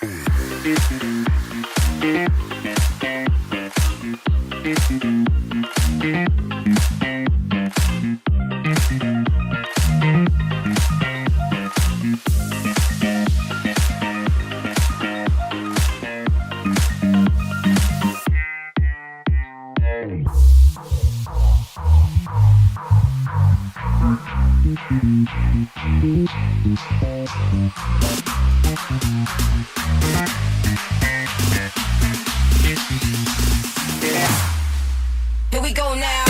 Here we go now.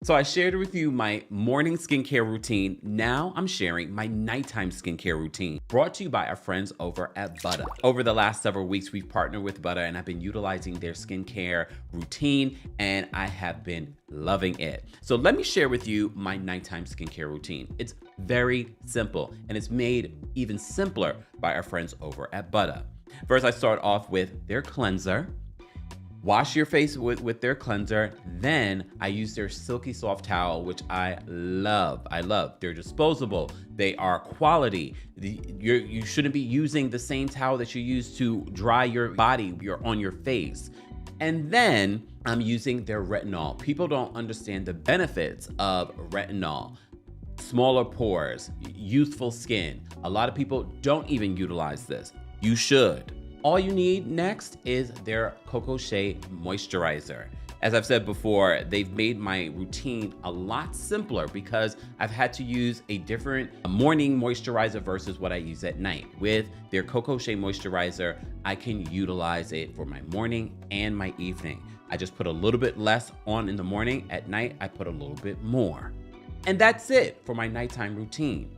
So I shared with you my morning skincare routine. Now I'm sharing my nighttime skincare routine, brought to you by our friends over at Buttah. Over the last several weeks, we've partnered with Buttah and I've been utilizing their skincare routine and I have been loving it. So let me share with you my nighttime skincare routine. It's very simple and it's made even simpler by our friends over at Buttah. First, I start off with their cleanser. Wash your face with their cleanser. Then I use their silky soft towel, which I love. I love. They're disposable. They are quality. You shouldn't be using the same towel that you use to dry your body on your face. And then I'm using their retinol. People don't understand the benefits of retinol. Smaller pores, youthful skin. A lot of people don't even utilize this. You should. All you need next is their Cocoa Shea Moisturizer. As I've said before, they've made my routine a lot simpler because I've had to use a different morning moisturizer versus what I use at night. With their Cocoa Shea Moisturizer, I can utilize it for my morning and my evening. I just put a little bit less on in the morning. At night, I put a little bit more. And that's it for my nighttime routine.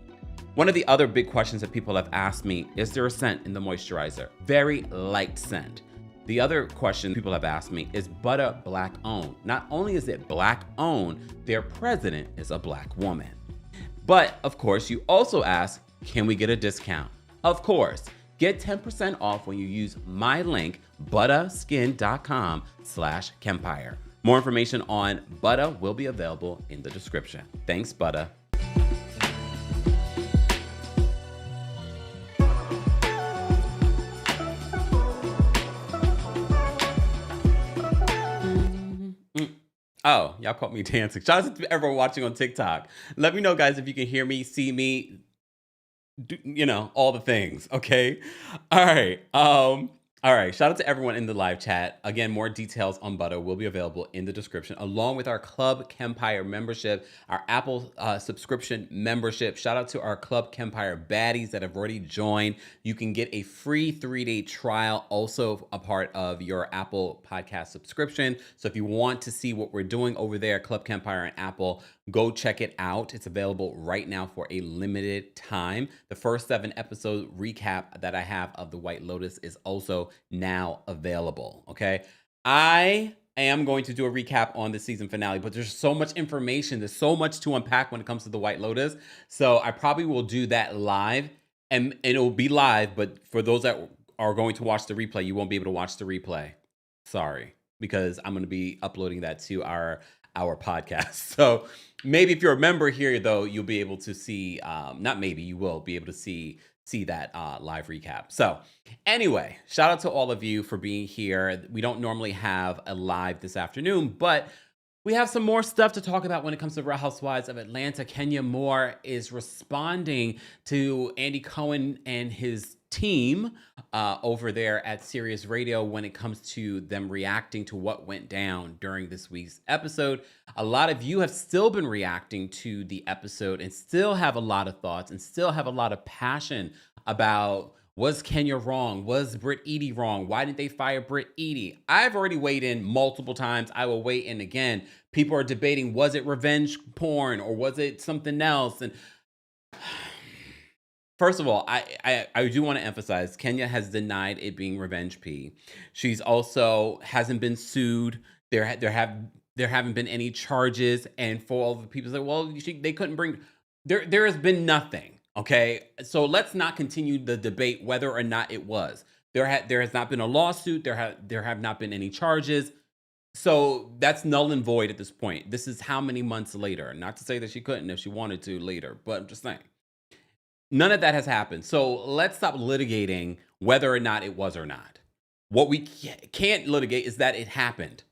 One of the other big questions that people have asked me, is there a scent in the moisturizer? Very light scent. The other question people have asked me, is Buttah Black owned? Not only is it Black owned, their president is a Black woman. But of course, you also ask, can we get a discount? Of course, get 10% off when you use my link, buttahskin.com/Kempire. More information on Buttah will be available in the description. Thanks, Buttah. Oh, y'all caught me dancing. Shout out to everyone watching on TikTok. Let me know, guys, if you can hear me, see me, all the things, okay? All right. All right. Shout out to everyone in the live chat. Again, more details on Buttah will be available in the description, along with our Club Kempire membership, our Apple subscription membership. Shout out to our Club Kempire baddies that have already joined. You can get a free 3-day trial, also a part of your Apple podcast subscription. So if you want to see what we're doing over there at Club Kempire and Apple, go check it out. It's available right now for a limited time. The first 7 episode recap that I have of The White Lotus is also now available, okay? I am going to do a recap on the season finale, but there's so much information. There's so much to unpack when it comes to The White Lotus. So I probably will do that live, and it will be live, but for those that are going to watch the replay, you won't be able to watch the replay. Sorry, because I'm going to be uploading that to our podcast. So maybe if you're a member here, though, you'll be able to see, not maybe, you will be able to see that live recap. So anyway, shout out to all of you for being here. We don't normally have a live this afternoon, but we have some more stuff to talk about when it comes to Real Housewives of Atlanta. Kenya Moore is responding to Andy Cohen and his team over there at Sirius Radio when it comes to them reacting to what went down during this week's episode. A lot of you have still been reacting to the episode and still have a lot of thoughts and still have a lot of passion about Was Kenya wrong? Was Britt Edie wrong? Why didn't they fire Britt Edie? I've already weighed in multiple times. I will weigh in again. People are debating, was it revenge porn or was it something else? And first of all, I do want to emphasize Kenya has denied it being revenge P. She's also hasn't been sued. There haven't been any charges, and for all the people say, well, they couldn't bring. There has been nothing. Okay, so let's not continue the debate whether or not it was. There has not been a lawsuit. There have not been any charges. So that's null and void at this point. This is how many months later? Not to say that she couldn't if she wanted to later, but I'm just saying. None of that has happened. So let's stop litigating whether or not it was or not. What we can't litigate is that it happened.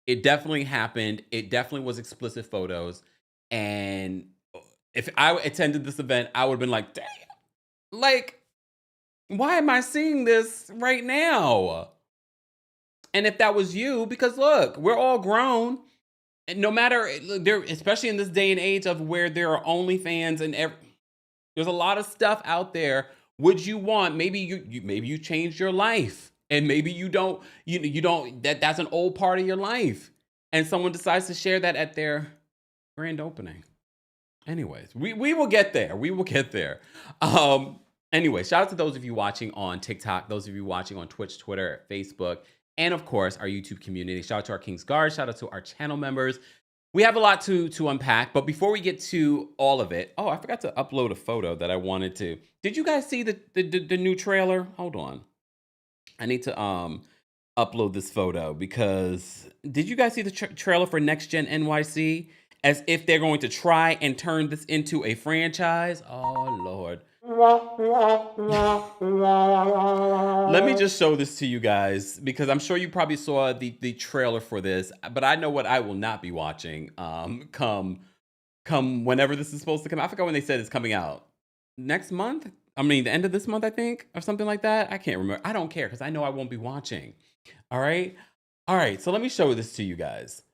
It definitely happened. It definitely was explicit photos. And if I attended this event, I would have been like, damn, like, why am I seeing this right now? And if that was you, because look, we're all grown. And no matter, there, especially in this day and age of where there are OnlyFans and there's a lot of stuff out there. Would you want, maybe you changed your life and maybe you don't, that's an old part of your life. And someone decides to share that at their grand opening. Anyways, we will get there. We will get there. Anyway, shout out to those of you watching on TikTok, those of you watching on Twitch, Twitter, Facebook, and of course, our YouTube community. Shout out to our King's Guard. Shout out to our channel members. We have a lot to unpack, but before we get to all of it, oh, I forgot to upload a photo that I wanted to. Did you guys see the new trailer? Hold on. I need to upload this photo because did you guys see the trailer for Next Gen NYC? As if they're going to try and turn this into a franchise. Oh, Lord. Let me just show this to you guys because I'm sure you probably saw the trailer for this, but I know what I will not be watching come whenever this is supposed to come out. I forgot when they said it's coming out. Next month? I mean, the end of this month, I think, or something like that. I can't remember. I don't care because I know I won't be watching. All right? All right, so let me show this to you guys.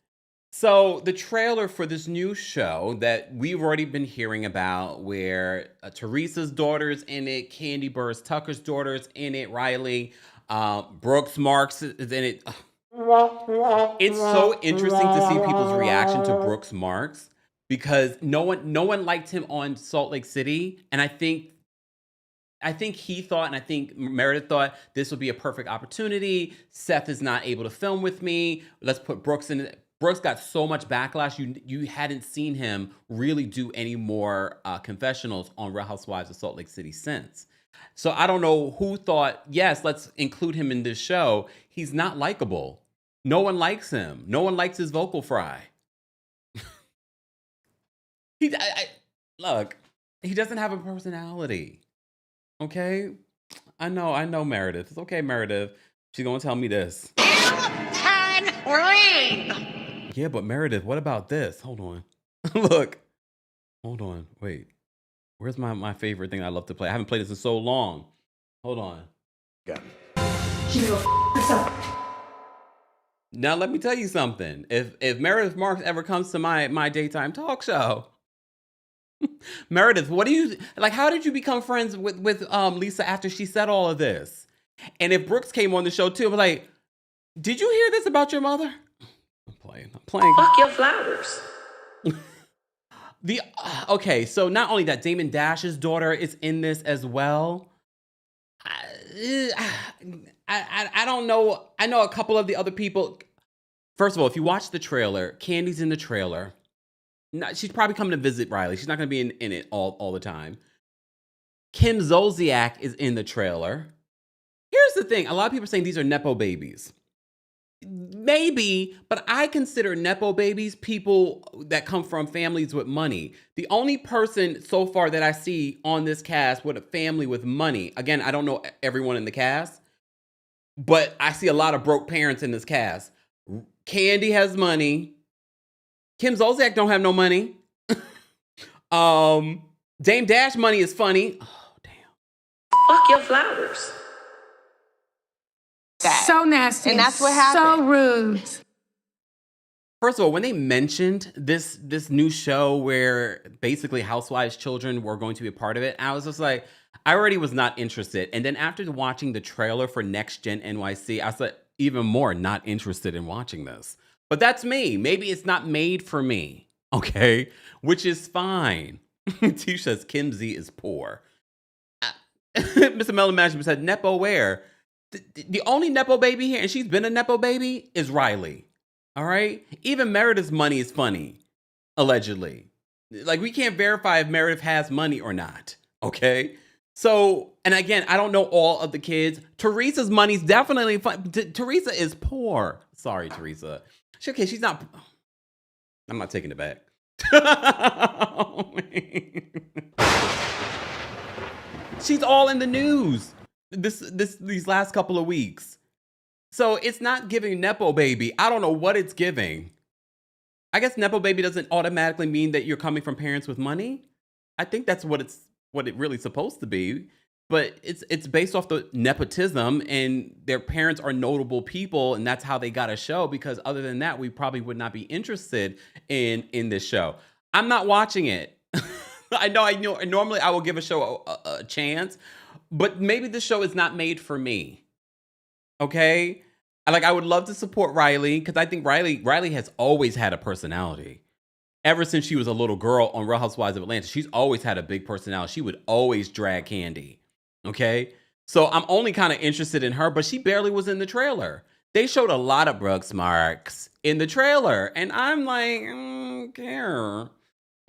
So the trailer for this new show that we've already been hearing about where Teresa's daughter's in it, Candy Burrs Tucker's daughter's in it, Riley, Brooks Marks is in it. It's so interesting to see people's reaction to Brooks Marks because no one liked him on Salt Lake City. And I think he thought, and I think Meredith thought this would be a perfect opportunity. Seth is not able to film with me. Let's put Brooks in it. Brooks got so much backlash. You hadn't seen him really do any more confessionals on Real Housewives of Salt Lake City since. So I don't know who thought, yes, let's include him in this show. He's not likable. No one likes him. No one likes his vocal fry. Look, he doesn't have a personality. Okay? I know Meredith. It's okay, Meredith. She's going to tell me this. Yeah, but Meredith, what about this? Hold on. Look. Hold on. Wait. Where's my favorite thing I love to play? I haven't played this in so long. Hold on. Got it. Now let me tell you something. If Meredith Marks ever comes to my daytime talk show, Meredith, what do you like? How did you become friends with Lisa after she said all of this? And if Brooks came on the show too, I'm like, did you hear this about your mother? I'm playing. Fuck your flowers. Okay, so not only that, Damon Dash's daughter is in this as well. I don't know. I know a couple of the other people. First of all, if you watch the trailer, Candy's in the trailer. She's probably coming to visit Riley. She's not going to be in it all the time. Kim Zolciak is in the trailer. Here's the thing. A lot of people are saying these are Nepo babies. Maybe, but I consider Nepo babies people that come from families with money. The only person so far that I see on this cast with a family with money, again, I don't know everyone in the cast, but I see a lot of broke parents in this cast. Candy has money. Kim Zolciak don't have no money. Dame Dash money is funny. Oh, damn. Fuck your flowers. So nasty. And that's what happened. So rude. First of all, when they mentioned this new show where basically Housewives children were going to be a part of it, I was just like, I already was not interested. And then after watching the trailer for Next Gen NYC, I said, even more not interested in watching this. But that's me. Maybe it's not made for me. Okay. Which is fine. T says Kim Z is poor. Mr. Melon Management said, Nepo where? The only Nepo baby here, and she's been a Nepo baby, is Riley. All right? Even Meredith's money is funny, allegedly. Like, we can't verify if Meredith has money or not. Okay? So, and again, I don't know all of the kids. Teresa's money's definitely fun. Teresa is poor. Sorry, Teresa. Okay, she's not. I'm not taking it back. She's all in the news these last couple of weeks. So it's not giving Nepo baby. I don't know what it's giving. I guess Nepo baby doesn't automatically mean that you're coming from parents with money. I think that's what it really supposed to be. But it's based off the nepotism, and their parents are notable people, and that's how they got a show, because other than that, we probably would not be interested in this show. I'm not watching it. I know normally I will give a show a chance, but maybe the show is not made for me. Okay? I would love to support Riley, because I think Riley has always had a personality. Ever since she was a little girl on Real Housewives of Atlanta, she's always had a big personality. She would always drag Candy. Okay? So I'm only kind of interested in her, but she barely was in the trailer. They showed a lot of Brooks Marks in the trailer, and I'm like, I don't care.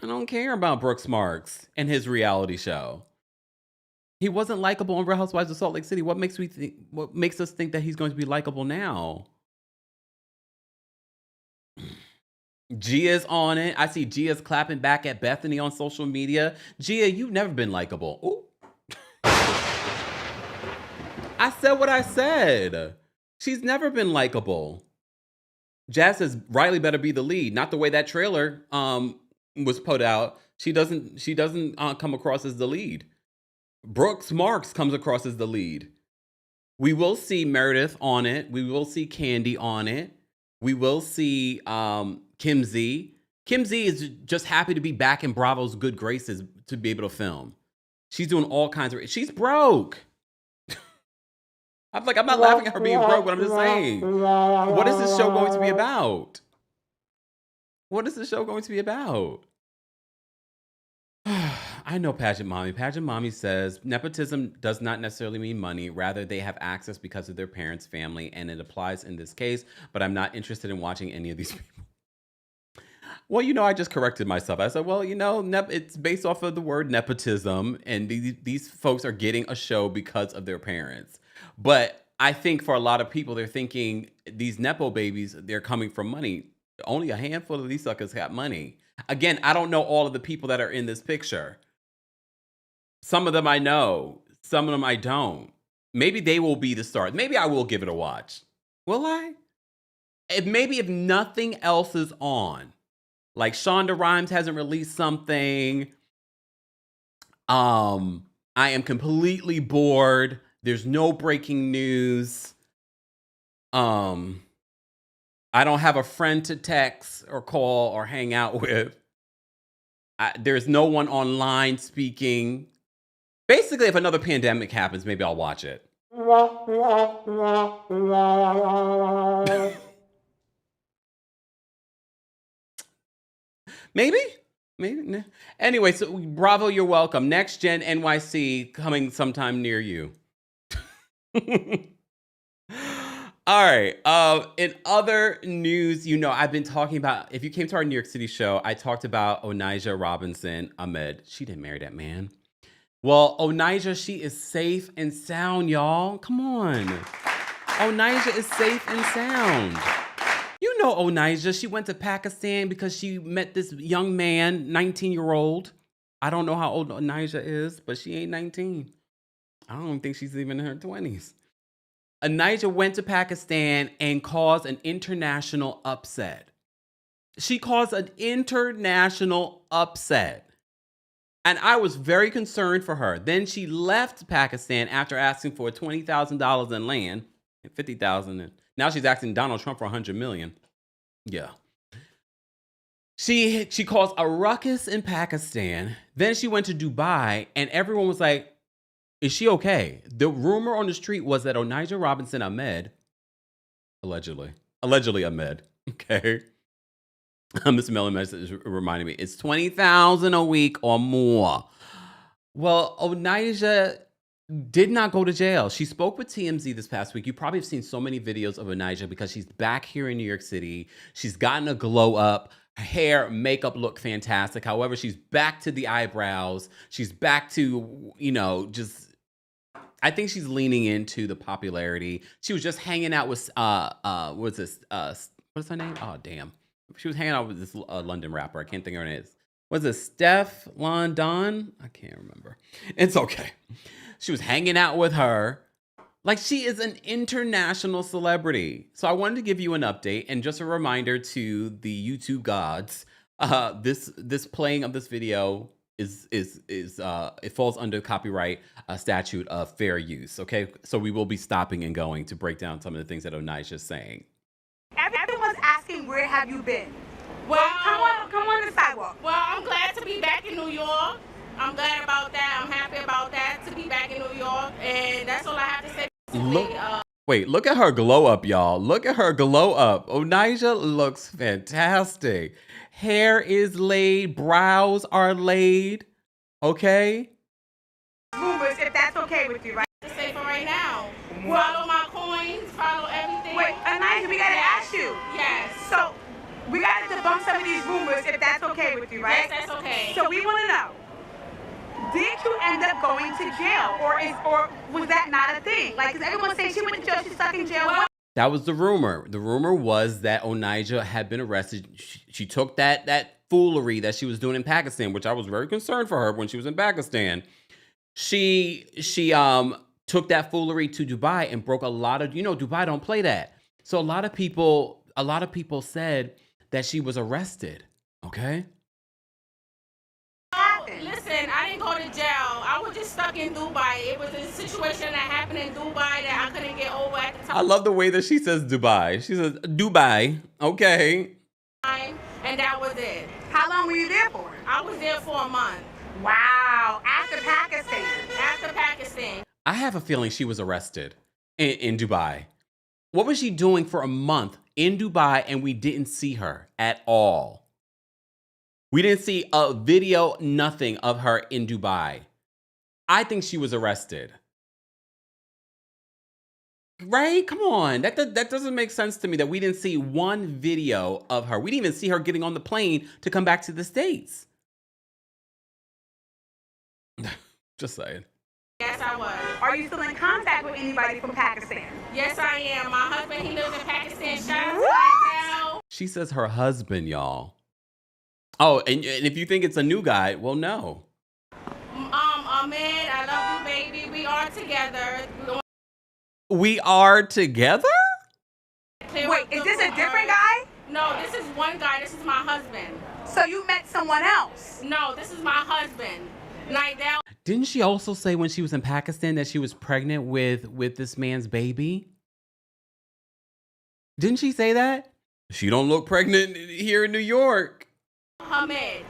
I don't care about Brooks Marks and his reality show. He wasn't likable on Real Housewives of Salt Lake City. What makes us think that he's going to be likable now? Gia's on it. I see Gia's clapping back at Bethany on social media. Gia, you've never been likable. Ooh. I said what I said. She's never been likable. Jazz says Riley better be the lead. Not the way that trailer was put out. She doesn't come across as the lead. Brooks Marks comes across as the lead. We will see Meredith on it. We will see Candy on it. We will see Kim Z. Kim Z is just happy to be back in Bravo's good graces to be able to film. She's doing all kinds of. She's broke. I'm not laughing at her being broke, but I'm just saying. What is this show going to be about? What is this show going to be about? I know Pageant Mommy. Pageant Mommy says nepotism does not necessarily mean money. Rather, they have access because of their parents' family, and it applies in this case, but I'm not interested in watching any of these people. Well, I just corrected myself. I said, well, it's based off of the word nepotism, and these folks are getting a show because of their parents. But I think for a lot of people, they're thinking these Nepo babies, they're coming from money. Only a handful of these suckers got money. Again, I don't know all of the people that are in this picture. Some of them I know. Some of them I don't. Maybe they will be the stars. Maybe I will give it a watch. Will I? Maybe if nothing else is on. Like Shonda Rhimes hasn't released something. I am completely bored. There's no breaking news. I don't have a friend to text or call or hang out with. There's no one online speaking. Basically, if another pandemic happens, maybe I'll watch it. Maybe. Anyway, so Bravo, you're welcome. Next Gen NYC coming sometime near you. All right. In other news, I've been talking about, if you came to our New York City show, I talked about Onijah Robinson Ahmed. She didn't marry that man. Well, Onijah, she is safe and sound, y'all. Come on. Onijah is safe and sound. You know Onijah, she went to Pakistan because she met this young man, 19-year-old. I don't know how old Onijah is, but she ain't 19. I don't think she's even in her 20s. Onijah went to Pakistan and caused an international upset. She caused an international upset. And I was very concerned for her. Then she left Pakistan after asking for $20,000 in land and $50,000. Now she's asking Donald Trump for $100 million. Yeah. She caused a ruckus in Pakistan. Then she went to Dubai, and everyone was like, Is she okay? The rumor on the street was that Onijah Robinson Ahmed, allegedly Ahmed, okay. Miss Mellon message reminded me, it's $20,000 a week or more. Well, Onijah did not go to jail. She spoke with TMZ this past week. You probably have seen so many videos of Onijah because she's back here in New York City. She's gotten a glow up. Her hair, makeup look fantastic. However, she's back to the eyebrows. She's back to, just, I think she's leaning into the popularity. She was just hanging out with, what's her name? Oh, damn. She was hanging out with this London rapper. I can't think of her name. Was it Steph London? I can't remember. It's okay. She was hanging out with her. Like, she is an international celebrity. So I wanted to give you an update and just a reminder to the YouTube gods. This playing of this video is it falls under copyright statute of fair use. Okay, so we will be stopping and going to break down some of the things that Onijah is saying. Everyone's asking, where have you been? Well, come on the sidewalk. Well, I'm glad to be back in New York. I'm glad about that. I'm happy about that, to be back in New York. And that's all I have to say. Look at her glow up, y'all. Look at her glow up. Onijah looks fantastic. Hair is laid. Brows are laid. Okay? Rumors, if that's okay with you, right? To say for right now. Follow my coins. Follow everything. Wait, Onijah, we got to ask you. Yes. So, we got to debunk some of these rumors, if that's okay with you, right? Yes, that's okay. So, we want to know. Did you end up going to jail, or was that not a thing? Like, because everyone's saying she went to jail, she's stuck in jail. That was the rumor. The rumor was that Onijah had been arrested. She took that foolery that she was doing in Pakistan, which I was very concerned for her when she was in Pakistan. She took that foolery to Dubai and broke a lot of, Dubai don't play that. So a lot of people said that she was arrested. Okay. Listen, I didn't go to jail. I was just stuck in Dubai. It was a situation that happened in Dubai that I couldn't get over at the time. I love the way that she says Dubai. She says Dubai. Okay. And that was it. How long were you there for? I was there for a month. Wow. After Pakistan. After Pakistan. I have a feeling she was arrested in Dubai. What was she doing for a month in Dubai and we didn't see her at all? We didn't see a video, nothing of her in Dubai. I think she was arrested. Right? Come on. That doesn't make sense to me that we didn't see one video of her. We didn't even see her getting on the plane to come back to the States. Just saying. Yes, I was. Are you still in contact with anybody from Pakistan? Yes, I am. My husband, he lives in Pakistan. Shout out to myself. She says her husband, y'all. Oh, and if you think it's a new guy, well, no. Ahmed, I love you, baby. We are together. We are together? Wait, is this a different guy? No, this is one guy. This is my husband. So you met someone else? No, this is my husband. Nidell. Didn't she also say when she was in Pakistan that she was pregnant with this man's baby? Didn't she say that? She don't look pregnant here in New York. Ahmed.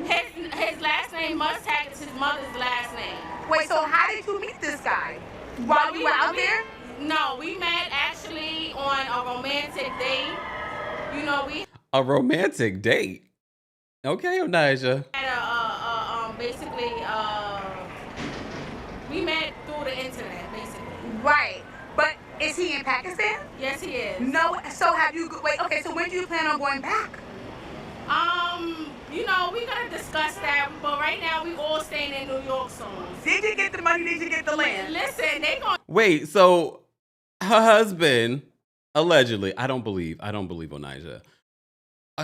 His last name Mustang is his mother's last name. Wait, so how did you meet this guy? While we were out there? No, we met actually on a romantic date. A romantic date? Okay, Onijah. Basically, we met through the internet, basically. Right. But is he in Pakistan? Yes, he is. No, so have you, wait, okay, so when do you plan on going back? We're gonna discuss that, but right now we all staying in New York soon. Did you get the money? Did you get the land? Listen, they gonna... Wait, so her husband, allegedly, I don't believe Onijah.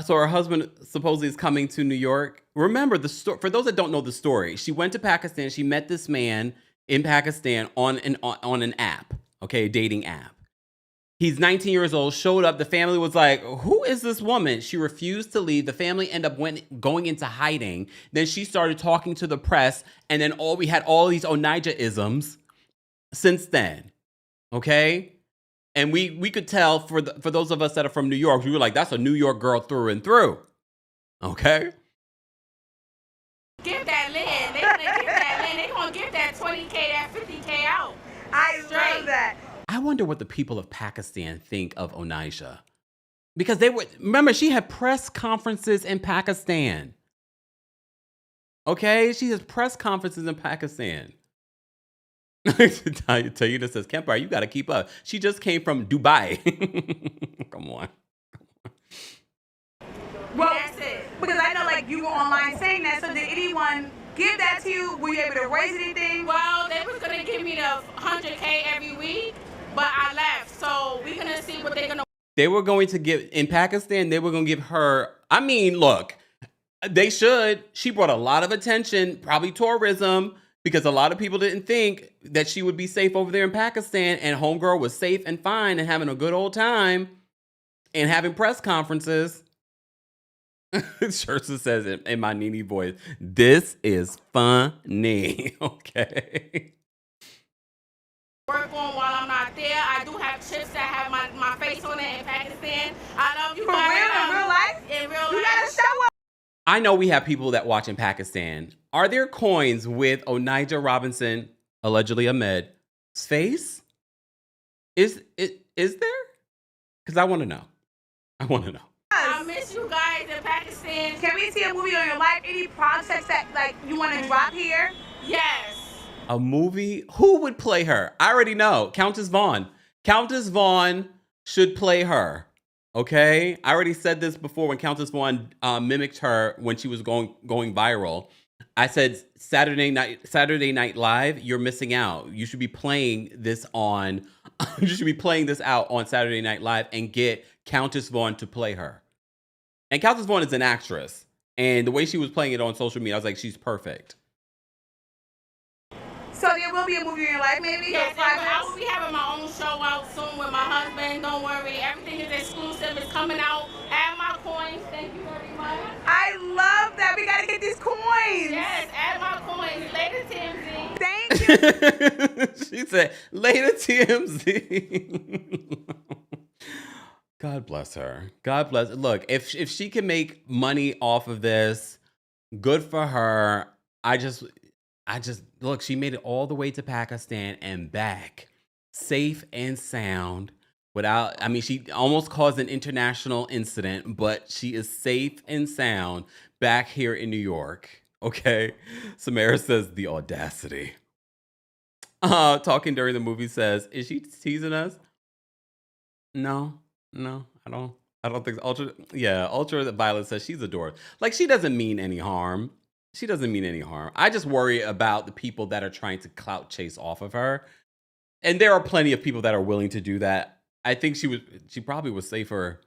So her husband supposedly is coming to New York. Remember the story, for those that don't know the story, she went to Pakistan, she met this man in Pakistan on an app, okay, a dating app. He's 19 years old, showed up. The family was like, who is this woman? She refused to leave. The family ended up going into hiding. Then she started talking to the press. And then we had all these Onijah-isms since then. Okay? And we could tell for those of us that are from New York, we were like, that's a New York girl through and through. Okay? Give that land. They're gonna give that land. They're gonna give that 20K, that 50K out. I love Straight. that. I wonder what the people of Pakistan think of Onijah. Because remember, she had press conferences in Pakistan. Okay? She has press conferences in Pakistan. Tayyida says, Kempire, you got to keep up. She just came from Dubai. Come on. Well, That's it. because I know like you were online saying that, so did anyone give that to you? Were you able to raise anything? Well, they was gonna give me the 100K every week, but I left. So we're gonna see what they're gonna. They were going to give, in Pakistan, they were going to give her, I mean, look, they should. She brought a lot of attention, probably tourism, because a lot of people didn't think that she would be safe over there in Pakistan, and homegirl was safe and fine and having a good old time and having press conferences. Shersa says in my Nene voice, this is funny. Okay. Work on while I'm not there. I do have chips that have my face on it in Pakistan. I love you For guys. real, in real life? In real You life. gotta show up. I know we have people that watch in Pakistan. Are there coins with Onijah Robinson, allegedly Ahmed's face? Is there? Because I want to know. I want to know. I miss you guys in Pakistan. Can we see a movie on your life? Any projects that like you want to drop here? Yes. A movie? Who would play her? I already know. Countess Vaughn. Countess Vaughn should play her. Okay? I already said this before when Countess Vaughn mimicked her when she was going viral. I said Saturday Night Live, you're missing out. You should be playing this on you should be playing this out on Saturday Night Live and get Countess Vaughn to play her. And Countess Vaughn is an actress. And the way she was playing it on social media, I was like, she's perfect. So there will be a movie in your life, maybe? Yes, or I will be having my own show out soon with my husband. Don't worry. Everything is exclusive. It's coming out. Add my coins. Thank you very much. I love that. We gotta get these coins. Yes, add my coins. Later, TMZ. Thank you. She said, later TMZ. God bless her. God bless. Look, if she can make money off of this, good for her. I just look, she made it all the way to Pakistan and back, safe and sound. Without, I mean, she almost caused an international incident, but she is safe and sound back here in New York. Okay. Samara says the audacity. Talking during the movie says, is she teasing us? No, I don't think so. Ultra Violet says she's adored. Like, she doesn't mean any harm. She doesn't mean any harm. I just worry about the people that are trying to clout chase off of her. And there are plenty of people that are willing to do that. I think she probably was safer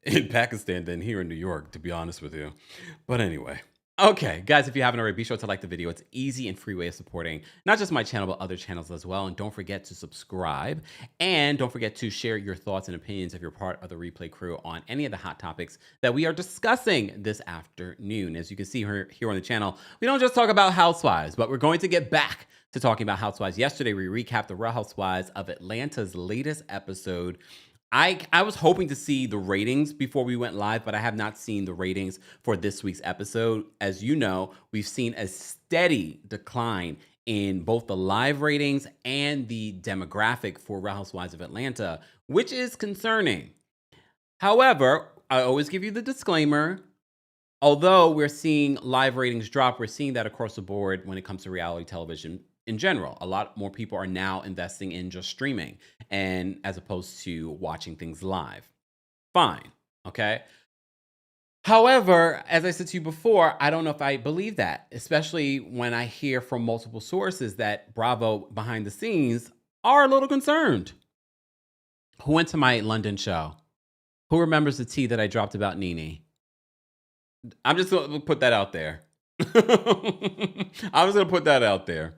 in Pakistan than here in New York, to be honest with you. But anyway. Okay, guys, if you haven't already, be sure to like the video. It's an easy and free way of supporting not just my channel, but other channels as well. And don't forget to subscribe. And don't forget to share your thoughts and opinions if you're part of the replay crew on any of the hot topics that we are discussing this afternoon. As you can see here on the channel, we don't just talk about housewives, but we're going to get back to talking about housewives. Yesterday, we recapped the Real Housewives of Atlanta's latest episode. I was hoping to see the ratings before we went live, but I have not seen the ratings for this week's episode. As you know, we've seen a steady decline in both the live ratings and the demographic for Real Housewives of Atlanta, which is concerning. However, I always give you the disclaimer. Although we're seeing live ratings drop, we're seeing that across the board when it comes to reality television in general. A lot more people are now investing in just streaming and as opposed to watching things live. Fine, okay? However, as I said to you before, I don't know if I believe that, especially when I hear from multiple sources that Bravo behind the scenes are a little concerned. Who went to my London show? Who remembers the tea that I dropped about Nene? I'm just going to put that out there. I was going to put that out there.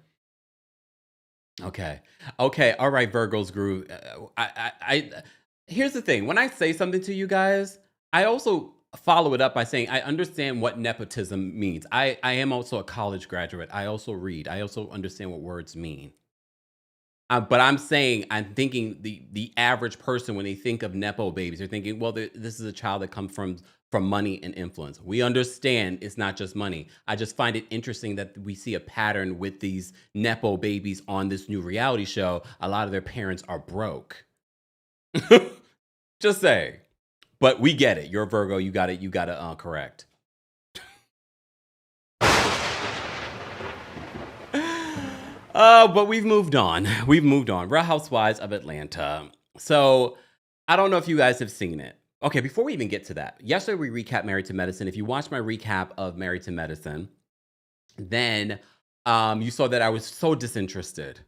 Okay. All right, Virgo's groove. Here's the thing. When I say something to you guys, I also follow it up by saying I understand what nepotism means. I am also a college graduate. I also read. I also understand what words mean. But I'm saying, I'm thinking the average person, when they think of Nepo babies, they're thinking, well, this is a child that comes from money and influence. We understand it's not just money. I just find it interesting that we see a pattern with these Nepo babies on this new reality show. A lot of their parents are broke. Just say. But we get it. You're a Virgo. You got it. You got to correct. But we've moved on. We've moved on. Real Housewives of Atlanta. So I don't know if you guys have seen it. Okay, before we even get to that, yesterday we recapped Married to Medicine. If you watched my recap of Married to Medicine, then you saw that I was so disinterested.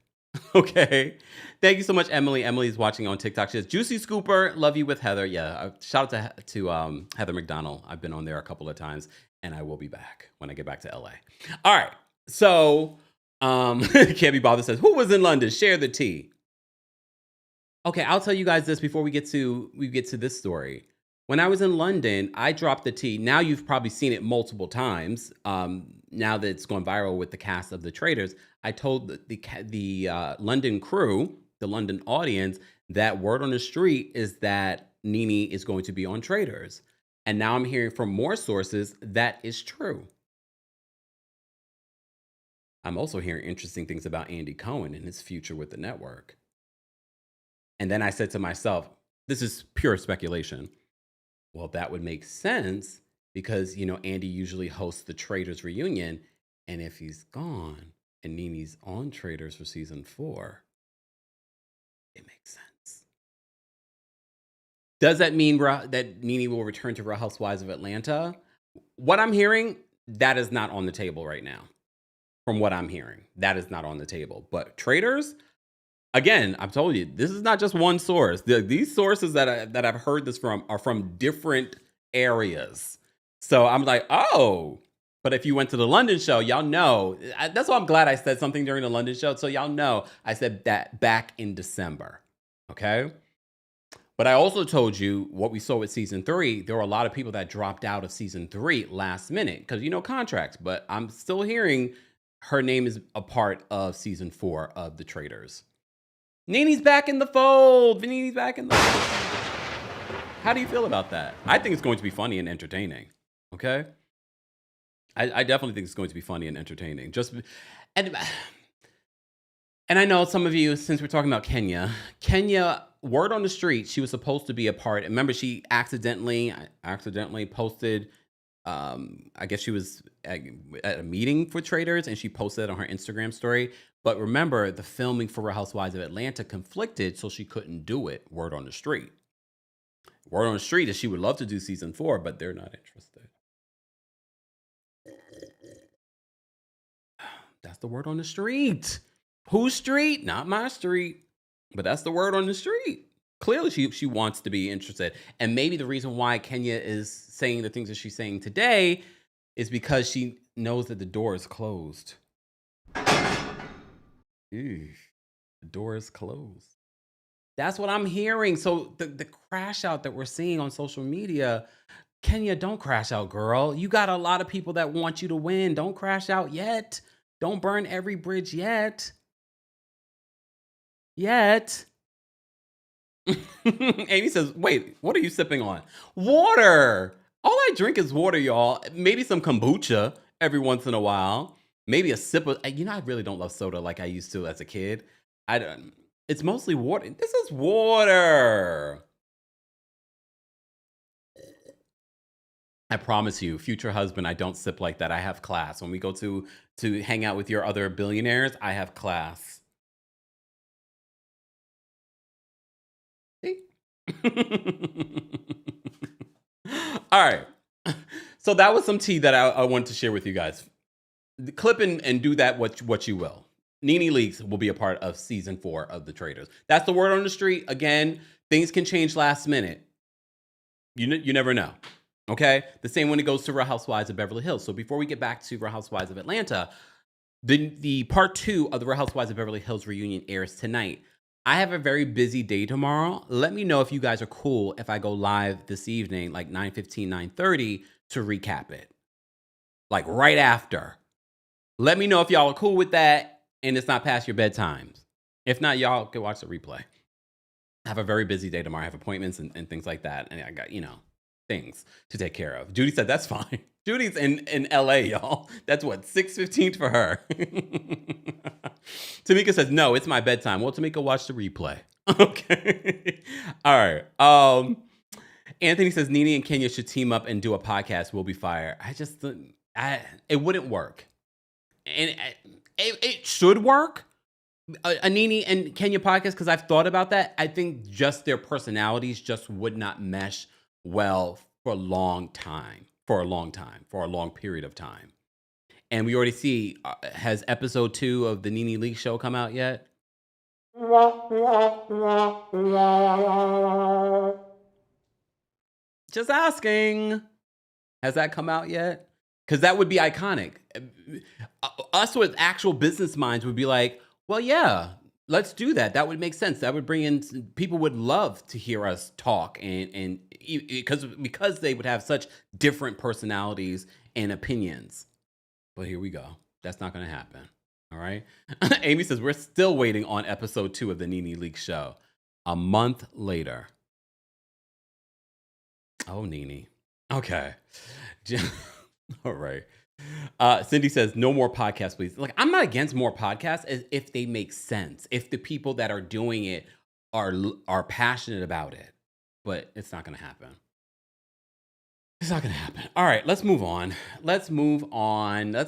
Okay. Thank you so much, Emily. Emily's watching on TikTok. She says, Juicy Scooper, love you with Heather. Yeah, shout out to Heather McDonald. I've been on there a couple of times, and I will be back when I get back to LA. All right. So Can't Be Bothered says, who was in London? Share the tea. Okay, I'll tell you guys this before we get to this story. When I was in London, I dropped the tea. Now you've probably seen it multiple times. Now that it's gone viral with the cast of the Traitors, I told the London crew, the London audience, that word on the street is that Nene is going to be on Traitors. And now I'm hearing from more sources that is true. I'm also hearing interesting things about Andy Cohen and his future with the network. And then I said to myself, this is pure speculation. Well, that would make sense because, Andy usually hosts the Traitors reunion. And if he's gone and Nene's on Traitors for season 4, it makes sense. Does that mean that Nene will return to Real Housewives of Atlanta? What I'm hearing, that is not on the table right now. From what I'm hearing, that is not on the table. But Traitors, again, I've told you, this is not just one source. These sources that I've heard this from are from different areas. So I'm like, oh. But if you went to the London show, y'all know. That's why I'm glad I said something during the London show. So y'all know I said that back in December. Okay? But I also told you what we saw with season 3. There were a lot of people that dropped out of season 3 last minute because, contracts. But I'm still hearing her name is a part of season 4 of the Traitors. Nene's back in the fold. Nene's back in the fold. How do you feel about that? I think it's going to be funny and entertaining. Okay? I definitely think it's going to be funny and entertaining. And I know some of you, since we're talking about Kenya, word on the street, she was supposed to be a part. Remember, she accidentally posted, I guess she was at a meeting for Traitors and she posted it on her Instagram story. But remember, the filming for Real Housewives of Atlanta conflicted, so she couldn't do it. Word on the street. Word on the street is she would love to do season 4, but they're not interested. That's the word on the street. Whose street? Not my street. But that's the word on the street. Clearly, she wants to be interested. And maybe the reason why Kenya is saying the things that she's saying today is because she knows that the door is closed. Eesh, the door is closed. That's what I'm hearing. So the crash out that we're seeing on social media, Kenya, don't crash out, girl. You got a lot of people that want you to win. Don't crash out yet. Don't burn every bridge yet. Amy says, wait, what are you sipping on? Water. All I drink is water, y'all. Maybe some kombucha every once in a while. Maybe a sip of, I really don't love soda like I used to as a kid. It's mostly water. This is water. I promise you, future husband, I don't sip like that. I have class. When we go to hang out with your other billionaires, I have class. See? All right. So that was some tea that I wanted to share with you guys. Clip and do that what you will. Nene Leakes will be a part of season 4 of the Traitors. That's the word on the street. Again, things can change last minute. You never know. Okay? The same when it goes to Real Housewives of Beverly Hills. So before we get back to Real Housewives of Atlanta, the part 2 of the Real Housewives of Beverly Hills reunion airs tonight. I have a very busy day tomorrow. Let me know if you guys are cool if I go live this evening, like 9:15, 9:30, to recap it. Like right after. Let me know if y'all are cool with that and it's not past your bedtimes. If not, y'all can watch the replay. I have a very busy day tomorrow. I have appointments and things like that. And I got, things to take care of. Judy said, that's fine. Judy's in LA, y'all. That's what, 6:15 for her. Tamika says, no, it's my bedtime. Well, Tamika, watch the replay. Okay. All right. Anthony says, Nene and Kenya should team up and do a podcast. We'll be fire. It wouldn't work. And it should work. A Nene and Kenya podcast, because I've thought about that. I think just their personalities just would not mesh well for a long period of time. And we already see, has episode 2 of the Nene Leakes show come out yet? Just asking. Has that come out yet? Because that would be iconic. Us with actual business minds would be like, well, yeah, let's do that. That would make sense. That would bring in, people would love to hear us talk, and because they would have such different personalities and opinions. But here we go. That's not going to happen. All right. Amy says, we're still waiting on episode 2 of the Nene Leakes show. A month later. Oh, Nene. Okay. All right. Cindy says, no more podcasts, please. Like, I'm not against more podcasts if they make sense. If the people that are doing it are passionate about it. But it's not going to happen. It's not going to happen. All right, let's move on. Let's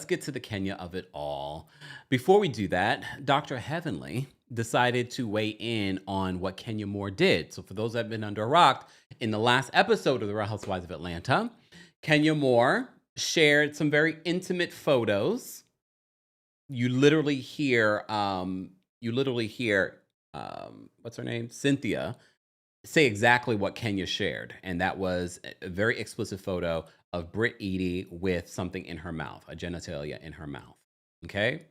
get to the Kenya of it all. Before we do that, Dr. Heavenly decided to weigh in on what Kenya Moore did. So for those that have been under a rock, in the last episode of The Real Housewives of Atlanta, Kenya Moore shared some very intimate photos. You literally hear what's her name? Cynthia say exactly what Kenya shared. And that was a very explicit photo of Britt Edie with something in her mouth, a genitalia in her mouth. Okay?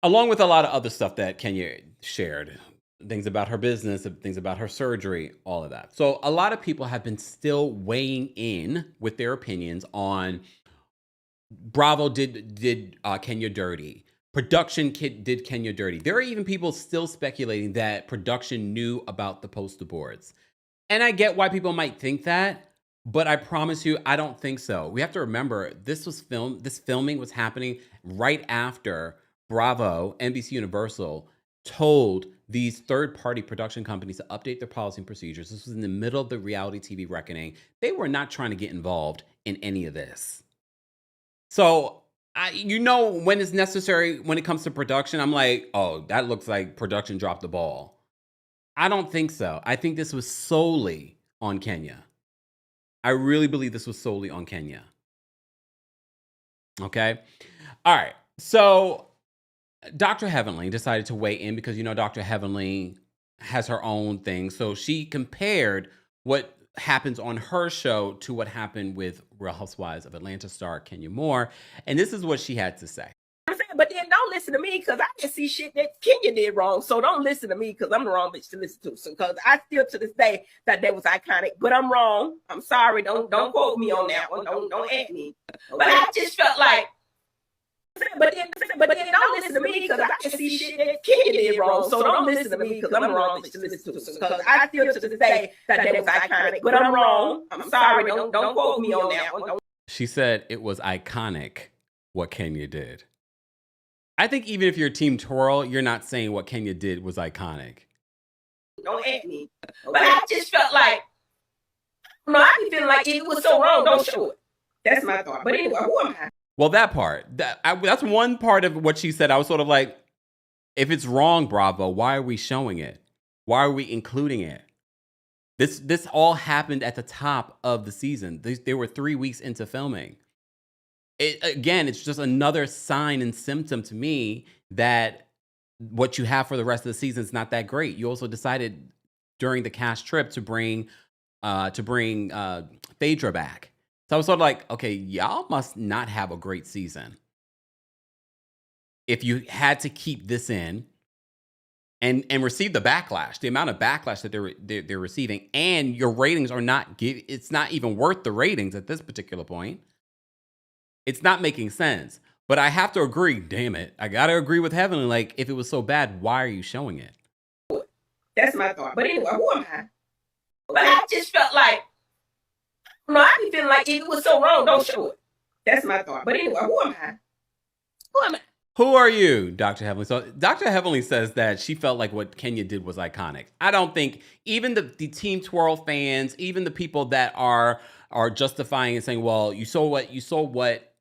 Along with a lot of other stuff that Kenya shared. Things about her business, things about her surgery, all of that. So a lot of people have been still weighing in with their opinions on Bravo did Kenya dirty. Production did Kenya dirty. There are even people still speculating that production knew about the poster boards. And I get why people might think that, but I promise you, I don't think so. We have to remember, this filming was happening right after Bravo, NBC Universal, told these third-party production companies to update their policy and procedures. This was in the middle of the reality TV reckoning. They were not trying to get involved in any of this. So, when it's necessary, when it comes to production, I'm like, oh, that looks like production dropped the ball. I don't think so. I think this was solely on Kenya. I really believe this was solely on Kenya. Okay? All right. So, Dr. Heavenly decided to weigh in because, Dr. Heavenly has her own thing. So she compared what happens on her show to what happened with Real Housewives of Atlanta star Kenya Moore. And this is what she had to say. I'm saying, but then don't listen to me because I can see shit that Kenya did wrong. So don't listen to me because I'm the wrong bitch to listen to. So because I still to this day that was iconic, but I'm wrong. I'm sorry. Don't quote me on that one. Don't at me. But I just felt like. But then don't listen to me because I can see shit that Kenya did wrong. So don't listen to me because I'm the wrong bitch to listen to. Because I still to this day that was iconic, but I'm wrong. I'm sorry. Don't quote me on that one. She said it was iconic what Kenya did. I think even if you're Team Twirl, you're not saying what Kenya did was iconic. Don't at me. But I just felt like, I be feeling like it was so wrong. Don't show it. That's my thought. But anyway, who am I? Well, that part, that's one part of what she said. I was sort of like, if it's wrong, Bravo, why are we showing it? Why are we including it? This all happened at the top of the season. They were 3 weeks into filming. It's just another sign and symptom to me that what you have for the rest of the season is not that great. You also decided during the cast trip to bring Phaedra back. So I was sort of like, okay, y'all must not have a great season if you had to keep this in and receive the backlash, the amount of backlash that they're receiving, and your ratings are it's not even worth the ratings at this particular point. It's not making sense. But I have to agree, damn it. I got to agree with Heavenly. Like, if it was so bad, why are you showing it? That's my thought. But anyway, who am I? But I just felt like, I be feeling like if it was so wrong, don't show it. That's my thought. But anyway, who am I? Who am I? Who are you, Dr. Heavenly? So Dr. Heavenly says that she felt like what Kenya did was iconic. I don't think even the Team Twirl fans, even the people that are justifying and saying, well, you saw what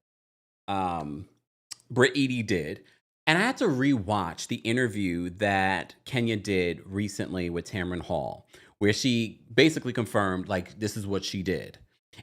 Britt Edie did. And I had to rewatch the interview that Kenya did recently with Tamron Hall, where she basically confirmed, like, this is what she did.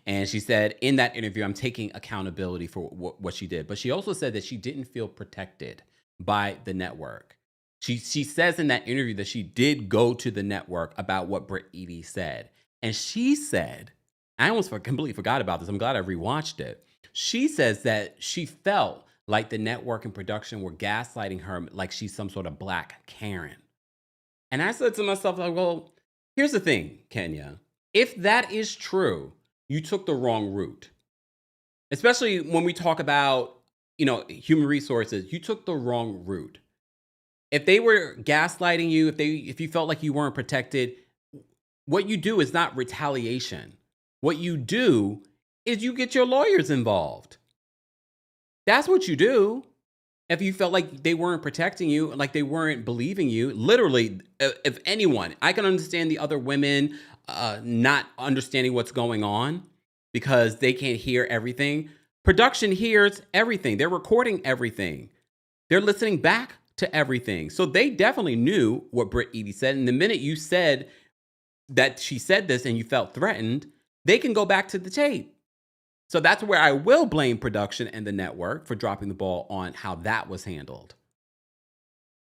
And she said in that interview, I'm taking accountability for what she did. But she also said that she didn't feel protected by the network. She says in that interview that she did go to the network about what Britt Edie said. And she said, I almost completely forgot about this. I'm glad I rewatched it. She says that she felt like the network and production were gaslighting her like she's some sort of black Karen. And I said to myself, like, well, here's the thing, Kenya. If that is true, you took the wrong route. Especially when we talk about, human resources, you took the wrong route. If they were gaslighting you, if you felt like you weren't protected, what you do is not retaliation. What you do is you get your lawyers involved. That's what you do. If you felt like they weren't protecting you, like they weren't believing you, literally, if anyone, I can understand the other women not understanding what's going on because they can't hear everything. Production hears everything. They're recording everything. They're listening back to everything. So they definitely knew what Britt Edie said. And the minute you said that she said this and you felt threatened, they can go back to the tape. So that's where I will blame production and the network for dropping the ball on how that was handled.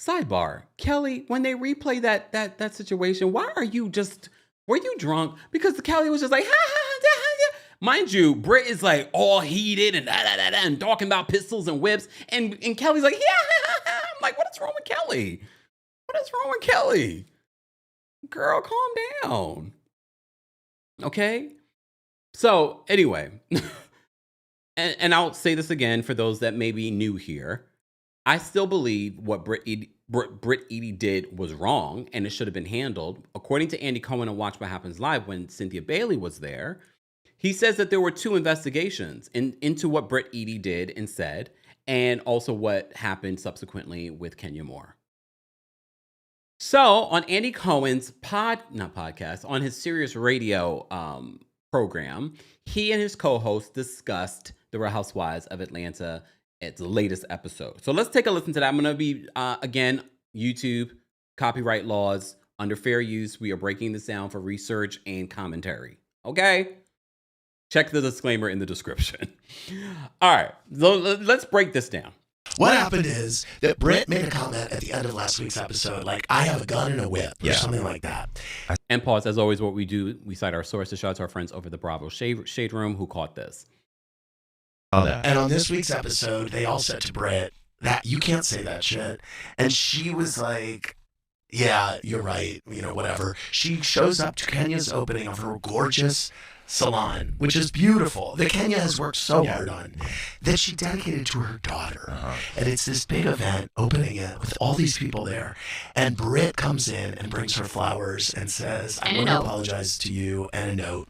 Sidebar, Kelly, when they replay that situation, why were you drunk? Because Kelly was just like, ha, ha, ha, ha. Mind you, Britt is like all heated and talking about pistols and whips. And Kelly's like, yeah, ha, ha, ha. I'm like, what is wrong with Kelly? What is wrong with Kelly? Girl, calm down. Okay? So anyway, and I'll say this again for those that may be new here. I still believe what Britt Edie did was wrong and it should have been handled. According to Andy Cohen on Watch What Happens Live, when Cynthia Bailey was there, he says that there were 2 investigations into what Britt Edie did and said, and also what happened subsequently with Kenya Moore. So on Andy Cohen's on his Sirius Radio program, he and his co-host discussed the Real Housewives of Atlanta, its latest episode. So let's take a listen to that. I'm going to be, again, YouTube, copyright laws, under fair use. We are breaking this down for research and commentary. Okay? Check the disclaimer in the description. All right, so let's break this down. What happened is that Britt made a comment at the end of last week's episode, like, I have a gun and a whip, or something like that. And pause, as always, what we do, we cite our sources. Shout out to our friends over the Bravo Shade Room who caught this. And on this week's episode, they all said to Britt that you can't say that shit. And she was like, yeah, you're right, whatever. She shows up to Kenya's opening of her gorgeous salon, which is beautiful, that Kenya has worked so hard on, that she dedicated to her daughter. And it's this big event, opening it with all these people there. And Britt comes in and brings her flowers and says, I want to apologize to you, and a note.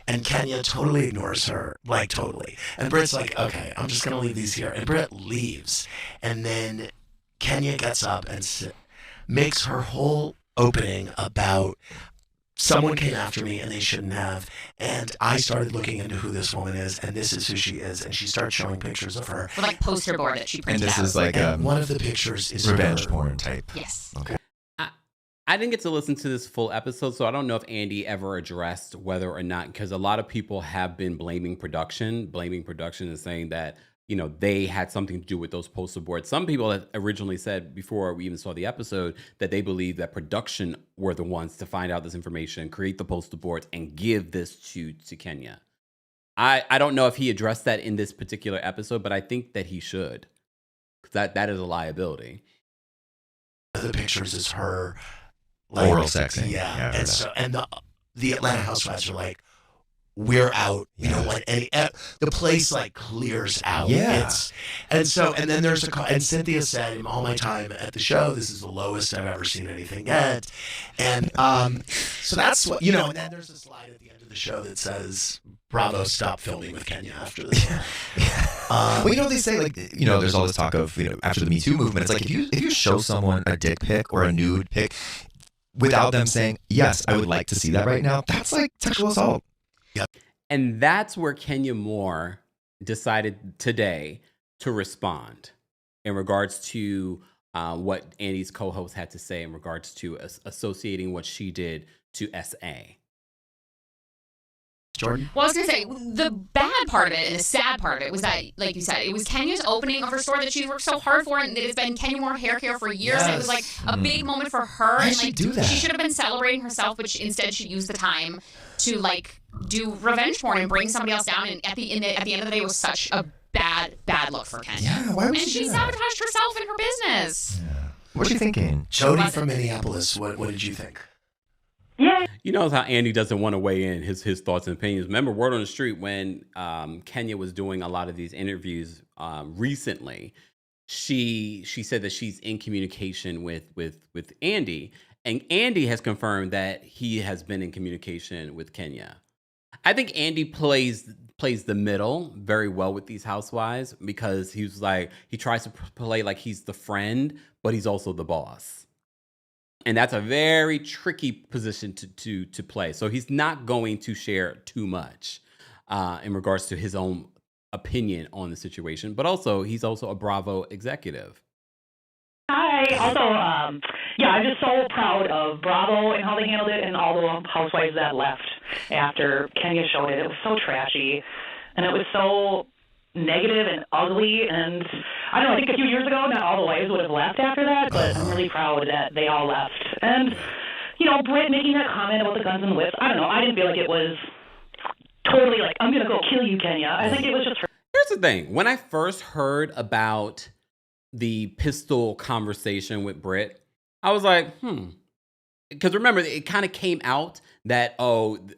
And Kenya totally ignores her, like totally. And Britt's like, okay, I'm just going to leave these here. And Britt leaves. And then Kenya gets up and makes her whole opening about someone came after me and they shouldn't have. And I started looking into who this woman is, and this is who she is. And she starts showing pictures of her. With like poster board that she printed out. And this is like one of the pictures is revenge porn type. Yes. Okay. I didn't get to listen to this full episode, so I don't know if Andy ever addressed whether or not, because a lot of people have been blaming production and saying that, they had something to do with those poster boards. Some people had originally said, before we even saw the episode, that they believe that production were the ones to find out this information, create the poster boards, and give this to Kenya. I don't know if he addressed that in this particular episode, but I think that he should. That is a liability. The pictures is her, like, oral sexing. Yeah. And so, and the Atlanta Housewives are like, we're out, you know, when the place like clears out. Yeah. And then there's and Cynthia said, in all my time at the show, this is the lowest I've ever seen anything yet. And so that's what, you know, and then there's a slide at the end of the show that says, Bravo, stop filming with Kenya after this. Well, you know, they say, like, you know, there's all this talk of, you know, after the Me Too movement, it's like, if you show someone a dick pic or a nude pic without them saying, yes, I would like to see that right now, that's like sexual assault. And that's where Kenya Moore decided today to respond in regards to what Andy's co-host had to say in regards to associating what she did to SA. Jordan? Well, I was going to say, the bad part of it and the sad part of it was that, like you said, it was Kenya's opening of her store that she's worked so hard for, and it's been Kenya Moore hair care for years. Yes. And it was like a big moment for her. Why And did she like do that? she should have been celebrating herself, but instead she used the time to like do revenge porn and bring somebody else down. And at the end of the day, it was such a bad look for Kenya. Yeah, why would And she she do that? sabotaged herself and her business. Yeah. What's she thinking? Jody from Minneapolis, what did you think? You know how Andy doesn't want to weigh in his thoughts and opinions. Remember, word on the street when Kenya was doing a lot of these interviews recently, she said that she's in communication with Andy, and Andy has confirmed that he has been in communication with Kenya. I think Andy plays the middle very well with these housewives because he's like, he tries to play like he's the friend, but he's also the boss. And that's a very tricky position to play. So he's not going to share too much in regards to his own opinion on the situation. But also, he's also a Bravo executive. Hi. Also, I'm just so proud of Bravo and how they handled it and all the housewives that left after Kenya showed it. It was so trashy, and it was so negative and ugly, and I don't know, I think a few years ago not all the wives would have left after that, but I'm really proud that they all left. And, you know, Britt making that comment about the guns and whips, I don't know, I didn't feel like it was totally like, I'm going to go kill you, Kenya. I think it was just her. Here's the thing. When I first heard about the pistol conversation with Britt, I was like, because remember, it kind of came out that,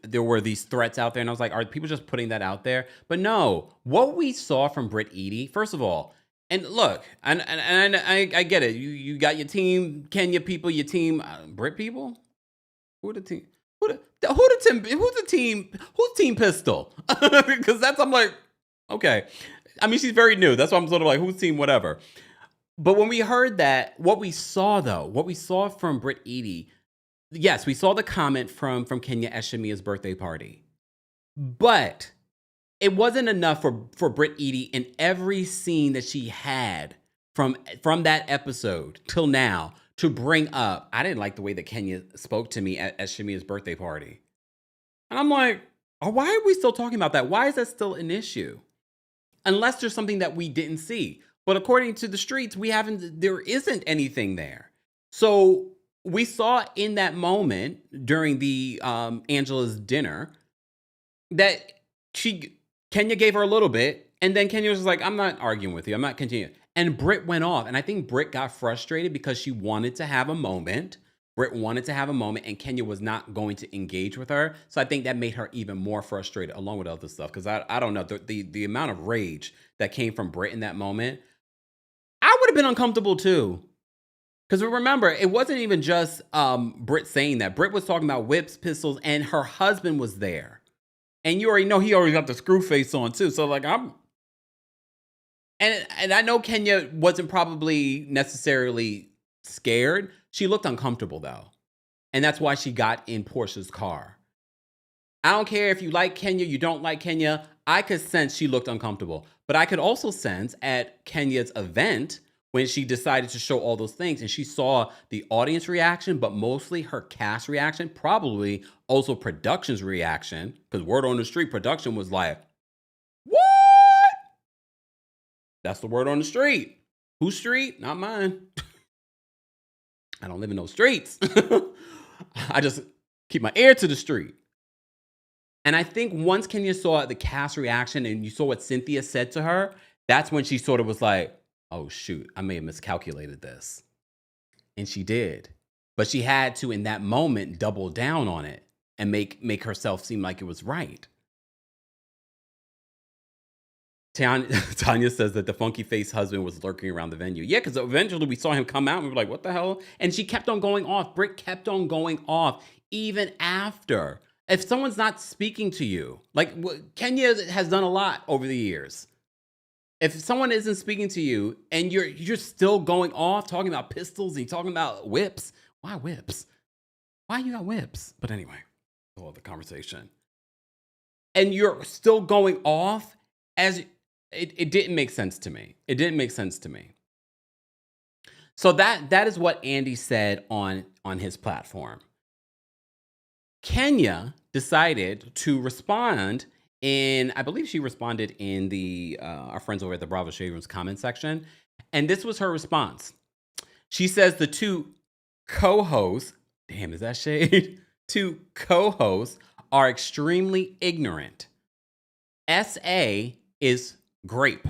there were these threats out there. And I was like, are people just putting that out there? But no, what we saw from Britt Eady, first of all, and look, and I get it. You got your team, Kenya people, your team, Britt people? Who's team pistol? Because I'm like, okay. I mean, she's very new. That's why I'm sort of like, who's team whatever. But when we heard that, what we saw from Britt Eady, yes, we saw the comment from Kenya at Shamia's birthday party, but it wasn't enough for Britt Eady in every scene that she had from that episode till now to bring up, I didn't like the way that Kenya spoke to me at Shamia's birthday party. And I'm like, why are we still talking about that? Why is that still an issue? Unless there's something that we didn't see. But according to the streets, there isn't anything there. So we saw in that moment during the Angela's dinner that Kenya gave her a little bit, and then Kenya was like, I'm not arguing with you. I'm not continuing. And Britt went off. And I think Britt got frustrated because she wanted to have a moment. Britt wanted to have a moment, and Kenya was not going to engage with her. So I think that made her even more frustrated, along with other stuff. Because I don't know, the amount of rage that came from Britt in that moment, I would have been uncomfortable too. Because remember, it wasn't even just Britt saying that. Britt was talking about whips, pistols, and her husband was there. And you already know he already got the screw face on too. So like and I know Kenya wasn't probably necessarily scared. She looked uncomfortable though. And that's why she got in Portia's car. I don't care if you like Kenya, you don't like Kenya. I could sense she looked uncomfortable. But I could also sense at Kenya's event when she decided to show all those things and she saw the audience reaction, but mostly her cast reaction, probably also production's reaction, because word on the street, production was like, what? That's the word on the street. Whose street? Not mine. I don't live in those streets. I just keep my ear to the street. And I think once Kenya saw the cast reaction and you saw what Cynthia said to her, that's when she sort of was like, oh, shoot, I may have miscalculated this. And she did. But she had to, in that moment, double down on it and make herself seem like it was right. Tanya says that the funky face husband was lurking around the venue. Yeah, because eventually we saw him come out and we were like, what the hell? And she kept on going off. Britt kept on going off even after. If someone's not speaking to you, like Kenya has done a lot over the years. If someone isn't speaking to you and you're still going off, talking about pistols and talking about whips, why whips? Why you got whips? But anyway, all the conversation. And you're still going off as it didn't make sense to me. It didn't make sense to me. So that is what Andy said on his platform. Kenya decided to respond I believe she responded in the our friends over at the Bravo Shade Room's comment section. And this was her response. She says the two co-hosts, damn, is that shade? Two co-hosts are extremely ignorant. SA is grape.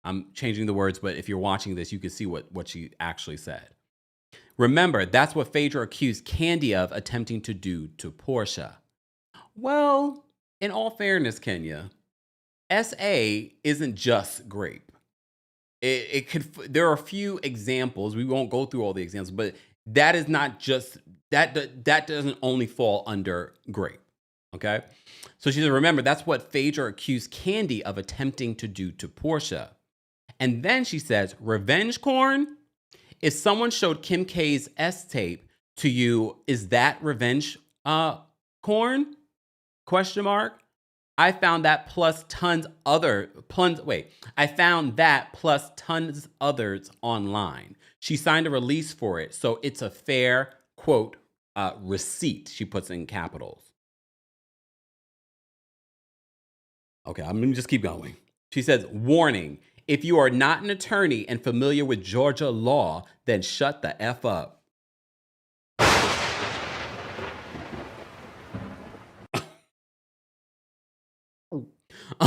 I'm changing the words, but if you're watching this, you can see what she actually said. Remember, that's what Phaedra accused Kandi of attempting to do to Portia. Well, in all fairness, Kenya, SA isn't just grape. It could. There are a few examples. We won't go through all the examples, but that is not just that. That doesn't only fall under grape. Okay, so she said, remember, that's what Phaedra accused Kandi of attempting to do to Portia. And then she says, revenge corn? If someone showed Kim K's S tape to you, is that revenge corn? Question mark. I found that plus tons others online. She signed a release for it, so it's a fair, quote, receipt. She puts in capitals. Okay, I'm going to just keep going. She says, warning, if you are not an attorney and familiar with Georgia law, then shut the F up.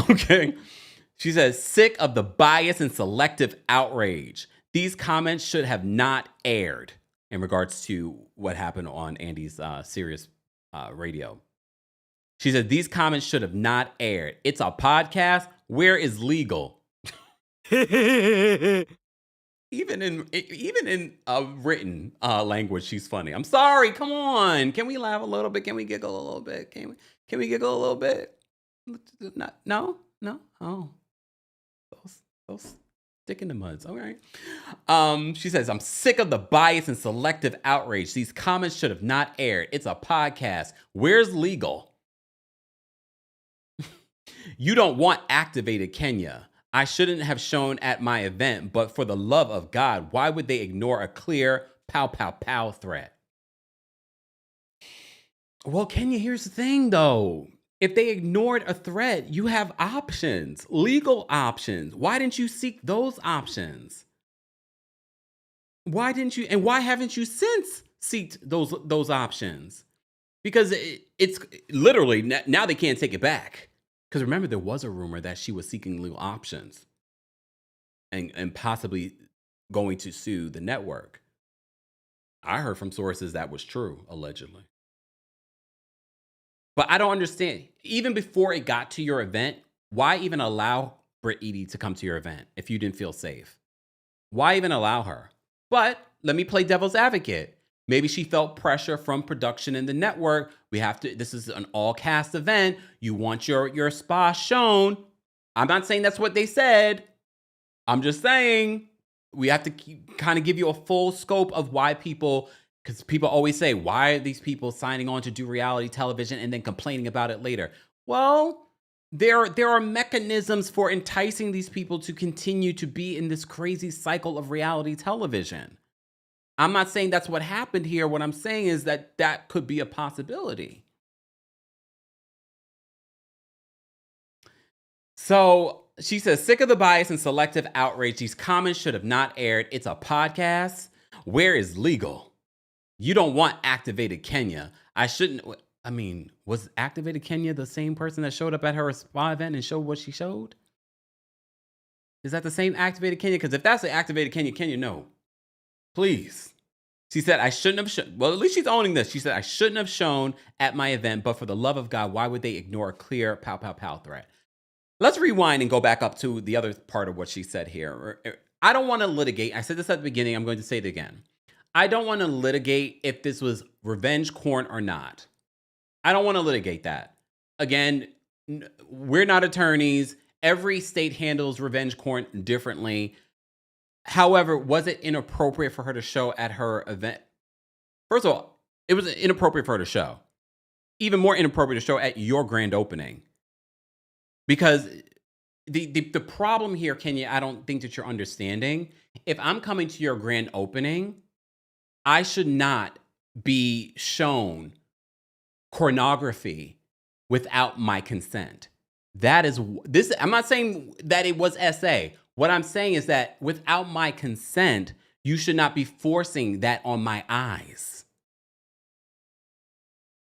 Okay. She says, sick of the bias and selective outrage. These comments should have not aired in regards to what happened on Andy's Sirius radio. She said, these comments should have not aired. It's a podcast. Where is legal? Even in written language, she's funny. I'm sorry. Come on. Can we laugh a little bit? Can we giggle a little bit? Can we giggle a little bit? No. Oh, those stick in the muds. All right. She says, I'm sick of the bias and selective outrage. These comments should have not aired. It's a podcast. Where's legal? You don't want activated Kenya. I shouldn't have shown at my event, but for the love of God, why would they ignore a clear pow, pow, pow threat? Well, Kenya, here's the thing, though. If they ignored a threat, you have options, legal options. Why didn't you seek those options? Why didn't you? And why haven't you since seeked those options? Because it's literally, now they can't take it back. Because remember, there was a rumor that she was seeking legal options and possibly going to sue the network. I heard from sources that was true, allegedly. But I don't understand. Even before it got to your event, why even allow Britt Edie to come to your event if you didn't feel safe? Why even allow her? But let me play devil's advocate. Maybe she felt pressure from production in the network. This is an all cast event. You want your spa shown. I'm not saying that's what they said. I'm just saying we have to kind of give you a full scope of why people, because people always say, why are these people signing on to do reality television and then complaining about it later? Well, there are mechanisms for enticing these people to continue to be in this crazy cycle of reality television. I'm not saying that's what happened here. What I'm saying is that could be a possibility. So she says, sick of the bias and selective outrage. These comments should have not aired. It's a podcast. Where is legal? You don't want activated Kenya. Was activated Kenya the same person that showed up at her spa event and showed what she showed? Is that the same activated Kenya? Because if that's the activated Kenya, no. Please. She said, I shouldn't have shown. Well, at least she's owning this. She said, I shouldn't have shown at my event, but for the love of God, why would they ignore a clear pow, pow, pow threat? let's rewind and go back up to the other part of what she said here. I don't want to litigate. I said this at the beginning. I'm going to say it again. I don't want to litigate if this was revenge porn or not. I don't want to litigate that. Again, we're not attorneys. Every state handles revenge porn differently. However, was it inappropriate for her to show at her event? First of all, it was inappropriate for her to show. Even more inappropriate to show at your grand opening. Because the problem here, Kenya, I don't think that you're understanding. If I'm coming to your grand opening, I should not be shown pornography without my consent. That is this. I'm not saying that it was SA. What I'm saying is that without my consent, you should not be forcing that on my eyes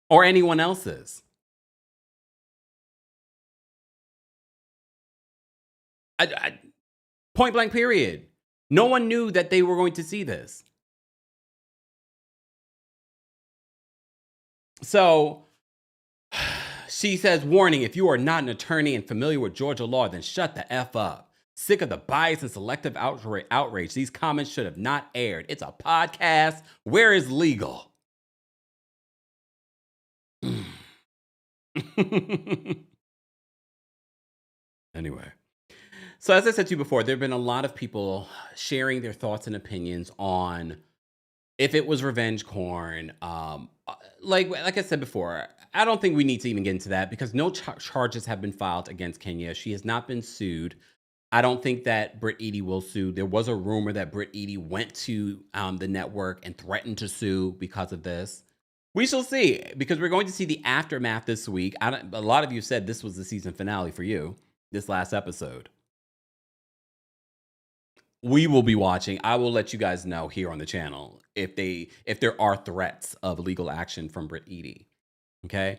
or anyone else's. Point blank, period. No one knew that they were going to see this. So she says, warning, if you are not an attorney and familiar with Georgia law, then shut the F up. Sick of the bias and selective outrage. These comments should have not aired. It's a podcast. Where is legal? Anyway. So as I said to you before, there have been a lot of people sharing their thoughts and opinions on if it was revenge porn. Like I said before, I don't think we need to even get into that because no charges have been filed against Kenya. She has not been sued. I don't think that Britt Eady will sue. There was a rumor that Britt Eady went to the network and threatened to sue because of this. We shall see, because we're going to see the aftermath this week. A lot of you said this was the season finale for you, this last episode. We will be watching. I will let you guys know here on the channel if there are threats of legal action from Britt Eady. Okay.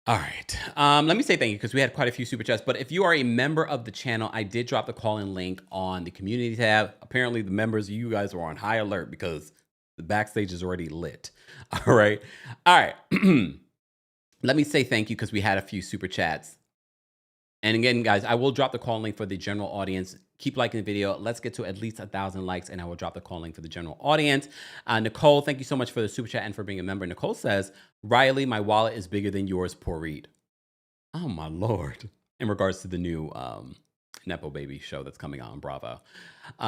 All right. Let me say thank you because we had quite a few super chats. But if you are a member of the channel, I did drop the call-in link on the community tab. Apparently, the members, you guys are on high alert because the backstage is already lit. All right. All right. Let me say thank you because we had a few super chats. And again, guys, I will drop the call link for the general audience. Keep liking the video. Let's get to at least 1,000 likes, and I will drop the call link for the general audience. Nicole, thank you so much for the super chat and for being a member. Nicole says, Riley, my wallet is bigger than yours, poor Reed. Oh, my Lord. In regards to the new Nepo Baby show that's coming on Bravo.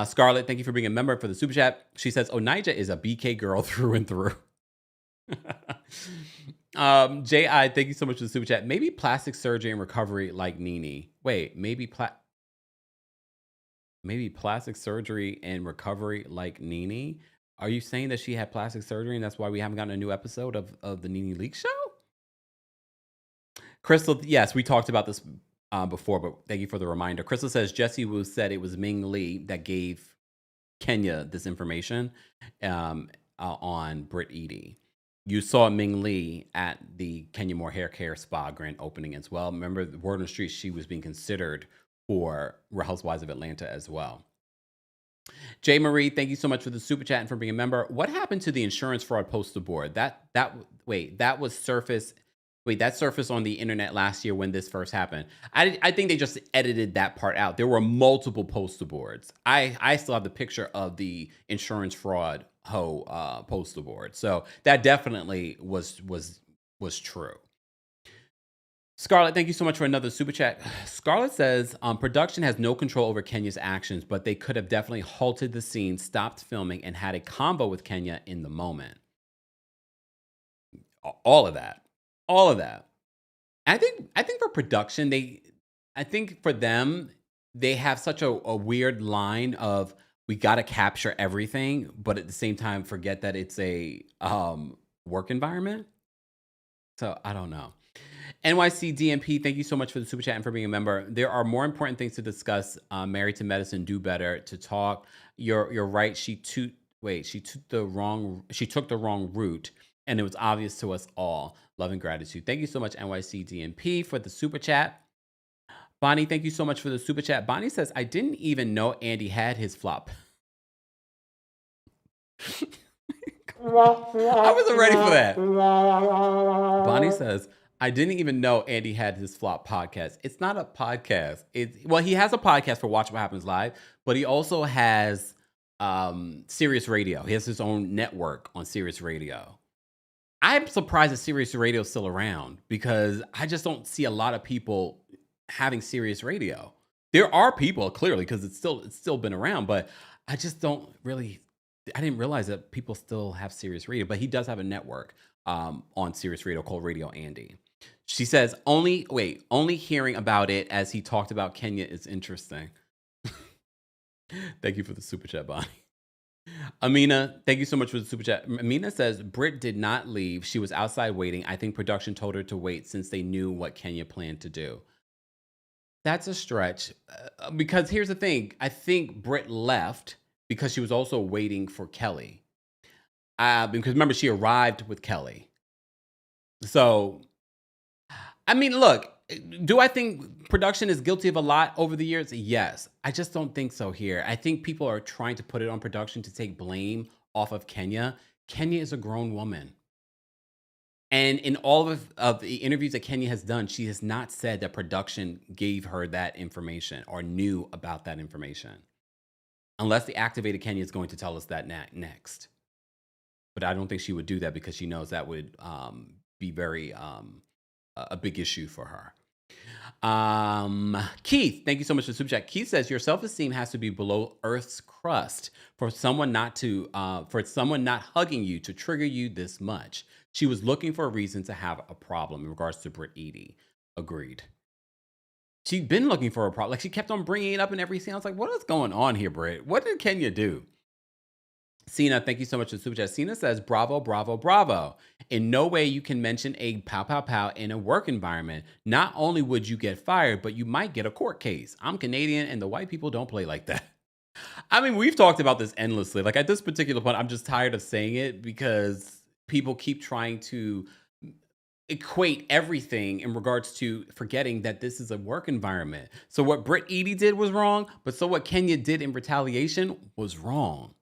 Scarlett, thank you for being a member for the super chat. She says, Onijah is a BK girl through and through. J.I., thank you so much for the super chat. Maybe plastic surgery and recovery like Nene. Wait, maybe plastic surgery and recovery like Nene? Are you saying that she had plastic surgery and that's why we haven't gotten a new episode of the Nene Leak show? Crystal, yes, we talked about this before, but thank you for the reminder. Crystal says Jesse Wu said it was Ming Lee that gave Kenya this information on Britt Eady. You saw Ming Lee at the Kenya Moore Hair Care Spa grand opening as well. Remember, the word on the street, she was being considered for Real Housewives of Atlanta as well. Jay Marie, thank you so much for the super chat and for being a member. What happened to the insurance fraud poster board? That surfaced on the internet last year when this first happened. I think they just edited that part out. There were multiple poster boards. I still have the picture of the insurance fraud poster board. So that definitely was true. Scarlett, thank you so much for another super chat. Scarlett says, production has no control over Kenya's actions, but they could have definitely halted the scene, stopped filming, and had a convo with Kenya in the moment. All of that. I think for production, I think for them, they have such a weird line of, we got to capture everything, but at the same time, forget that it's a work environment. So I don't know. NYC DMP, thank you so much for the super chat and for being a member. There are more important things to discuss. Married to Medicine, do better to talk. You're right. She took the wrong route, and it was obvious to us all. Love and gratitude. Thank you so much, NYC DMP, for the super chat. Bonnie, thank you so much for the super chat. Bonnie says, I didn't even know Andy had his flop. I wasn't ready for that. Bonnie says, I didn't even know Andy had his flop podcast. It's not a podcast. Well, he has a podcast for Watch What Happens Live, but he also has Sirius Radio. He has his own network on Sirius Radio. I'm surprised that Sirius Radio is still around because I just don't see a lot of people having Sirius Radio. There are people clearly because it's still been around, but I just don't really. I didn't realize that people still have Sirius Radio, but he does have a network on Sirius Radio called Radio Andy. She says, only hearing about it as he talked about Kenya is interesting. Thank you for the super chat, Bonnie. Amina, thank you so much for the super chat. Amina says, Britt did not leave. She was outside waiting. I think production told her to wait since they knew what Kenya planned to do. That's a stretch. Because here's the thing. I think Britt left because she was also waiting for Kelly. Because remember, she arrived with Kelly. So, I mean, look, do I think production is guilty of a lot over the years? Yes. I just don't think so here. I think people are trying to put it on production to take blame off of Kenya. Kenya is a grown woman. And in all of the interviews that Kenya has done, she has not said that production gave her that information or knew about that information. Unless the activated Kenya is going to tell us that next. But I don't think she would do that because she knows that would be very a big issue for her. Keith, thank you so much for the super chat. Keith says your self-esteem has to be below Earth's crust for someone not hugging you to trigger you this much. She was looking for a reason to have a problem in regards to Britt Edie. Agreed. She'd been looking for a problem. Like she kept on bringing it up in every scene. I was like, what is going on here, Britt? What did Kenya do? Cena, thank you so much for the super chat. Cena says, bravo, bravo, bravo. In no way you can mention a pow, pow, pow in a work environment. Not only would you get fired, but you might get a court case. I'm Canadian and the white people don't play like that. I mean, we've talked about this endlessly. Like at this particular point, I'm just tired of saying it because people keep trying to equate everything in regards to forgetting that this is a work environment. So what Britt Edie did was wrong, but so what Kenya did in retaliation was wrong.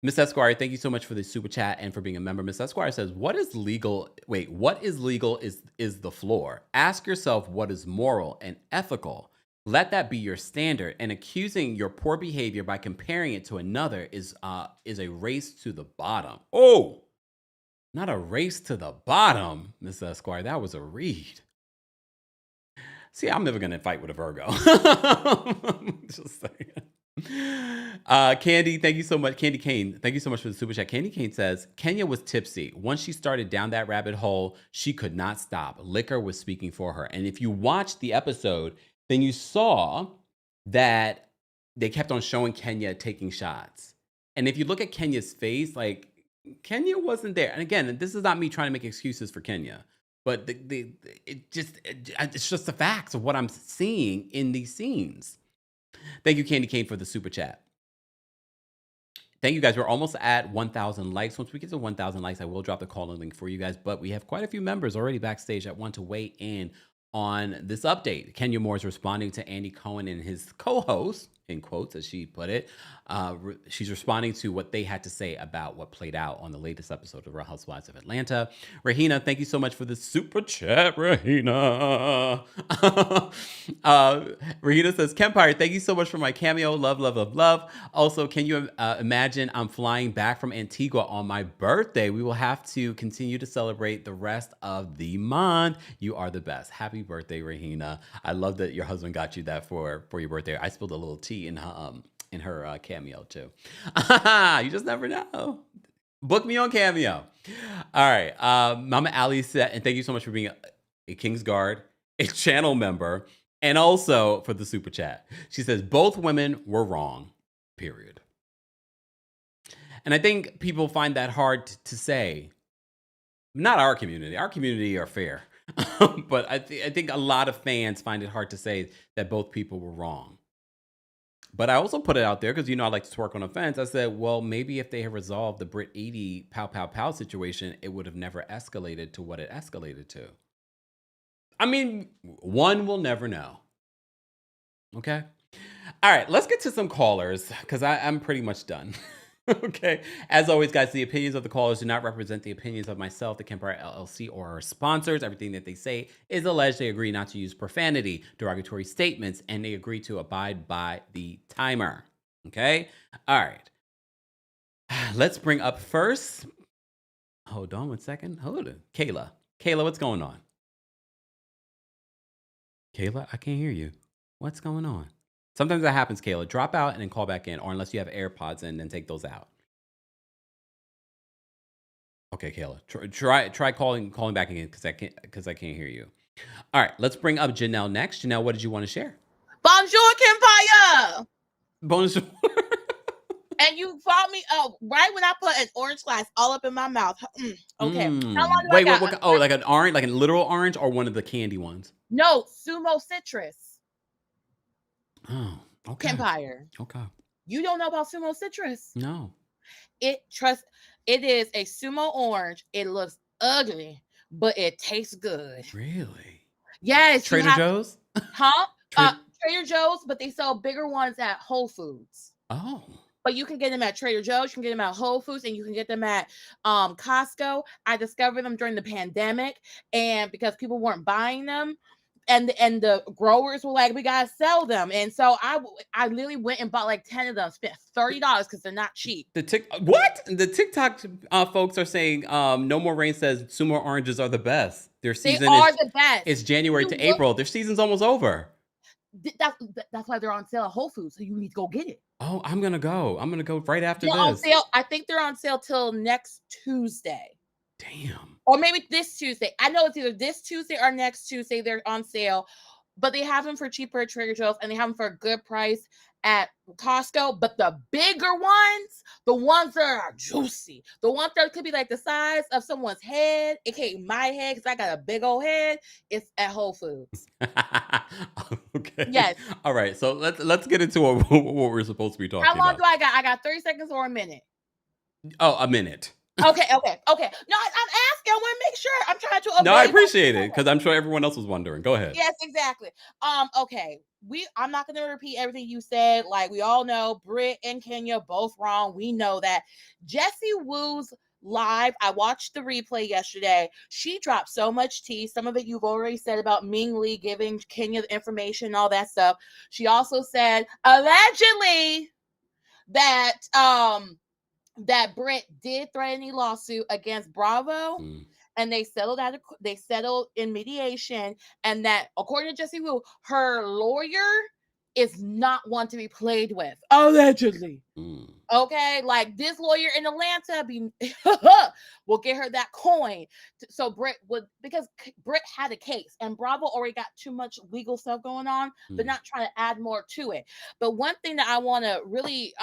Miss Esquire, thank you so much for the super chat and for being a member. Miss Esquire says, what is legal is the floor. Ask yourself what is moral and ethical. Let that be your standard. And accusing your poor behavior by comparing it to another is a race to the bottom. Oh, not a race to the bottom, Miss Esquire. That was a read. See, I'm never going to fight with a Virgo. Just saying. Candy, thank you so much. Candy Kane, thank you so much for the super chat. Candy Kane says, Kenya was tipsy. Once she started down that rabbit hole, she could not stop. Liquor was speaking for her. And if you watched the episode, then you saw that they kept on showing Kenya taking shots. And if you look at Kenya's face, like Kenya wasn't there. And again, this is not me trying to make excuses for Kenya, but it's just the facts of what I'm seeing in these scenes. Thank you, Candy Cane, for the super chat. Thank you, guys. We're almost at 1,000 likes. Once we get to 1,000 likes, I will drop the call-in link for you guys. But we have quite a few members already backstage that want to weigh in on this update. Kenya Moore is responding to Andy Cohen and his co-host, in quotes, as she put it. She's responding to what they had to say about what played out on the latest episode of Real Housewives of Atlanta. Rahina, thank you so much for the super chat, Rahina. Rahina says, Kempire, thank you so much for my cameo. Love, love, love, love. Also, can you imagine I'm flying back from Antigua on my birthday? We will have to continue to celebrate the rest of the month. You are the best. Happy birthday, Rahina. I love that your husband got you that for your birthday. I spilled a little tea in her cameo too. You just never know. Book me on Cameo. All right. Mama Ali said, and thank you so much for being a Kingsguard, a channel member, and also for the super chat. She says, both women were wrong, period. And I think people find that hard to say. Not our community. Our community are fair. But I think a lot of fans find it hard to say that both people were wrong. But I also put it out there because, I like to twerk on a fence. I said, well, maybe if they had resolved the Britt Edie pow, pow, pow situation, it would have never escalated to what it escalated to. I mean, one will never know. Okay? All right, let's get to some callers because I'm pretty much done. Okay. As always, guys, the opinions of the callers do not represent the opinions of myself, the Kempire LLC, or our sponsors. Everything that they say is alleged. They agree not to use profanity, derogatory statements, and they agree to abide by the timer. Okay? All right. Let's bring up first. Hold on one second. Hold on. Kayla. Kayla, what's going on? Kayla, I can't hear you. What's going on? Sometimes that happens, Kayla. Drop out and then call back in, or unless you have AirPods in, then take those out. Okay, Kayla. Try calling back again because I can't hear you. All right, let's bring up Janelle next. Janelle, what did you want to share? Bonjour, Kempire. Bonjour. And you brought me up right when I put an orange slice all up in my mouth. Okay. How long do Wait, I got? what? Oh, like an orange, like a literal orange, or one of the candy ones? No, Sumo Citrus. Oh, okay. Kempire. Okay. You don't know about Sumo Citrus? No. It is a sumo orange. It looks ugly, but it tastes good. Really? Yes. Trader Joe's? Huh? Trader Joe's, but they sell bigger ones at Whole Foods. Oh. But you can get them at Trader Joe's, you can get them at Whole Foods, and you can get them at Costco. I discovered them during the pandemic, and because people weren't buying them, and the growers were like, we gotta sell them. And so I literally went and bought like 10 of them, spent $30 because they're not cheap. The TikTok folks are saying No More Rain says sumo oranges are the best. Their season are the best. It's January to April. Their season's almost over. That's why they're on sale at Whole Foods, so you need to go get it. Oh, I'm gonna go right after this. On sale. I think they're on sale till next Tuesday. Damn. Or maybe this Tuesday. I know it's either this Tuesday or next Tuesday they're on sale. But they have them for cheaper at Trader Joe's, and they have them for a good price at Costco. But the bigger ones, the ones that are juicy, the ones that could be like the size of someone's head, aka my head, because I got a big old head, it's at Whole Foods. Okay. Yes. All right. So let's get into what we're supposed to be talking about. How long do I got? I got 30 seconds or a minute? Oh, a minute. Okay. No, I'm asking. I want to make sure. I'm trying to avoid. No, I appreciate it because I'm sure everyone else was wondering. Go ahead. Yes, exactly. Okay. I'm not gonna repeat everything you said. Like we all know, Britt and Kenya both wrong. We know that. Jessie Woo's live. I watched the replay yesterday. She dropped so much tea. Some of it you've already said about Ming Lee giving Kenya the information and all that stuff. She also said allegedly that that Britt did threaten a lawsuit against Bravo, and they settled in mediation, and that according to Jessie Woo, her lawyer is not one to be played with. Allegedly. Okay, like this lawyer in Atlanta will get her that coin. So Britt because Britt had a case and Bravo already got too much legal stuff going on. They're not trying to add more to it. But one thing that I want to really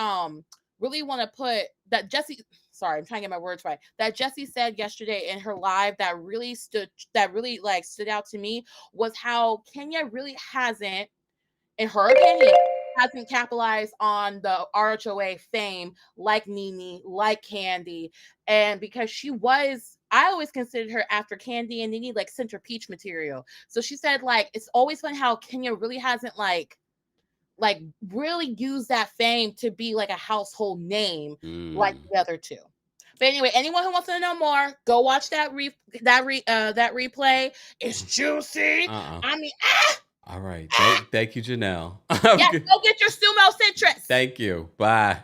want to put that Jessie, sorry, I'm trying to get my words right, that Jessie said yesterday in her live that really stood out to me was how Kenya really hasn't, in her opinion, hasn't capitalized on the RHOA fame like Nene, like Candy. And because I always considered her after Candy and Nene like Center Peach material. So she said like, it's always fun how Kenya really hasn't like really use that fame to be like a household name like the other two. But anyway, anyone who wants to know more, go watch that replay. It's juicy. I mean, All right. Thank you, Janelle. Yes, go get your Sumo Citrus. Thank you. Bye.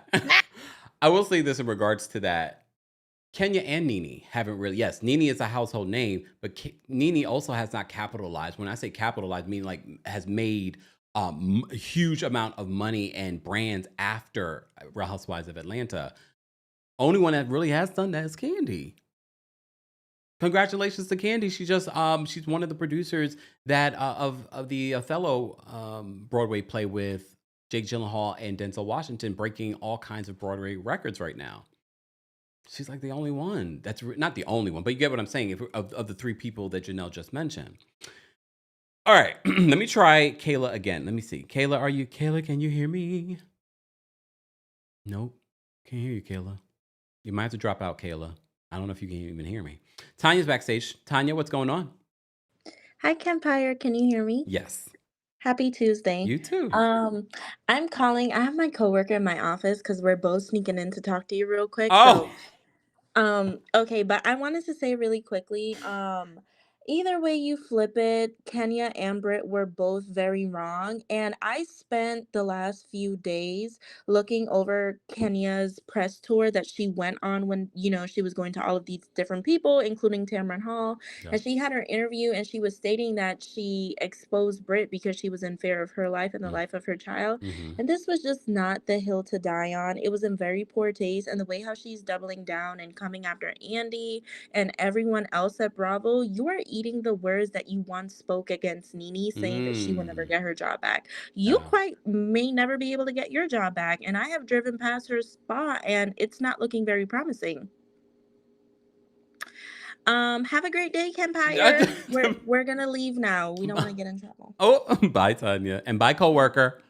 I will say this in regards to that. Kenya and Nene haven't really. Yes, Nene is a household name, but Nene also has not capitalized. When I say capitalized, I mean like has made a huge amount of money and brands after Real Housewives of Atlanta. Only one that really has done that is Candy. Congratulations to Candy. She just she's one of the producers that of the Othello Broadway play with Jake Gyllenhaal and Denzel Washington, breaking all kinds of Broadway records right now. She's like the only one. That's not the only one, but you get what I'm saying. Of the three people that Janelle just mentioned. All right, let me try Kayla again. Let me see. Kayla, can you hear me? Nope. Can't hear you, Kayla. You might have to drop out, Kayla. I don't know if you can even hear me. Tanya's backstage. Tanya, what's going on? Hi, Kempire. Can you hear me? Yes. Happy Tuesday. You too. I'm calling. I have my coworker in my office because we're both sneaking in to talk to you real quick. Oh, Okay, but I wanted to say really quickly, either way you flip it, Kenya and Britt were both very wrong. And I spent the last few days looking over Kenya's press tour that she went on when, she was going to all of these different people, including Tamron Hall. yeah. And she had her interview and she was stating that she exposed Britt because she was in fear of her life and the life of her child. Mhm. And this was just not the hill to die on. It was in very poor taste. And the way how she's doubling down and coming after Andy and everyone else at Bravo, you are eating the words that you once spoke against Nene, saying that she will never get her job back. You Yeah. quite may never be able to get your job back. And I have driven past her spot and it's not looking very promising. Have a great day, Kempire. We're gonna leave now. We don't want to get in trouble. Oh, bye, Tanya, and bye, coworker.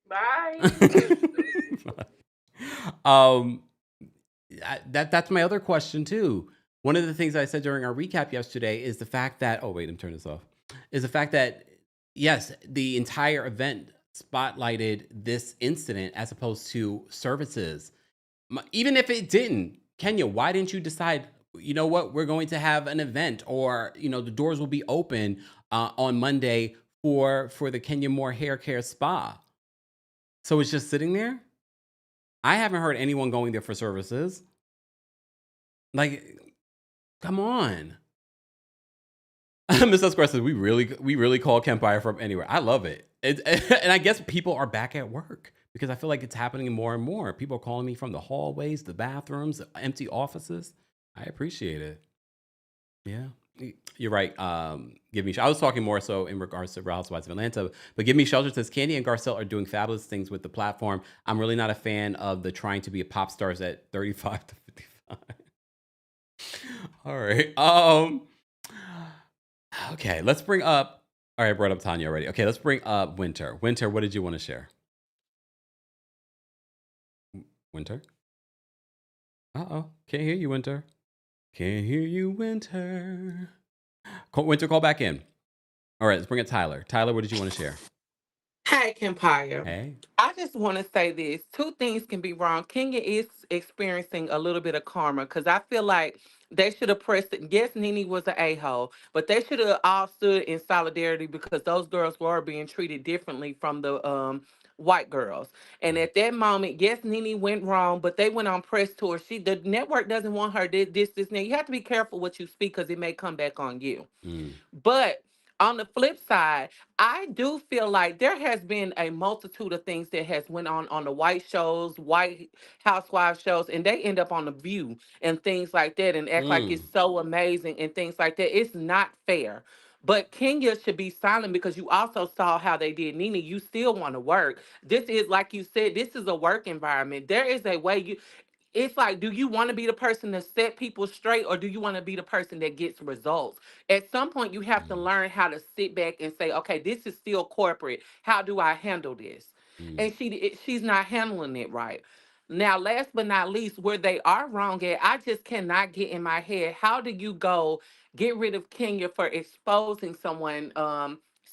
Bye. That's my other question too. One of the things I said during our recap yesterday is the fact that let me turn this off. Is the fact that yes, the entire event spotlighted this incident as opposed to services. Even if it didn't, Kenya, why didn't you decide? You know what? We're going to have an event, or the doors will be open on Monday for the Kenya Moore Hair Care Spa. So it's just sitting there. I haven't heard anyone going there for services. Like, come on. Miss Esquire says we really call Kempire from anywhere. I love it. And I guess people are back at work because I feel like it's happening more and more. People are calling me from the hallways, the bathrooms, the empty offices. I appreciate it. Yeah, you're right. Give me. I was talking more so in regards to Real Housewives of Atlanta, but Give Me Shelter says Candy and Garcelle are doing fabulous things with the platform. I'm really not a fan of the trying to be a pop stars at 35 to 55. All right. Okay, let's bring up. All right, I brought up Tanya already. Okay, let's bring up Winter. Winter, what did you want to share? Winter? Uh-oh, can't hear you, Winter. Can't hear you, Winter. Winter, call back in. All right, let's bring up Tyler. Tyler, what did you want to share? Hey, Kempire. Hey. I just want to say this. Two things can be wrong. Kenya is experiencing a little bit of karma because I feel like they should have pressed it. Yes, Nene was an a-hole, but they should have all stood in solidarity because those girls were being treated differently from the white girls. And at that moment, yes, Nene went wrong, but they went on press tour. The network doesn't want her this. Now you have to be careful what you speak because it may come back on you. But on the flip side, I do feel like there has been a multitude of things that has went on the white shows, white housewives shows, and they end up on The View and things like that and act like it's so amazing and things like that. It's not fair. But Kenya should be silent because you also saw how they did Nene. You still want to work. This is, like you said, this is a work environment. There is a way it's like, do you want to be the person to set people straight or do you want to be the person that gets results? At some point, you have to learn how to sit back and say, okay, this is still corporate. How do I handle this? And she's not handling it right. Now, last but not least, where they are wrong at, I just cannot get in my head. How do you go get rid of Kenya for exposing someone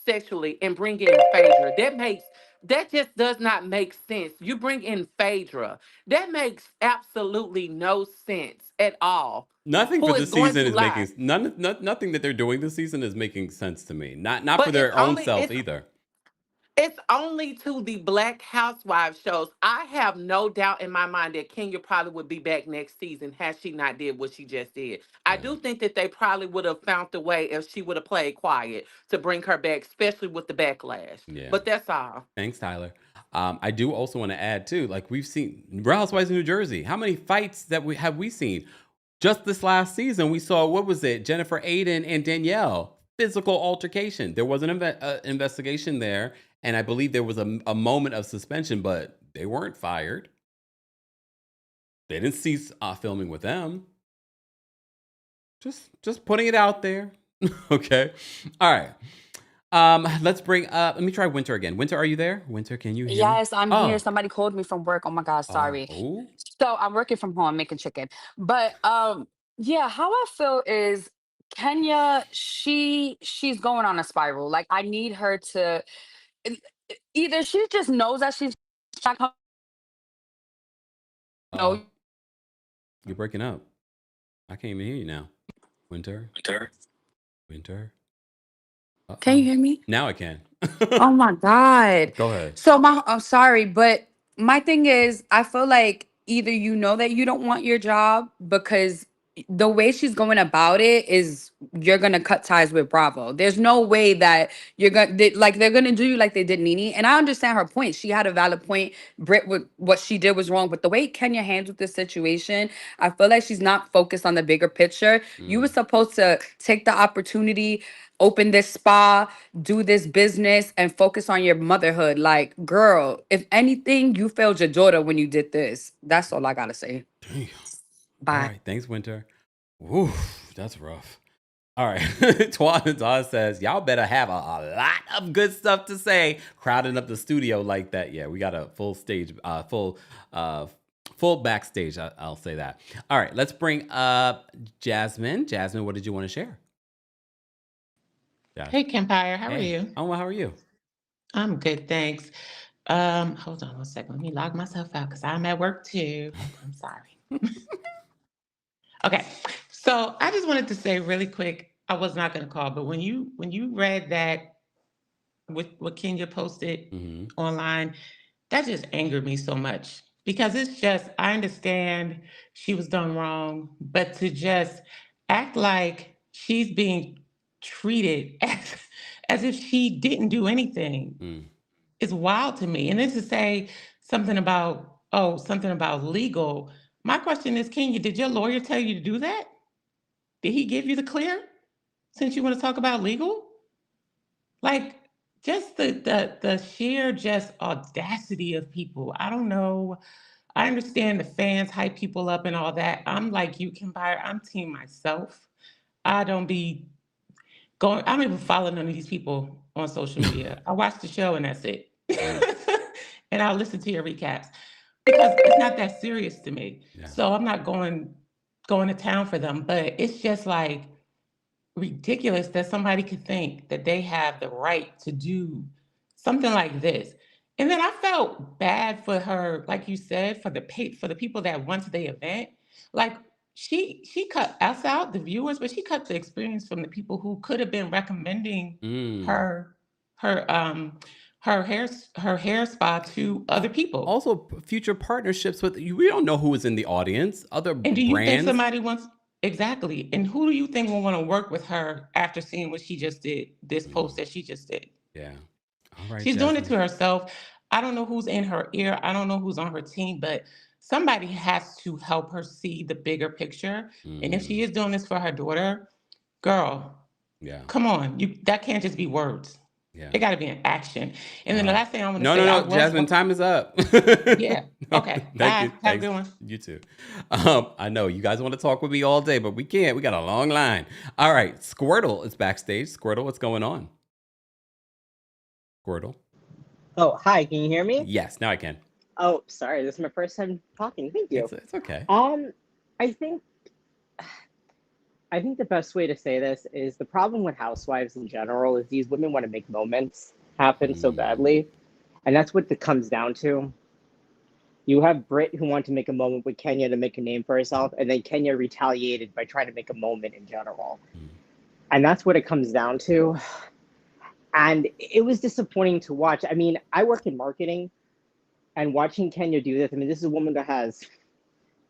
sexually and bring in Phaedra? That just does not make sense. You bring in Phaedra. That makes absolutely no sense at all. Nothing Who for is this going season to is lie? making nothing that they're doing this season is making sense to me. Not for But their own self either. it's only to the Black Housewives shows. I have no doubt in my mind that Kenya probably would be back next season had she not did what she just did. I do think that they probably would have found a way if she would have played quiet to bring her back, especially with the backlash. Yeah. But that's all. Thanks, Tyler. I do also want to add too, like we've seen Real Housewives of New Jersey. How many fights that we seen? Just this last season, we saw, what was it? Jennifer Aiden and Danielle, physical altercation. There was an investigation there, and I believe there was a moment of suspension, but they weren't fired. They didn't cease filming with them. Just putting it out there. Okay. All right. Let's bring up, let me try Winter again. Winter, are you there? Winter, can you hear me? Yes, I'm here. Somebody called me from work. Oh my God, sorry. Oh. So I'm working from home making chicken. But yeah, how I feel is Kenya, she's going on a spiral. Like I need her to either she just knows that she's not coming. Oh, you're breaking up. I can't even hear you now. Winter. Can you hear me? Now I can. Oh my God. Go ahead. So I'm sorry, but my thing is, I feel like either you know that you don't want your job because the way she's going about it is you're gonna cut ties with Bravo. There's no way that you're gonna like they're gonna do you like they did Nene. And I understand her point. She had a valid point. Britt, what she did was wrong, but the way Kenya handled this situation, I feel like she's not focused on the bigger picture. You were supposed to take the opportunity, open this spa, do this business, and focus on your motherhood. Like, girl, if anything, you failed your daughter when you did this. That's all I gotta say. Damn. Bye. All right. Thanks, Winter. Woo, that's rough. All right. Twan says, y'all better have a lot of good stuff to say, crowding up the studio like that. Yeah, we got a full stage, full backstage. I'll say that. All right. Let's bring up Jasmine. Jasmine, what did you want to share? Hey, Kempire, how are you? Oh, well, how are you? I'm good, thanks. Hold on one second. Let me log myself out because I'm at work too. I'm sorry. Okay, so I just wanted to say really quick. I was not going to call, but when you read that with what Kenya posted online, that just angered me so much because it's just I understand she was done wrong, but to just act like she's being treated as if she didn't do anything is wild to me. And then to say something about legal. My question is, Kenya, did your lawyer tell you to do that? Did he give you the clear since you want to talk about legal? Like, just the sheer just audacity of people. I don't know. I understand the fans hype people up and all that. I'm like you, Kempire. I'm team myself. I don't even follow none of these people on social media. I watch the show and that's it. And I'll listen to your recaps because it's not that serious to me. Yeah. So I'm not going to town for them, but it's just like ridiculous that somebody could think that they have the right to do something like this. And then I felt bad for her, like you said, for the people that went to the event. Like she cut us out, the viewers, but she cut the experience from the people who could have been recommending her hair spa to other people. Also, future partnerships with we don't know who is in the audience. Other And do you brands. think somebody wants exactly? And who do you think will want to work with her after seeing what she just did? This post that she just did. Yeah. All right. She's doing it to herself. I don't know who's in her ear. I don't know who's on her team, but somebody has to help her see the bigger picture. And if she is doing this for her daughter, girl, come on. That can't just be words. Yeah. It got to be an action. And then the last thing I want to say. No, Jasmine, time is up. Yeah. Okay. Bye. Have a good one. You too. I know you guys want to talk with me all day, but we can't. We got a long line. All right. Squirtle is backstage. Squirtle, what's going on? Squirtle. Oh, hi. Can you hear me? Yes, now I can. Oh, sorry. This is my first time talking. Thank you. It's okay. I think the best way to say this is the problem with housewives in general is these women want to make moments happen so badly. And that's what it comes down to. You have Britt who wanted to make a moment with Kenya to make a name for herself, and then Kenya retaliated by trying to make a moment in general. And that's what it comes down to. And it was disappointing to watch. I mean, I work in marketing, and watching Kenya do this, I mean, this is a woman that has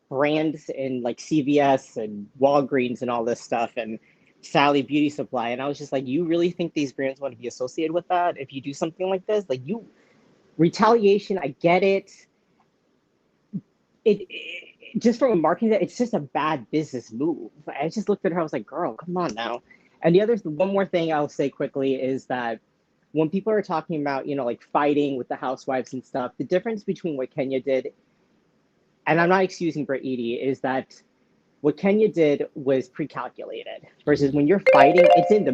brands in like CVS and Walgreens and all this stuff and Sally Beauty Supply. And I was just like, you really think these brands want to be associated with that if you do something like this? Like, retaliation, I get it. It just from a marketing, it's just a bad business move. I just looked at her, I was like, girl, come on now. And the one more thing I'll say quickly is that when people are talking about, like fighting with the housewives and stuff, the difference between what Kenya did, and I'm not excusing Britt Edie, is that what Kenya did was pre-calculated versus when you're fighting, it's in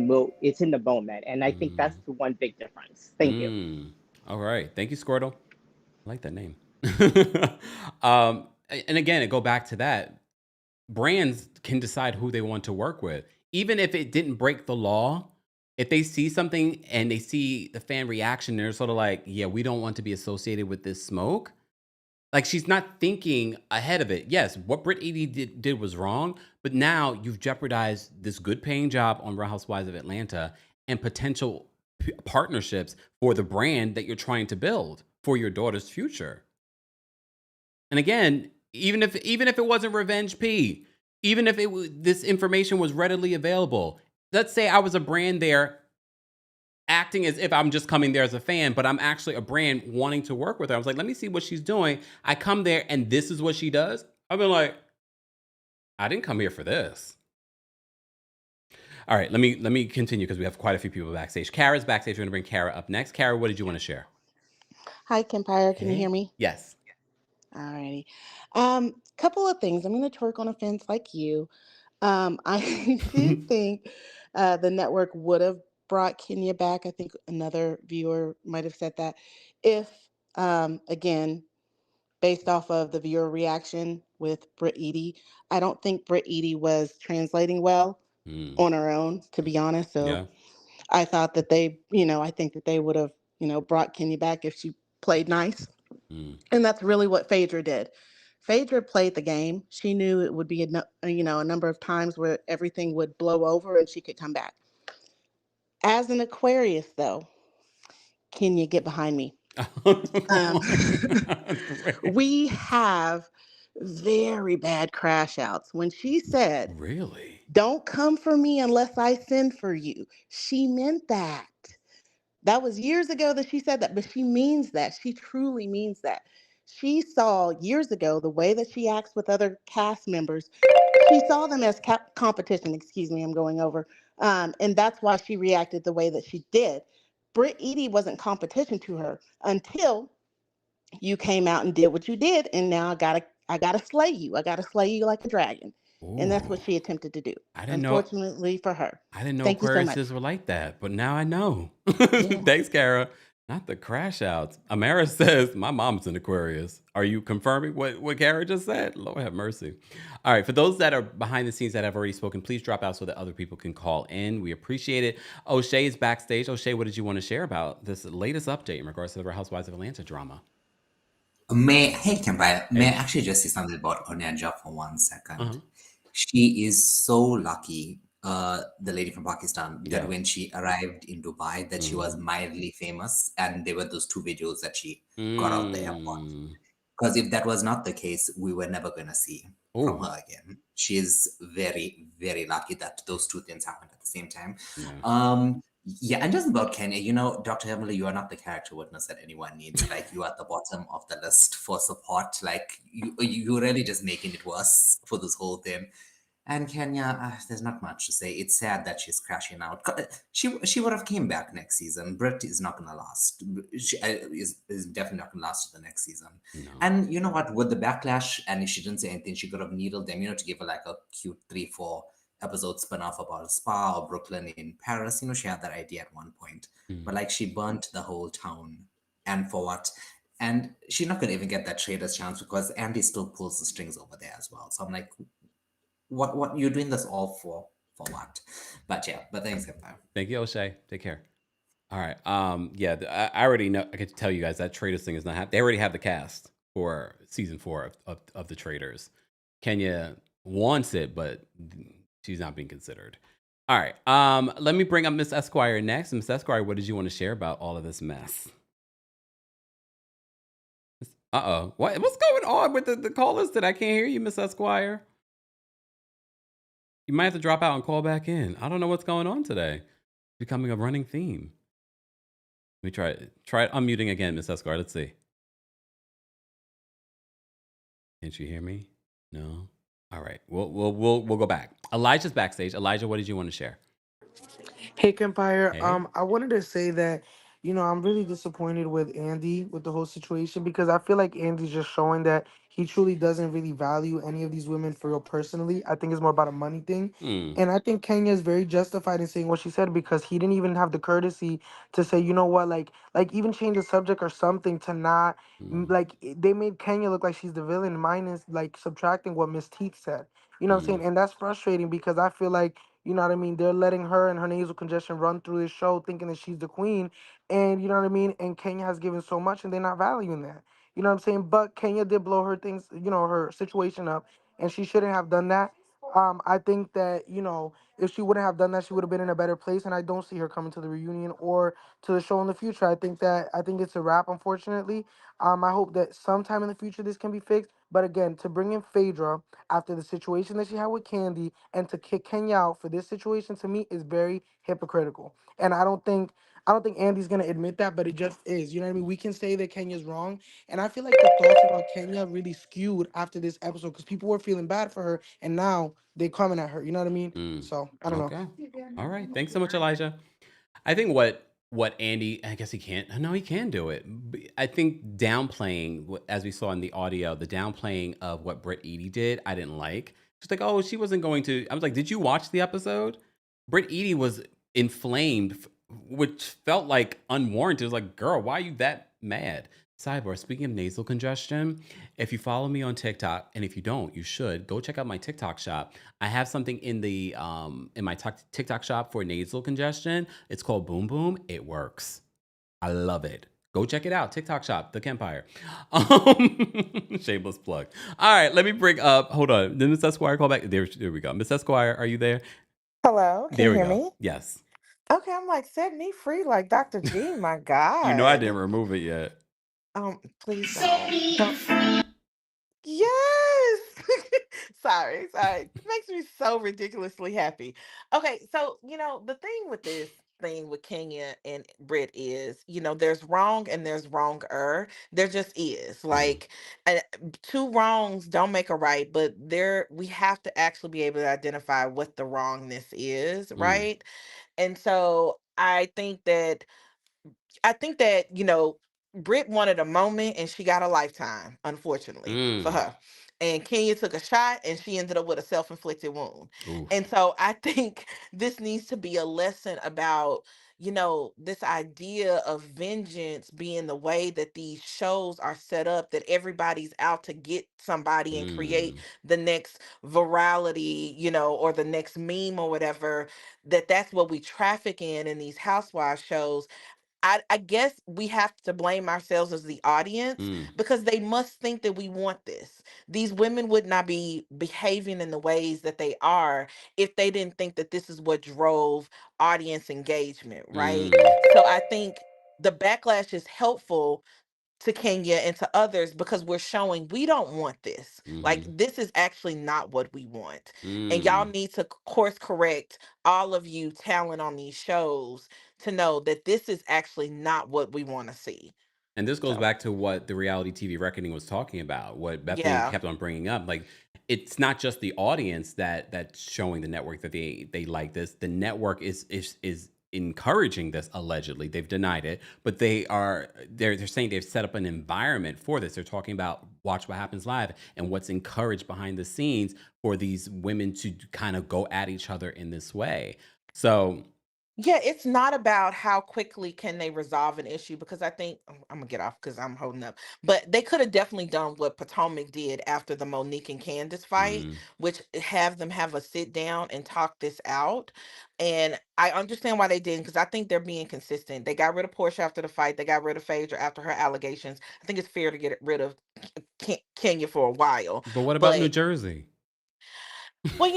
the moment. And I think that's the one big difference. Thank you. All right. Thank you, Squirtle. I like that name. And again, go back to that. Brands can decide who they want to work with. Even if it didn't break the law, If they see something and they see the fan reaction, they're sort of like, yeah, we don't want to be associated with this smoke. Like, she's not thinking ahead of it. Yes, what Britt Eady did was wrong, but now you've jeopardized this good paying job on Real Housewives of Atlanta and potential partnerships for the brand that you're trying to build for your daughter's future. And again, even if it wasn't Revenge P, even if this information was readily available, let's say I was a brand there acting as if I'm just coming there as a fan, but I'm actually a brand wanting to work with her. I was like, let me see what she's doing. I come there and this is what she does. I've been like, I didn't come here for this. All right, let me continue because we have quite a few people backstage. Kara's backstage. We're gonna bring Kara up next. Kara, what did you want to share? Hi, Kempire. Can you hear me? Yes. Alrighty. Couple of things. I'm going to twerk on a fence like you. I did think the network would have brought Kenya back. I think another viewer might have said that. If, again, based off of the viewer reaction with Britt Eady, I don't think Britt Eady was translating well on her own, to be honest. So Yeah. I thought that I think that they would have, brought Kenya back if she played nice. And that's really what Phaedra did. Phaedra played the game. She knew it would be a number of times where everything would blow over and she could come back. As an Aquarius, though, can you get behind me? We have very bad crash outs. When she said, really, don't come for me unless I send for you, she meant that. That was years ago that she said that, but she means that. She truly means that. She saw years ago the way that she acts with other cast members. She saw them as competition. Excuse me, I'm going over. And that's why she reacted the way that she did. Britt Eady wasn't competition to her until you came out and did what you did, and now I gotta slay you. I gotta slay you like a dragon. And that's what she attempted to do. I didn't know. Unfortunately for her. I didn't know Thank you so much. Aquariuses were like that, but now I know. Thanks, Kara. Not the crash outs. Amara says, my mom's an Aquarius. Are you confirming what Kara just said? Lord have mercy. All right, for those that are behind the scenes that have already spoken, please drop out so that other people can call in. We appreciate it. O'Shea is backstage. O'Shea, what did you want to share about this latest update in regards to the Real Housewives of Atlanta drama? Hey, Kempire, may I actually just say something about Onijah for 1 second? She is so lucky, the lady from Pakistan, that when she arrived in Dubai, that she was mildly famous, and there were those 2 videos that she got out the airport. Because if that was not the case, we were never going to see from her again. She is very, very lucky that those 2 things happened at the same time. Yeah, and just about Kenya, Dr. Emily, you are not the character witness that anyone needs. Like, you are at the bottom of the list for support. Like, you're really just making it worse for this whole thing. And Kenya, there's not much to say. It's sad that she's crashing out. She would have came back next season. Britt is not going to last. She is definitely not going to last to the next season. No. And you know what? With the backlash, and if she didn't say anything, she could have needled them, to give her like a cute 3-4 episode spin-off about a spa or Brooklyn in Paris. She had that idea at one point. But like, she burnt the whole town. And for what? And she's not going to even get that Traitors chance because Andy still pulls the strings over there as well. So I'm like, what you're doing this all for what? But yeah, thanks, Kempire. Thank you, O'Shea. Take care. All right. Yeah, I already know. I could tell you guys that Traitors thing is not happening. They already have the cast for season 4 of the Traitors. Kenya wants it, but she's not being considered. All right. Let me bring up Miss Esquire next. Miss Esquire, what did you want to share about all of this mess? What's going on with the callers that I can't hear you, Miss Esquire? You might have to drop out and call back in. I don't know what's going on today. It's becoming a running theme. Let me try it unmuting again, Miss Esquire. Let's see. Can't you hear me? No. All right. We'll go back. Elijah's backstage. Elijah, what did you want to share? Hey, Kempire. Hey. I wanted to say that, I'm really disappointed with Andy with the whole situation because I feel like Andy's just showing that he truly doesn't really value any of these women for real personally. I think it's more about a money thing. And I think Kenya is very justified in saying what she said because he didn't even have the courtesy to say, you know what, like even change the subject or something to not, they made Kenya look like she's the villain minus like subtracting what Miss Teeth said. You know what I'm saying? And that's frustrating because I feel like, You know what I mean? They're letting her and her nasal congestion run through this show thinking that she's the queen. And you know what I mean? And Kenya has given so much and they're not valuing that. You know what I'm saying? But Kenya did blow her things, her situation up, and she shouldn't have done that. I think that, if she wouldn't have done that, she would have been in a better place. And I don't see her coming to the reunion or to the show in the future. I think it's a wrap, unfortunately. I hope that sometime in the future this can be fixed. But again, to bring in Phaedra after the situation that she had with Candy and to kick Kenya out for this situation to me is very hypocritical. And I don't think Andy's gonna admit that, but it just is. You know what I mean? We can say that Kenya's wrong, and I feel like the thoughts about Kenya really skewed after this episode because people were feeling bad for her, and now they're coming at her. You know what I mean? So I don't know. Okay. All right. Thanks so much, Elijah. I think what Andy, I guess he can't. No, he can do it. I think downplaying, as we saw in the audio, the downplaying of what Britt Eady did, I didn't like. She's like, oh, she wasn't going to. I was like, did you watch the episode? Britt Eady was inflamed, which felt like unwarranted. It was like, girl, why are you that mad? Sidebar, speaking of nasal congestion, if you follow me on TikTok, and if you don't, you should go check out my TikTok shop. I have something in my TikTok shop for nasal congestion. It's called Boom Boom. It works. I love it. Go check it out. TikTok shop, TheKempire. Shameless plug. All right, let me bring up. Hold on. Did Miss Esquire call back? There we go. Miss Esquire, are you there? Hello, can There you we hear go. me? Yes. Okay, I'm like, set me free like Dr. G. My You know I God. didn't remove it yet. Please don't. Don't. Yes. Sorry. It makes me so ridiculously happy. Okay, so the thing with this thing with Kenya and Britt is, there's wrong and there's wronger. There just is. Like, two wrongs don't make a right, but we have to actually be able to identify what the wrongness is, Mm, right? And so I think that, Britt wanted a moment and she got a lifetime, unfortunately for mm. her. And Kenya took a shot and she ended up with a self-inflicted wound. And Oof. so I think this needs to be a lesson about, this idea of vengeance being the way that these shows are set up, that everybody's out to get somebody and create Mm, the next virality, or the next meme or whatever, that's what we traffic in these housewives shows. I guess we have to blame ourselves as the audience mm, because they must think that we want this. These women would not be behaving in the ways that they are if they didn't think that this is what drove audience engagement, right? mm, So I think the backlash is helpful to Kenya and to others because we're showing we don't want this. Like, mm, this is actually not what we want. And y'all mm. need to course correct, all of you talent on these shows, to know that this is actually not what we want to see. And this goes So, back to what the reality TV reckoning was talking about, what Bethany yeah. kept on bringing up. Like, it's not just the audience that's showing the network that they like this. The network is encouraging this. Allegedly, they've denied it, but they're saying they've set up an environment for this. They're talking about Watch What Happens Live and what's encouraged behind the scenes for these women to kind of go at each other in this way. So, Yeah, it's not about how quickly can they resolve an issue because I think I'm gonna get off because I'm holding up. But they could have definitely done what Potomac did after the Monique and Candace fight, mm, which have them have a sit down and talk this out. And I understand why they didn't because I think they're being consistent. They got rid of Portia after the fight. They got rid of Phaedra after her allegations. I think it's fair to get rid of Kenya for a while. but what about New But Jersey? well,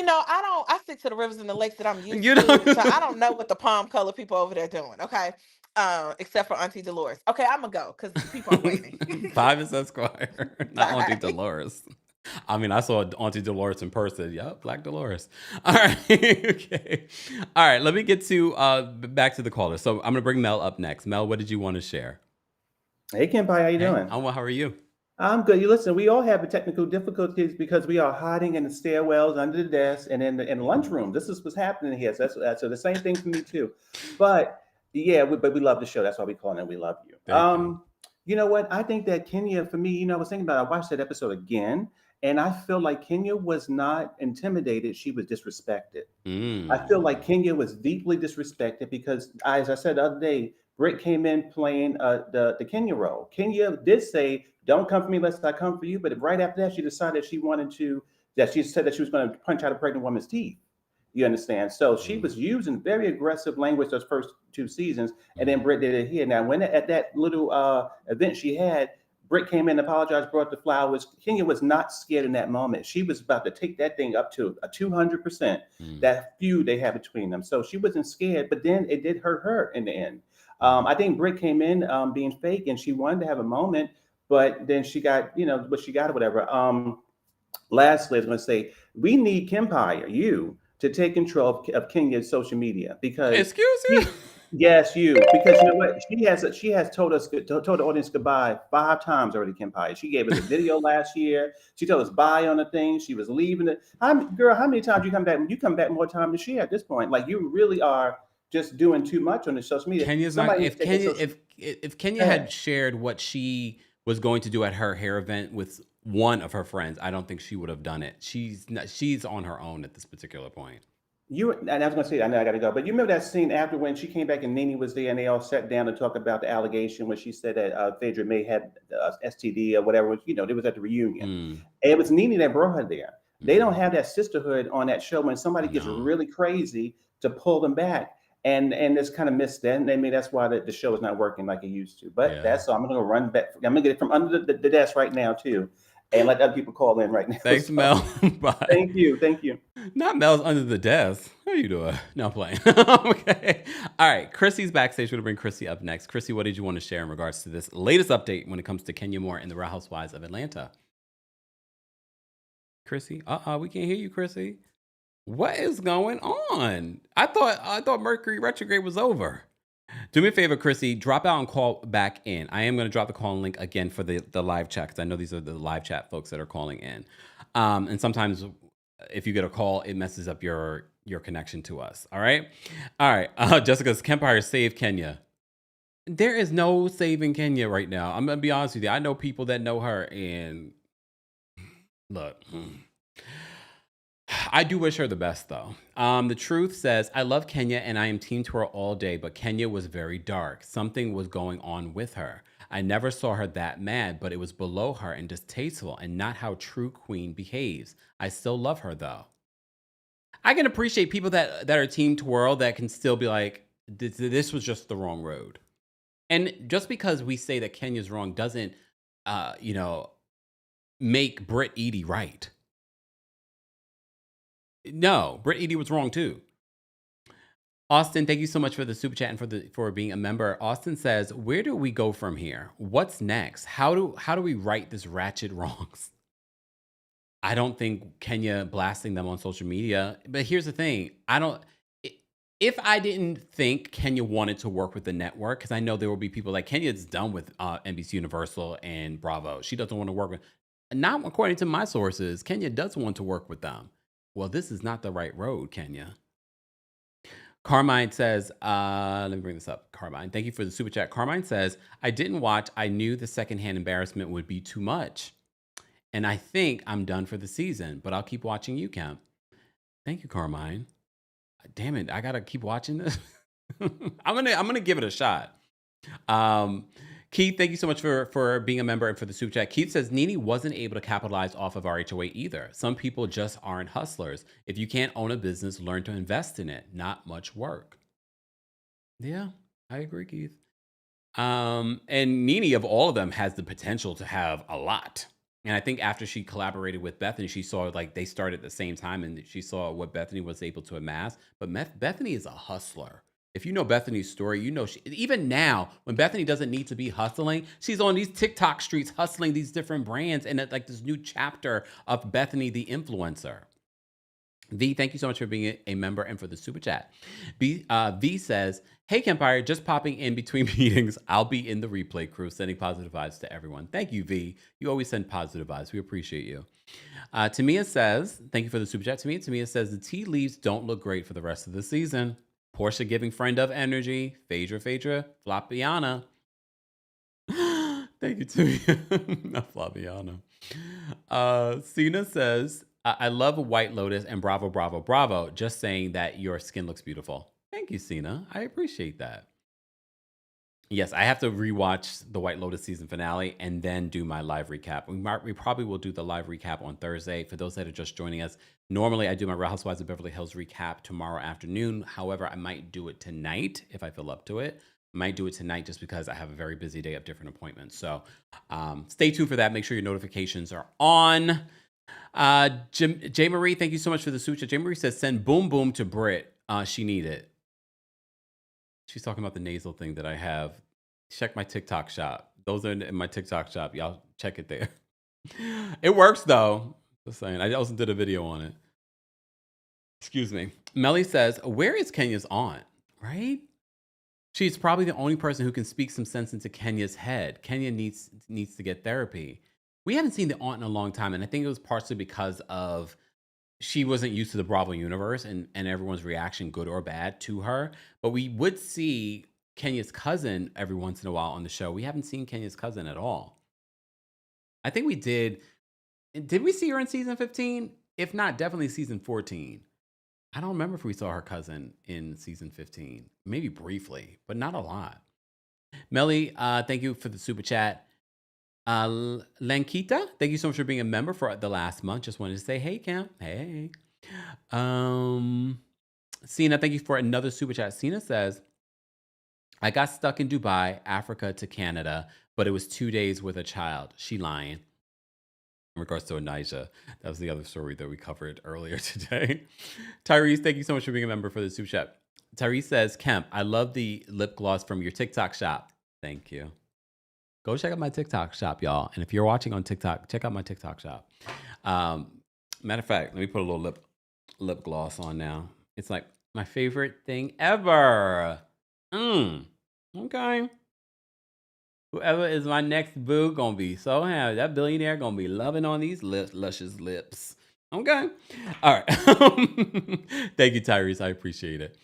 I stick to the rivers and the lakes that I'm used You to. So I know. don't know what the palm color people over there doing. Okay. Except for Auntie Dolores. Okay, I'm gonna go because people are waiting. Five is Esquire, not Auntie Bye. Dolores. I mean, I saw Auntie Dolores in person. Yep, Black Dolores. All right. Okay. All right. Let me get to back to the caller. So I'm gonna bring Mel up next. Mel, what did you want to share? Hey, Kempire, how you Hey, doing? I'm well. How are you? I'm good. You listen, we all have technical difficulties because we are hiding in the stairwells, under the desk, and in the lunchroom. This is what's happening here. So the same thing for me too. But yeah, but we love the show. That's why we call it. We love you. Thank you. You know what? I think that Kenya, for me, I was thinking about. I watched that episode again, and I feel like Kenya was not intimidated. She was disrespected. I feel like Kenya was deeply disrespected because, as I said the other day, Britt came in playing the Kenya role. Kenya did say, "Don't come for me lest I come for you," but right after that, she decided that she said that she was going to punch out a pregnant woman's teeth. You understand? So she was using very aggressive language those first 2 seasons, and then Britt did it here. Now, when at that little event she had, Britt came in, apologized, brought the flowers. Kenya was not scared in that moment. She was about to take that thing up to a 200%, that feud they had between them. So she wasn't scared, but then it did hurt her in the end. I think Britt came in being fake, and she wanted to have a moment, but then she got, what she got or whatever. Lastly, I was going to say, we need Kempire, you, to take control of Kenya's social media, because excuse you. Yes, you, because you know what, she has told the audience goodbye 5 times already. Kempire. She gave us a video last year. She told us bye on the thing. She was leaving it. Girl, how many times you come back? You come back more time than she at this point. Like, you really are just doing too much on the social media. Kenya's not. If Kenya had shared what she was going to do at her hair event with one of her friends, I don't think she would have done it. She's on her own at this particular point. And I was going to say, I know I got to go, but you remember that scene after when she came back and Nene was there and they all sat down to talk about the allegation when she said that Phaedra May had STD or whatever, it was at the reunion. And it was Nene that brought her there. They don't have that sisterhood on that show when somebody gets really crazy to pull them back. And it's kind of missed that. And maybe that's why the show is not working like it used to. But that's all. I'm going to run back. I'm going to get it from under the desk right now, too. And let other people call in right now. Thanks, Mel. Bye. Thank you. Not Mel's under the desk. How are you doing? No, playing. Okay. All right. Chrissy's backstage. We're going to bring Chrissy up next. Chrissy, what did you want to share in regards to this latest update when it comes to Kenya Moore and the Real Housewives of Atlanta? Chrissy? We can't hear you, Chrissy. What is going on? I thought Mercury retrograde was over. Do me a favor, Chrissy, drop out and call back in. I am going to drop the call link again for the live chat, because I know these are the live chat folks that are calling in. And sometimes if you get a call, it messes up your connection to us. All right. Jessica's Kempire saved Kenya. There is no saving Kenya right now. I'm going to be honest with you. I know people that know her, and look, I do wish her the best, though. The Truth says, I love Kenya and I am team to her all day, but Kenya was very dark. Something was going on with her. I never saw her that mad, but it was below her and distasteful and not how true queen behaves. I still love her, though. I can appreciate people that are team twirl that can still be like, this was just the wrong road. And just because we say that Kenya's wrong doesn't, make Britt Edie right. No, Britt Edie was wrong too. Austin, thank you so much for the super chat and for being a member. Austin says, where do we go from here? What's next? How do we right this ratchet wrongs? I don't think Kenya blasting them on social media. But here's the thing. If I didn't think Kenya wanted to work with the network, because I know there will be people like Kenya's done with NBC Universal and Bravo. She doesn't want to work with, not according to my sources, Kenya does want to work with them. Well, this is not the right road, Kenya. Carmine says, let me bring this up. Carmine, thank you for the super chat. Carmine says, I didn't watch. I knew the secondhand embarrassment would be too much. And I think I'm done for the season, but I'll keep watching you, Kemp. Thank you, Carmine. Damn it, I gotta keep watching this. I'm gonna give it a shot. Keith, thank you so much for being a member and for the super chat. Keith says, Nene wasn't able to capitalize off of RHOA either. Some people just aren't hustlers. If you can't own a business, learn to invest in it. Not much work. Yeah, I agree, Keith. And Nene, of all of them, has the potential to have a lot. And I think after she collaborated with Bethany, she saw like they started at the same time and she saw what Bethany was able to amass. But Bethany is a hustler. If you know Bethany's story, you know even now when Bethany doesn't need to be hustling, she's on these TikTok streets hustling these different brands and like this new chapter of Bethany the influencer. V, thank you so much for being a member and for the super chat. V says, hey, Kempire, just popping in between meetings. I'll be in the replay crew, sending positive vibes to everyone. Thank you, V. You always send positive vibes. We appreciate you. Tamia says, thank you for the super chat. Tamia says, the tea leaves don't look great for the rest of the season. Portia giving friend of energy. Phaedra, Flopiana. Thank you, Tamia. Not Flopiana. Cena says, I love White Lotus and bravo, bravo, bravo. Just saying that your skin looks beautiful. Thank you, Cena. I appreciate that. Yes, I have to rewatch the White Lotus season finale and then do my live recap. We probably will do the live recap on Thursday. For those that are just joining us, normally I do my Real Housewives of Beverly Hills recap tomorrow afternoon. However, I might do it tonight if I feel up to it. I might do it tonight just because I have a very busy day of different appointments. So stay tuned for that. Make sure your notifications are on. J. Marie, thank you so much for the suture. J. Marie says, send boom boom to Britt. She need it. She's talking about the nasal thing that I have. Check my TikTok shop. Those are in my TikTok shop. Y'all check it there. It works though. Just saying. I also did a video on it. Excuse me. Melly says, where is Kenya's aunt? Right? She's probably the only person who can speak some sense into Kenya's head. Kenya needs to get therapy. We haven't seen the aunt in a long time, and I think it was partially because of she wasn't used to the Bravo universe and everyone's reaction, good or bad, to her. But we would see Kenya's cousin every once in a while on the show. We haven't seen Kenya's cousin at all. I think we did. Did we see her in season 15? If not, definitely season 14. I don't remember if we saw her cousin in season 15. Maybe briefly, but not a lot. Melly, thank you for the super chat. Lankita, thank you so much for being a member for the last month. Just wanted to say, hey, Cam. Hey. Sina, thank you for another super chat. Sina says, I got stuck in Dubai, Africa to Canada, but it was 2 days with a child. She lying. In regards to Onijah, that was the other story that we covered earlier today. Tyrese, thank you so much for being a member for the super chat. Tyrese says, Kemp, I love the lip gloss from your TikTok shop. Thank you. Go check out my TikTok shop, y'all. And if you're watching on TikTok, check out my TikTok shop. Matter of fact, let me put a little lip gloss on now. It's like my favorite thing ever. Okay. Whoever is my next boo gonna be so happy. That billionaire gonna be loving on these luscious lips. Okay. All right. Thank you, Tyrese. I appreciate it.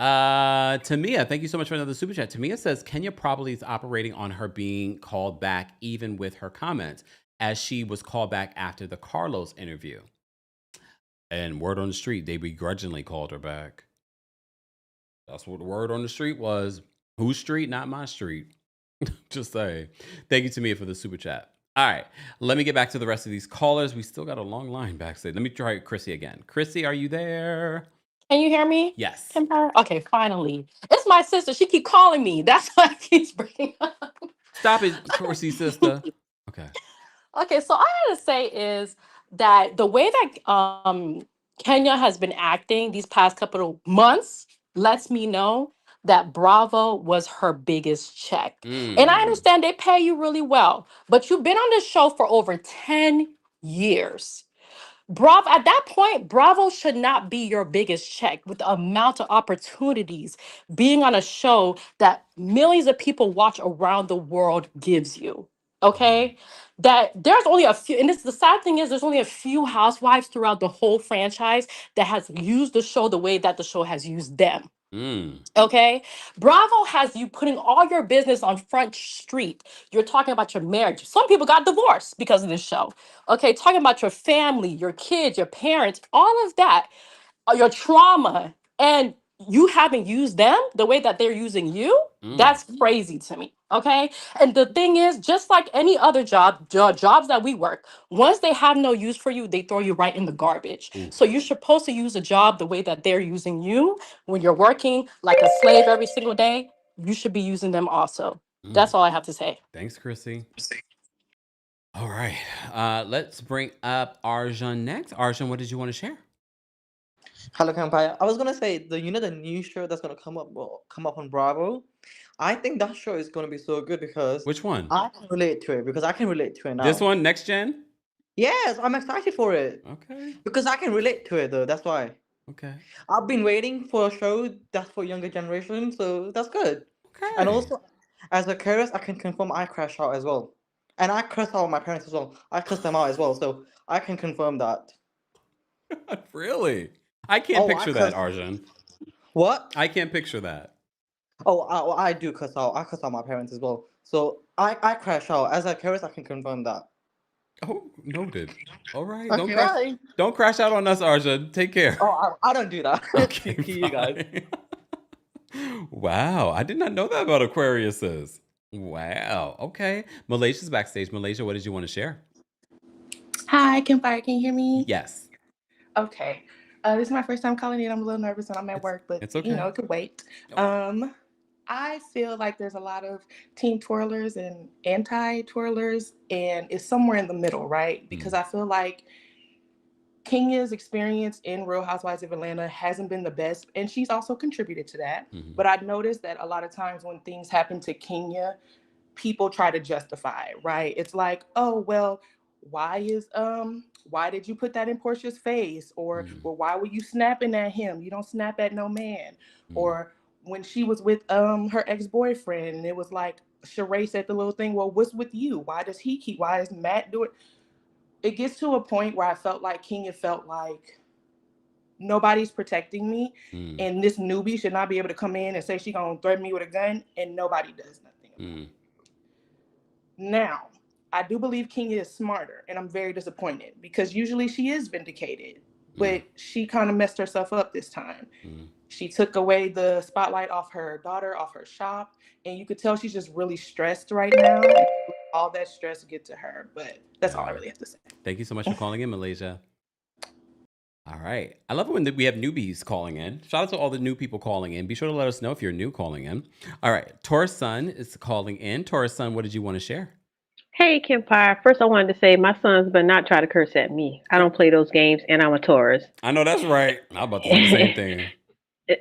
Tamia, thank you so much for another super chat. Tamia says Kenya probably is operating on her being called back even with her comments, as she was called back after the Carlos interview. And word on the street, they begrudgingly called her back. That's what the word on the street was. Whose street? Not my street. Just say. Thank you, Tamia, for the super chat. All right, let me get back to the rest of these callers. We still got a long line backstage. Let me try Chrissy again. Chrissy, are you there? Can you hear me? Yes. Kempire? Okay, finally. It's my sister. She keep calling me. That's why it keeps breaking up. Stop it, Chrissy sister. Okay. Okay, so all I had to say is that the way that Kenya has been acting these past couple of months lets me know that Bravo was her biggest check. And I understand they pay you really well, but you've been on this show for over 10 years. Bravo, at that point, Bravo should not be your biggest check with the amount of opportunities being on a show that millions of people watch around the world gives you. Okay? That there's only a few, and this the sad thing is there's only a few housewives throughout the whole franchise that has used the show the way that the show has used them. Okay, Bravo has you putting all your business on Front Street. You're talking about your marriage. Some people got divorced because of this show. Okay, talking about your family, your kids, your parents, all of that, your trauma, and you haven't used them the way that they're using you. That's crazy to me. Okay, and the thing is, just like any other jobs that we work, once they have no use for you, they throw you right in the garbage. So you're supposed to use a job the way that they're using you. When you're working like a slave every single day, you should be using them also. That's all I have to say. Thanks, Chrissy. All right, let's bring up Arjun next. Arjun, what did you want to share? Hello, Kempire. I was gonna say the the new show that's gonna come up on Bravo. I think that show is gonna be so good because Which one? I can relate to it because I can relate to it now. This one, Next Gen? Yes, I'm excited for it. Okay. Because I can relate to it though. That's why. Okay. I've been waiting for a show that's for younger generation, so that's good. Okay. And also, as a curious, I can confirm I crash out as well, and I curse out my parents as well. I curse them out as well, so I can confirm that. Really? I can't picture that, curse. Arjun. What? I can't picture that. Oh, I do curse out. I curse out my parents as well. So I crash out. As a curious, I can confirm that. Oh, noted. All right. Okay, bye. Don't crash out on us, Arjun. Take care. Oh, I don't do that. Okay, To you guys. Wow, I did not know that about Aquariuses. Wow. Okay. Malaysia's backstage. Malaysia, what did you want to share? Hi, Kempire. Can you hear me? Yes. Okay. This is my first time calling in. I'm a little nervous and I'm at work, but It's okay. it could wait. Nope. I feel like there's a lot of team twirlers and anti-twirlers, and it's somewhere in the middle, right? Because I feel like Kenya's experience in Real Housewives of Atlanta hasn't been the best, and she's also contributed to that. But I've noticed that a lot of times when things happen to Kenya, people try to justify it, right? It's like, oh well, why did you put that in Portia's face? Or well, why were you snapping at him? You don't snap at no man. Or when she was with her ex-boyfriend, and it was like Sheree said the little thing, well, what's with you? Why is Matt doing? It gets to a point where I felt like Kenya felt like nobody's protecting me, and this newbie should not be able to come in and say she gonna threaten me with a gun, and nobody does nothing about it. Now, I do believe Kenya is smarter, and I'm very disappointed because usually she is vindicated, but she kind of messed herself up this time. She took away the spotlight off her daughter, off her shop, and you could tell she's just really stressed right now. All that stress get to her, but that's all I really have to say. Thank you so much for calling in, Malaysia. All right. I love it when we have newbies calling in. Shout out to all the new people calling in. Be sure to let us know if you're new calling in. All right. Taurus Sun is calling in. Taurus Sun, what did you want to share? Hey, Kempire. First, I wanted to say my sons better not try to curse at me. I don't play those games, and I'm a Taurus. I know that's right. I'm about to say the same thing.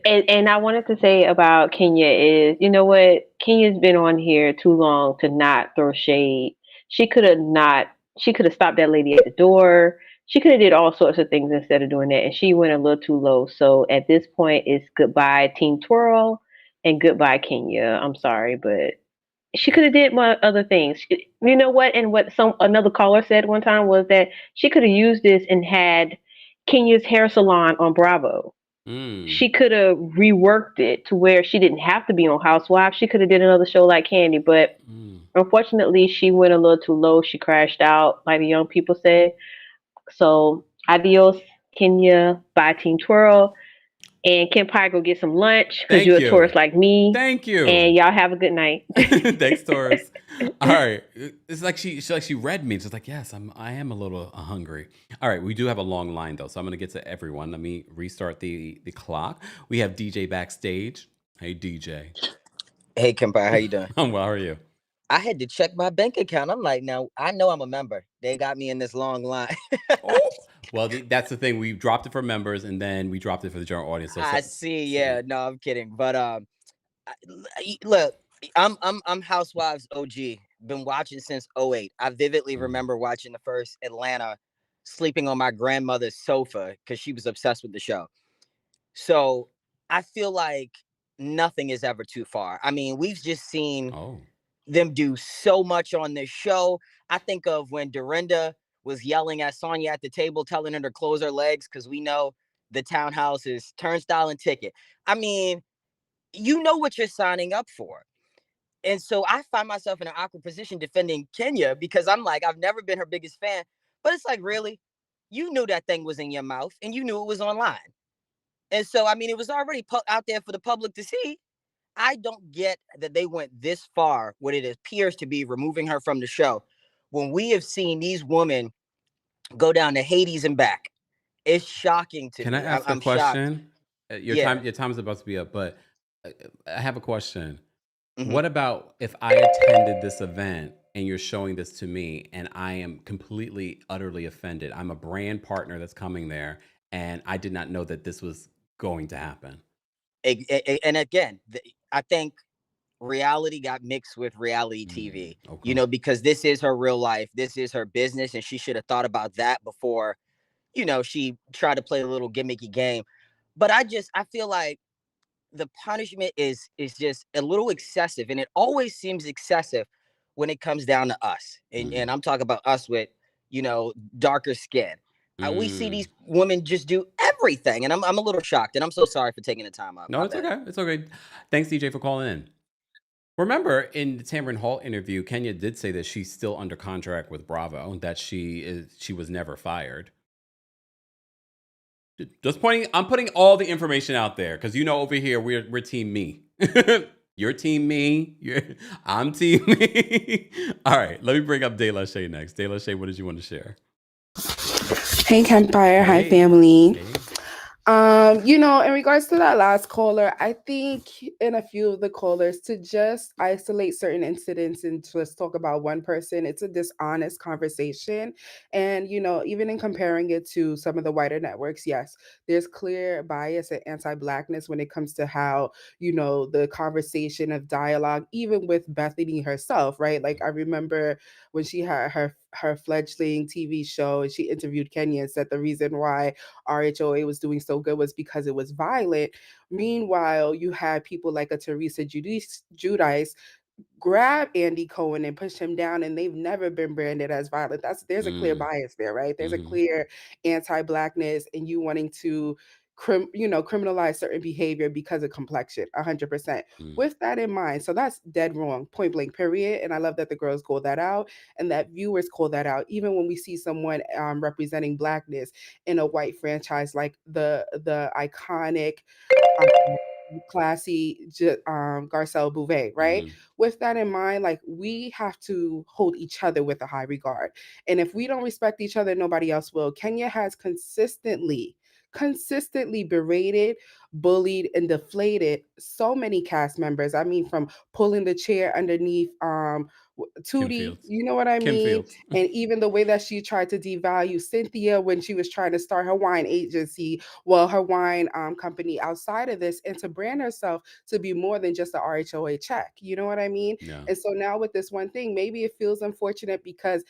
And I wanted to say about Kenya is, you know what? Kenya's been on here too long to not throw shade. She could have stopped that lady at the door. She could have did all sorts of things instead of doing that, and she went a little too low. So at this point, it's goodbye Team Twirl and goodbye Kenya. I'm sorry, but she could have did more other things. You know what? And what another caller said one time was that she could have used this and had Kenya's hair salon on Bravo. She could have reworked it to where she didn't have to be on Housewives. She could have did another show like Candy, but unfortunately, she went a little too low. She crashed out, like the young people say. So adios, Kenya. Bye, Team Twirl. And Kempire, go get some lunch because you're a Taurus like me. Thank you. And y'all have a good night. Thanks, Taurus. All right. It's like she read me. It's just like, yes, I am a little hungry. All right. We do have a long line though, so I'm gonna get to everyone. Let me restart the clock. We have DJ backstage. Hey, DJ. Hey, Kempire, how you doing? I'm well. How are you? I had to check my bank account. I'm like, now I know I'm a member. They got me in this long line. Well, that's the thing. We dropped it for members, and then we dropped it for the general audience. So, I see. Yeah, no, I'm kidding. But look, I'm Housewives OG. Been watching since 08. I vividly remember watching the first Atlanta, sleeping on my grandmother's sofa because she was obsessed with the show. So I feel like nothing is ever too far. I mean, we've just seen them do so much on this show. I think of when Dorinda was yelling at Sonya at the table, telling her to close her legs because we know the townhouse is turnstile and ticket. I mean, you know what you're signing up for. And so I find myself in an awkward position defending Kenya because I'm like, I've never been her biggest fan. But it's like, really? You knew that thing was in your mouth and you knew it was online. And so, I mean, it was already out there for the public to see. I don't get that they went this far, what it appears to be removing her from the show, when we have seen these women go down to Hades and back. It's shocking to me. Can I ask a question? Your time is about to be up, but I have a question. What about if I attended this event and you're showing this to me and I am completely, utterly offended? I'm a brand partner that's coming there, and I did not know that this was going to happen. And again, I think reality got mixed with reality TV, you know, because this is her real life. This is her business. And she should have thought about that before, you know, she tried to play a little gimmicky game. But I feel like the punishment is just a little excessive. And it always seems excessive when it comes down to us. And I'm talking about us with, you know, darker skin. We see these women just do everything. And I'm a little shocked. And I'm so sorry for taking the time out. No, it's okay. It's okay. Thanks, DJ, for calling in. Remember, in the Tamron Hall interview, Kenya did say that she's still under contract with Bravo, that she was never fired. Just pointing. I'm putting all the information out there because over here we're team me. You're team me. I'm team me. All right, let me bring up De La Shay next. De La Shay, what did you want to share? Hey, Kempire. Hi, Hey. family. Hey. In regards to that last caller, I think in a few of the callers to just isolate certain incidents and just talk about one person, it's a dishonest conversation. And, even in comparing it to some of the wider networks, yes, there's clear bias and anti-Blackness when it comes to how, the conversation of dialogue, even with Bethany herself, right? Like I remember when she had her fledgling TV show and she interviewed Kenya and said the reason why RHOA was doing so good was because it was violent. Meanwhile, you had people like a Teresa Judice grab Andy Cohen and push him down, and they've never been branded as violent. There's a clear bias there, right? There's a clear anti-Blackness and you wanting to criminalize certain behavior because of complexion, 100%. With that in mind, so that's dead wrong, point blank, period. And I love that the girls call that out and that viewers call that out, even when we see someone representing Blackness in a white franchise like the iconic classy Garcelle Bouvet, right? With that in mind, like we have to hold each other with a high regard. And if we don't respect each other, nobody else will. Kenya has consistently berated, bullied, and deflated so many cast members. I mean, from pulling the chair underneath Tootie, you know what I mean? And even the way that she tried to devalue Cynthia when she was trying to start her wine agency, her wine company outside of this, and to brand herself to be more than just a RHOA check. You know what I mean? Yeah. And so now with this one thing, maybe it feels unfortunate because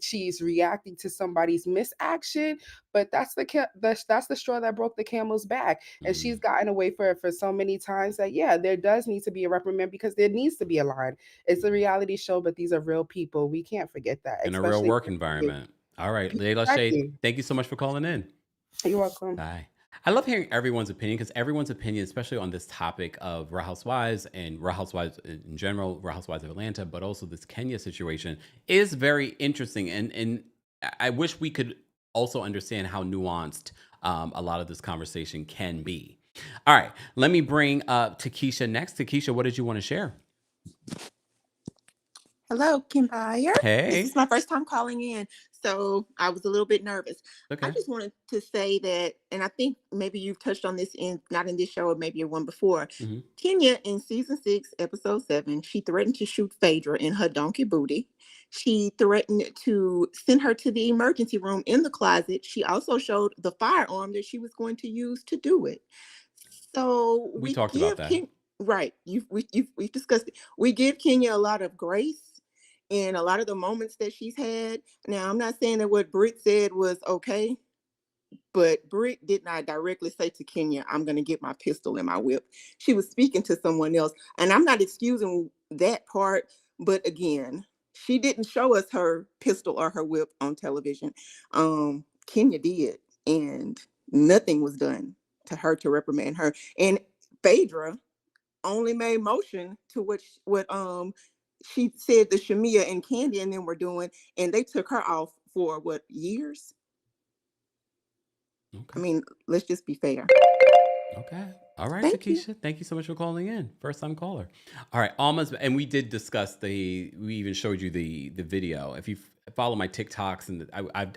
she's reacting to somebody's misaction, but that's the straw that broke the camel's back. And she's gotten away for it for so many times that there does need to be a reprimand because there needs to be a line. It's a reality show, but these are real people. We can't forget that. In a real work environment. All right, De La Shay, thank you so much for calling in. You're welcome. Bye. I love hearing everyone's opinion because everyone's opinion, especially on this topic of Real Housewives and Real Housewives in general, Real Housewives of Atlanta, but also this Kenya situation is very interesting. And I wish we could also understand how nuanced a lot of this conversation can be. All right, let me bring up Takesha next. Takesha, what did you want to share? Hello, Kempire. Hey. This is my first time calling in, so I was a little bit nervous. Okay. I just wanted to say that, and I think maybe you've touched on this not in this show or maybe one before. Kenya in season 6, episode 7, she threatened to shoot Phaedra in her donkey booty. She threatened to send her to the emergency room in the closet. She also showed the firearm that she was going to use to do it. So we talked about that. Right. We've discussed it. We give Kenya a lot of grace in a lot of the moments that she's had. Now, I'm not saying that what Britt said was okay, but Britt did not directly say to Kenya, I'm going to get my pistol and my whip. She was speaking to someone else. And I'm not excusing that part, but again, she didn't show us her pistol or her whip on television. Kenya did, and nothing was done to her to reprimand her. And Phaedra only made motion to what she said the Shamia and Candy and them were doing, and they took her off for what, years? Okay. I mean, let's just be fair. Okay. All right, Takesha. Thank you so much for calling in. First time caller. All right, Alma's, and we did discuss we even showed you the video. If you follow my TikToks, and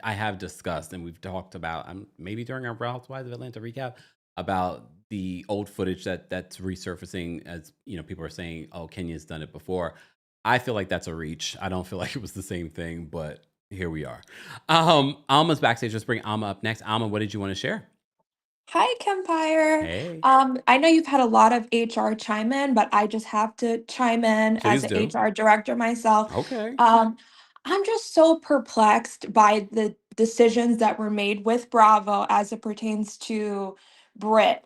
I have discussed, and we've talked about, maybe during our Real Housewives of Atlanta recap, about the old footage that's resurfacing as, people are saying, oh, Kenya's done it before. I feel like that's a reach. I don't feel like it was the same thing, but here we are. Alma's backstage. Let's bring Alma up next. Alma, what did you want to share? Hi, Kempire. Hey. I know you've had a lot of HR chime in, but I just have to chime in Please as an do. HR director myself. Okay. I'm just so perplexed by the decisions that were made with Bravo as it pertains to Brit.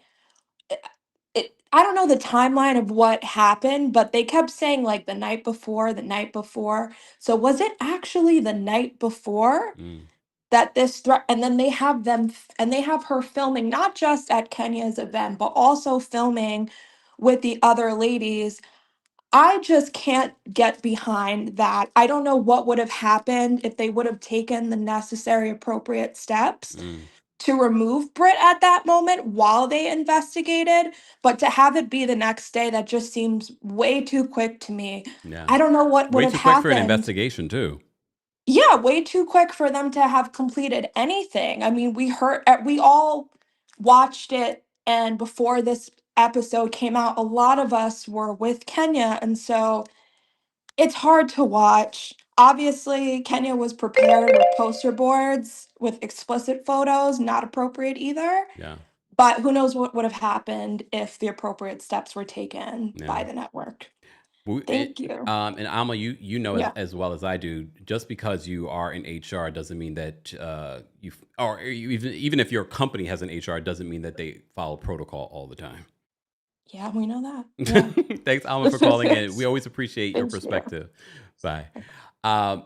I don't know the timeline of what happened, but they kept saying like the night before, the night before. So was it actually the night before that this threat? And then they have they have her filming not just at Kenya's event, but also filming with the other ladies. I just can't get behind that. I don't know what would have happened if they would have taken the necessary appropriate steps to remove Britt at that moment while they investigated, but to have it be the next day, that just seems way too quick to me. Yeah. I don't know what would Way have too quick for an happened. investigation too. Yeah, way too quick for them to have completed anything. I mean, we all watched it, and before this episode came out, a lot of us were with Kenya, and so it's hard to watch. Obviously, Kenya was prepared with poster boards with explicit photos, not appropriate either. Yeah. But who knows what would have happened if the appropriate steps were taken by the network. Thank you. And Alma, you know Yeah. as well as I do, just because you are in HR doesn't mean that even if your company has an HR, doesn't mean that they follow protocol all the time. Yeah, we know that. Yeah. Thanks, Alma, for calling in. We always appreciate your Thank you. perspective. Bye.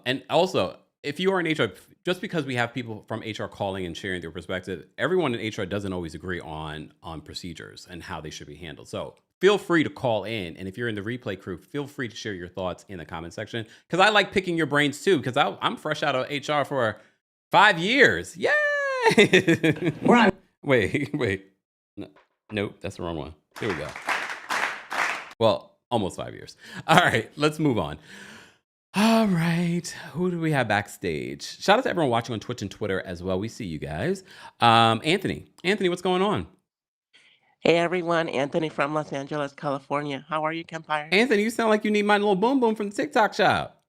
And also, if you are in HR, just because we have people from HR calling and sharing their perspective, everyone in HR doesn't always agree on procedures and how they should be handled. So feel free to call in. And if you're in the replay crew, feel free to share your thoughts in the comment section. Because I like picking your brains too, because I'm fresh out of HR for 5 years. Yay! Wait. Nope, that's the wrong one. Here we go. Well, almost 5 years. All right, let's move on. All right, who do we have backstage? Shout out to everyone watching on Twitch and Twitter as well. We see you guys. Anthony, what's going on? Hey everyone, Anthony from Los Angeles, California. How are you, Kempire? Anthony, you sound like you need my little boom boom from the TikTok shop.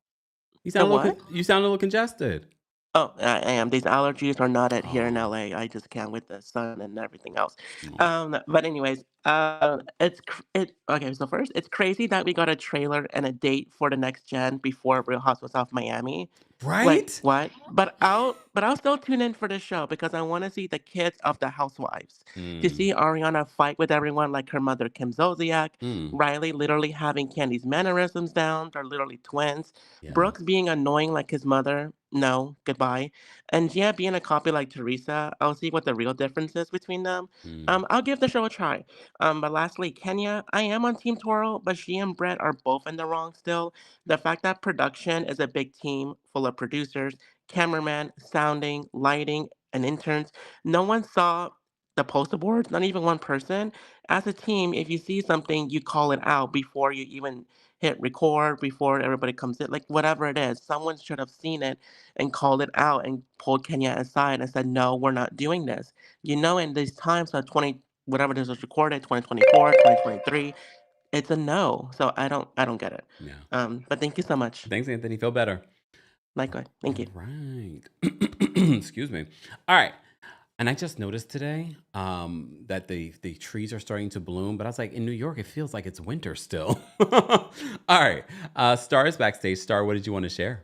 You sound a little congested. Oh, I am. These allergies are not at here in LA. I just can't with the sun and everything else. But anyways, okay. So first, it's crazy that we got a trailer and a date for the next gen before Real Housewives of Miami. Right? Like what? But I'll still tune in for the show because I want to see the kids of the housewives. To see Ariana fight with everyone like her mother Kim Zolciak, Riley literally having Candy's mannerisms down. They're literally twins. Yeah. Brooks being annoying like his mother. No, goodbye. And Gia being a copy like Teresa. I'll see what the real difference is between them. I'll give the show a try. But lastly, Kenya, I am on Team Toro, but she and Brett are both in the wrong still. The fact that production is a big team full of producers, cameraman, sounding, lighting, and interns. No one saw the poster boards, not even one person. As a team, if you see something, you call it out before you even hit record, before everybody comes in, like whatever it is. Someone should have seen it and called it out and pulled Kenya aside and said, no, we're not doing this. You know, in these times, whatever this was recorded, 2024, 2023, it's a no. So I don't get it. Yeah. But thank you so much. Thanks, Anthony. Feel better. Likewise. Thank you. Right. Excuse me. All right. And I just noticed today that the trees are starting to bloom, but I was like, in New York, it feels like it's winter still. All right. Star is backstage. Star, what did you want to share?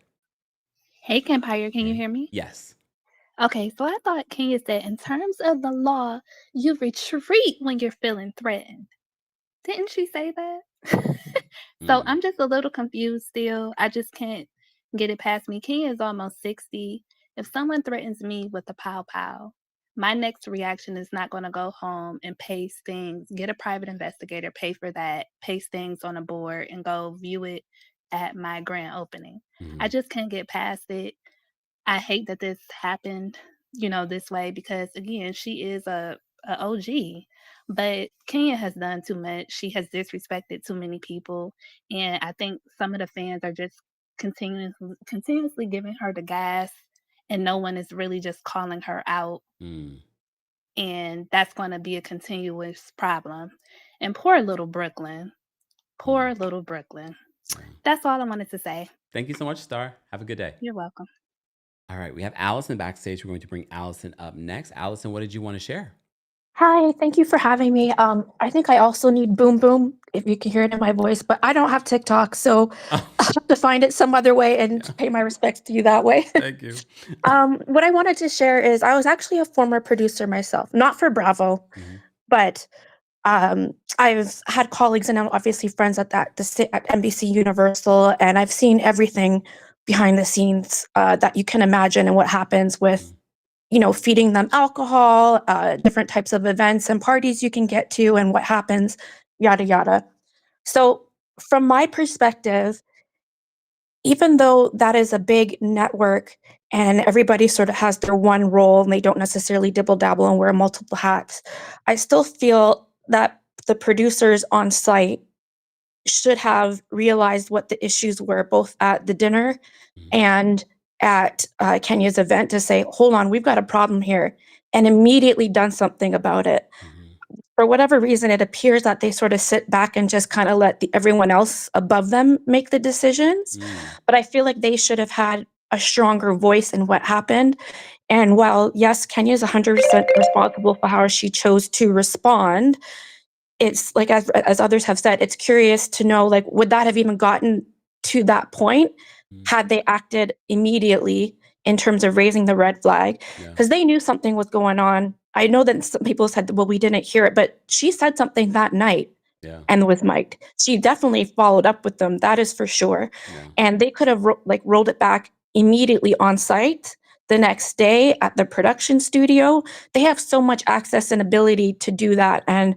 Hey, Kempire, can you hear me? Yes. Okay, so I thought Kenya said, in terms of the law, you retreat when you're feeling threatened. Didn't she say that? So I'm just a little confused still. I just can't get it past me. Kenya is almost 60. If someone threatens me with a pow pow, my next reaction is not going to go home and paste things, get a private investigator, pay for that, paste things on a board, and go view it at my grand opening. I just can't get past it. I hate that this happened, this way because, again, she is a OG. But Kenya has done too much. She has disrespected too many people. And I think some of the fans are just continuously giving her the gas, and no one is really just calling her out. And that's going to be a continuous problem. And poor little Brooklyn. Poor little Brooklyn. That's all I wanted to say. Thank you so much, Star. Have a good day. You're welcome. All right. We have Allison backstage. We're going to bring Allison up next. Allison, what did you want to share? Hi, thank you for having me. I think I also need Boom Boom, if you can hear it in my voice, but I don't have TikTok, so I'll have to find it some other way and pay my respects to you that way. Thank you. What I wanted to share is I was actually a former producer myself, not for Bravo, but I've had colleagues and I'm obviously friends at at NBC Universal, and I've seen everything behind the scenes that you can imagine and what happens with feeding them alcohol, different types of events and parties you can get to and what happens, yada, yada. So from my perspective, even though that is a big network and everybody sort of has their one role and they don't necessarily dibble dabble and wear multiple hats, I still feel that the producers on site should have realized what the issues were, both at the dinner and at Kenya's event, to say, hold on, we've got a problem here, and immediately done something about it. For whatever reason, it appears that they sort of sit back and just kind of let everyone else above them make the decisions. But I feel like they should have had a stronger voice in what happened. And while, yes, Kenya is 100% responsible for how she chose to respond, it's like, as others have said, it's curious to know, like, would that have even gotten to that point had they acted immediately in terms of raising the red flag? Because they knew something was going on. I know that some people said, well, we didn't hear it, but she said something that night and was mic'd. She definitely followed up with them, that is for sure. And they could have rolled it back immediately on site the next day at the production studio. They have so much access and ability to do that. And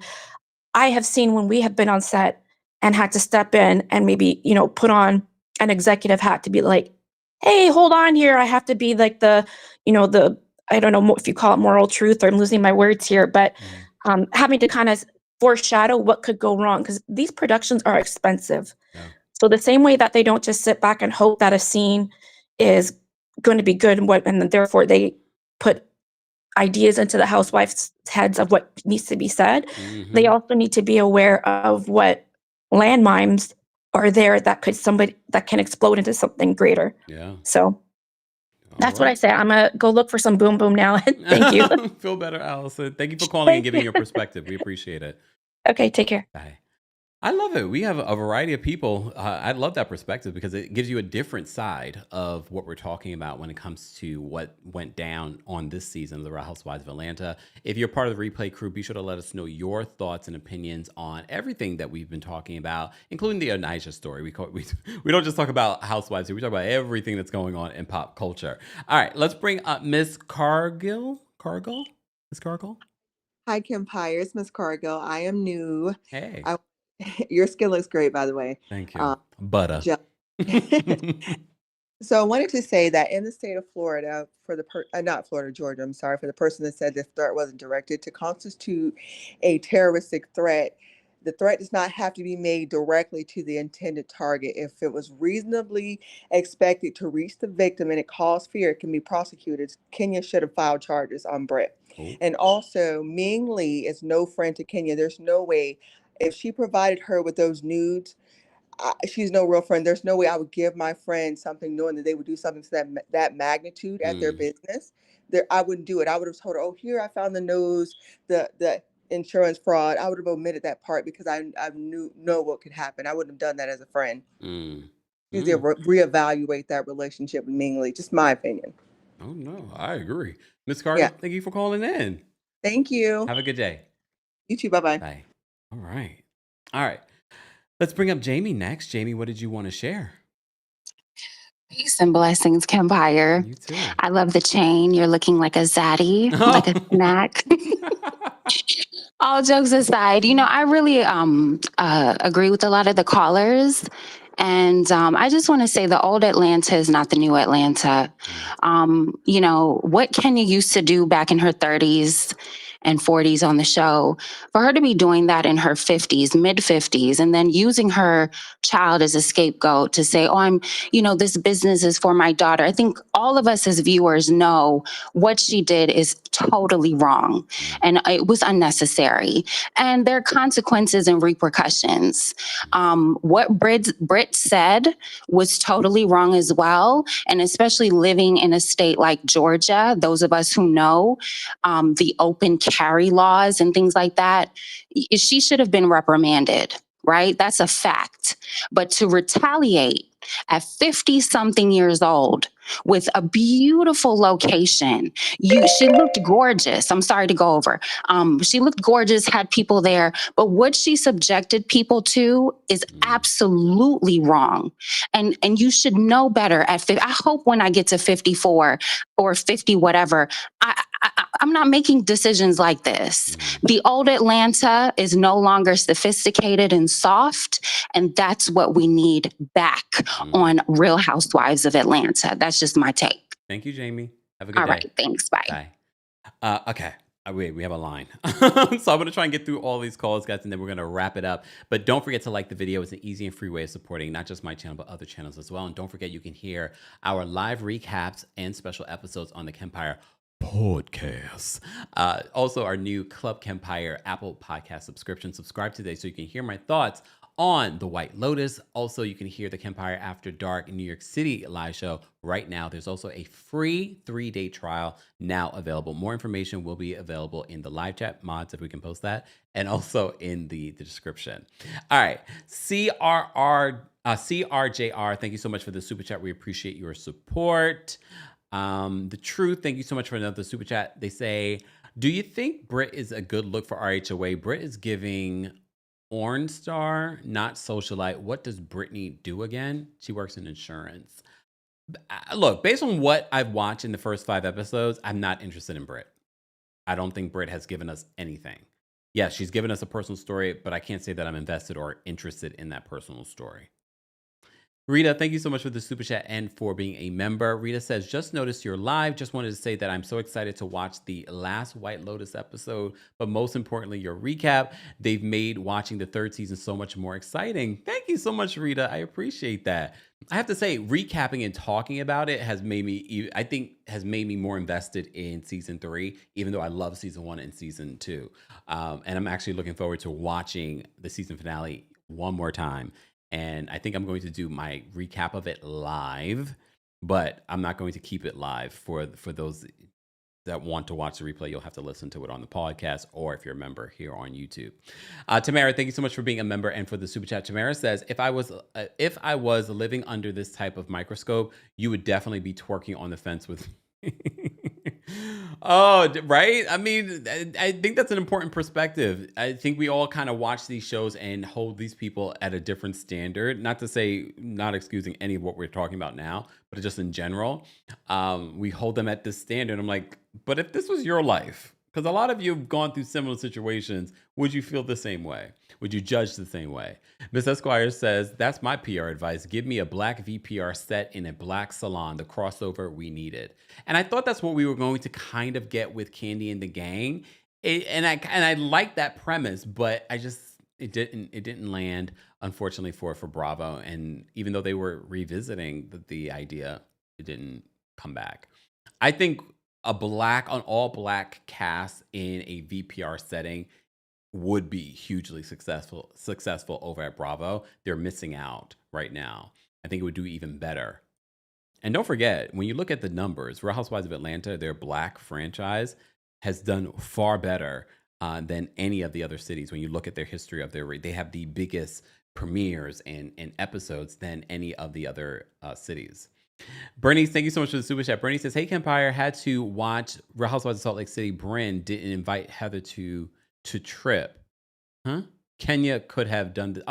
I have seen when we have been on set and had to step in and maybe, put on an executive hat to be like, hey, hold on here. I have to be like the I don't know if you call it moral truth, or I'm losing my words here, but having to kind of foreshadow what could go wrong, because these productions are expensive. So the same way that they don't just sit back and hope that a scene is going to be good and therefore they put ideas into the housewives' heads of what needs to be said, they also need to be aware of what landmines are there that can explode into something greater. So that's what I say. I'm gonna go look for some boom boom now. Thank you. Feel better, Allison. Thank you for calling and giving your perspective. We appreciate it. Okay, take care. Bye. I love it. We have a variety of people. I love that perspective because it gives you a different side of what we're talking about when it comes to what went down on this season of The Real Housewives of Atlanta. If you're part of the replay crew, be sure to let us know your thoughts and opinions on everything that we've been talking about, including the Onijah story. We don't just talk about housewives here. We talk about everything that's going on in pop culture. All right, let's bring up Miss Cargill. Miss Cargill? Hi, Kempire. It's Miss Cargill. I am new. Hey. Your skin looks great, by the way. Thank you. Buttah. So I wanted to say that in the state of Florida, for the not Florida, Georgia, I'm sorry, for the person that said this threat wasn't directed, to constitute a terroristic threat, the threat does not have to be made directly to the intended target. If it was reasonably expected to reach the victim and it caused fear, it can be prosecuted. Kenya should have filed charges on Brett. And also, Ming Lee is no friend to Kenya. There's no way. If she provided her with those nudes, she's no real friend. There's no way I would give my friend something knowing that they would do something to that magnitude at their business. I wouldn't do it. I would have told her, oh, here I found the nose, the insurance fraud. I would have omitted that part because I know what could happen. I wouldn't have done that as a friend. You reevaluate that relationship with Ming Lee. Just my opinion. Oh, no, I agree. Ms. Carter, thank you for calling in. Thank you. Have a good day. You too. Bye-bye. Bye. All right. Let's bring up Jamie next. Jamie, what did you want to share? Peace and blessings, Kempire. You too. I love the chain. You're looking like a zaddy, like a snack. All jokes aside, I really agree with a lot of the callers. And I just want to say the old Atlanta is not the new Atlanta. What Kenya used to do back in her 30s and 40s on the show, for her to be doing that in her 50s, mid 50s, and then using her child as a scapegoat to say, this business is for my daughter. I think all of us as viewers know what she did is totally wrong and it was unnecessary. And there are consequences and repercussions. What Britt said was totally wrong as well. And especially living in a state like Georgia, those of us who know the open carry laws and things like that, she should have been reprimanded, right? That's a fact. But to retaliate at 50-something years old with a beautiful location, she looked gorgeous. I'm sorry to go over. She looked gorgeous, had people there, but what she subjected people to is absolutely wrong. And you should know better at 50. I hope when I get to 54 or 50, whatever, I'm not making decisions like this. The old Atlanta is no longer sophisticated and soft, and that's what we need back on Real Housewives of Atlanta. That's just my take. Thank you, Jamie. Have a good All day. right, thanks. Bye. Okay. Wait, we have a line. So I'm going to try and get through all these calls, guys, and then we're going to wrap it up. But don't forget to like the video. It's an easy and free way of supporting not just my channel, but other channels as well. And don't forget, you can hear our live recaps and special episodes on the Kempire podcast. Also, our new Club Kempire Apple Podcast subscription. Subscribe today so you can hear my thoughts on The White Lotus. Also, you can hear the Kempire After Dark New York City live show right now. There's also a free 3-day trial now available. More information will be available in the live chat mods, if we can post that, and also in the description. All right, CRJR, thank you so much for the super chat. We appreciate your support. The Truth, thank you so much for another super chat. They say, do you think Britt is a good look for RHOA? Britt is giving Orange Star, not socialite. What does Brittany do again? She works in insurance. Look, based on what I've watched in the first 5 episodes, I'm not interested in Britt. I don't think Britt has given us anything. Yes, she's given us a personal story, but I can't say that I'm invested or interested in that personal story. Rita, thank you so much for the super chat and for being a member. Rita says, just noticed you're live. Just wanted to say that I'm so excited to watch the last White Lotus episode, but most importantly, your recap. They've made watching the 3rd season so much more exciting. Thank you so much, Rita. I appreciate that. I have to say, recapping and talking about it has made me, I think, has made me more invested in season 3, even though I love season 1 and season 2. And I'm actually looking forward to watching the season finale one more time. And I think I'm going to do my recap of it live, but I'm not going to keep it live for those that want to watch the replay. You'll have to listen to it on the podcast, or if you're a member here on YouTube. Tamara, thank you so much for being a member and for the super chat. Tamara says, if I was living under this type of microscope, you would definitely be twerking on the fence with Oh, right? I mean, I think that's an important perspective. I think we all kind of watch these shows and hold these people at a different standard. Not to say, not excusing any of what we're talking about now, but just in general, we hold them at this standard. I'm like, but if this was your life, because a lot of you have gone through similar situations, would you feel the same way? Would you judge the same way? Miss Esquire says, that's my PR advice. Give me a black VPR set in a black salon, the crossover we needed. And I thought that's what we were going to kind of get with Candy and the Gang. And I like that premise, but it didn't land, unfortunately, for Bravo. And even though they were revisiting the idea, it didn't come back. I think an all black cast in a VPR setting would be hugely successful over at Bravo. They're missing out right now. I think it would do even better. And don't forget, when you look at the numbers, Real Housewives of Atlanta, their black franchise has done far better than any of the other cities. When you look at their history of they have the biggest premieres and episodes than any of the other cities. Bernice, thank you so much for the super chat. Bernice says, hey, Kempire, had to watch Real Housewives of Salt Lake City. Brynn didn't invite Heather to trip. Huh? Kenya could have done the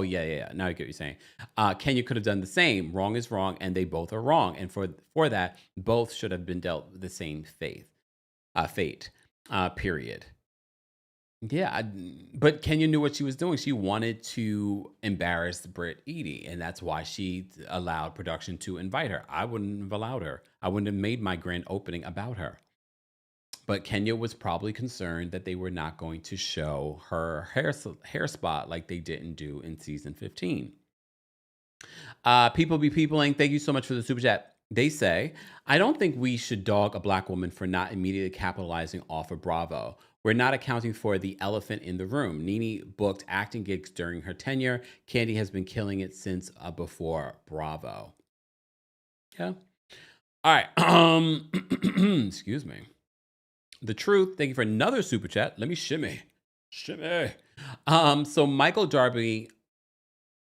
yeah. Now I get what you're saying. Kenya could have done the same. Wrong is wrong, and they both are wrong. And for that, both should have been dealt with the same fate. Period. Yeah, but Kenya knew what she was doing. She wanted to embarrass Britt Edie, and that's why she allowed production to invite her. I wouldn't have allowed her. I wouldn't have made my grand opening about her. But Kenya was probably concerned that they were not going to show her hair spot like they didn't do in season 15. People be peopling. Thank you so much for the super chat. They say, I don't think we should dog a black woman for not immediately capitalizing off of Bravo. We're not accounting for the elephant in the room. Nene booked acting gigs during her tenure. Candy has been killing it since before Bravo. Yeah. All right. Excuse me. The Truth, thank you for another super chat. Let me shimmy. So Michael Darby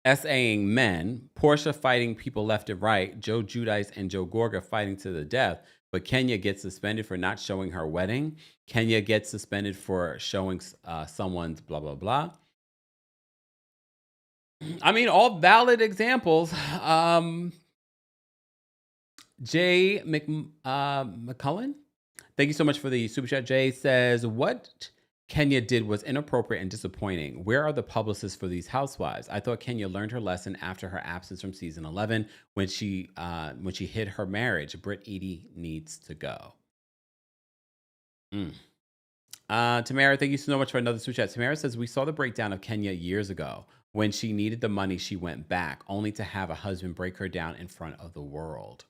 SAing men, Portia fighting people left and right, Joe Giudice and Joe Gorga fighting to the death, but Kenya gets suspended for not showing her wedding. Kenya gets suspended for showing someone's blah, blah, blah. I mean, all valid examples. Jay McCullen? Thank you so much for the super chat. Jay says, what Kenya did was inappropriate and disappointing. Where are the publicists for these housewives? I thought Kenya learned her lesson after her absence from season 11 when she hid her marriage. Britt Edie needs to go. Tamara, thank you so much for another super chat. Tamara says, we saw the breakdown of Kenya years ago. When she needed the money, she went back, only to have a husband break her down in front of the world.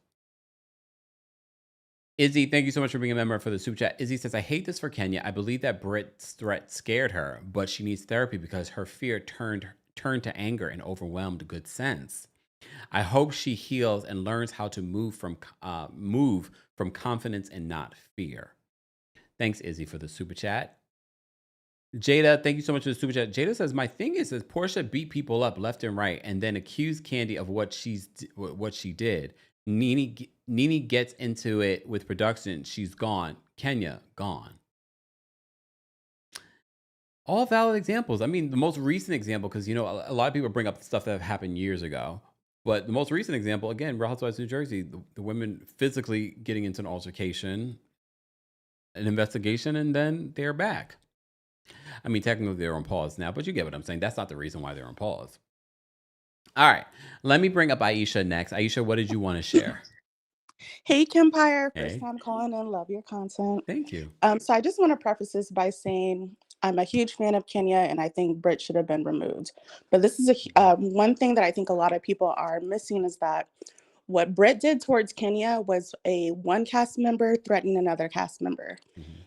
Izzy, thank you so much for being a member for the super chat. Izzy says, I hate this for Kenya. I believe that Britt's threat scared her, but she needs therapy because her fear turned to anger and overwhelmed good sense. I hope she heals and learns how to move from confidence and not fear. Thanks, Izzy, for the super chat. Jada, thank you so much for the super chat. Jada says, my thing is Portia beat people up left and right and then accused Candy of what she did. Nene gets into it with production. She's gone. Kenya, gone. All valid examples. I mean, the most recent example, because, you know, a lot of people bring up stuff that happened years ago. But the most recent example, again, Real Housewives of New Jersey, the women physically getting into an altercation, an investigation, and then they're back. I mean, technically they're on pause now, but you get what I'm saying. That's not the reason why they're on pause. All right. Let me bring up Aisha next. Aisha, what did you want to share? Hey, Kempire. Hey. First time calling in. Love your content. Thank you. So I just want to preface this by saying I'm a huge fan of Kenya, and I think Britt should have been removed. But this is one thing that I think a lot of people are missing is that what Britt did towards Kenya was one cast member threatening another cast member.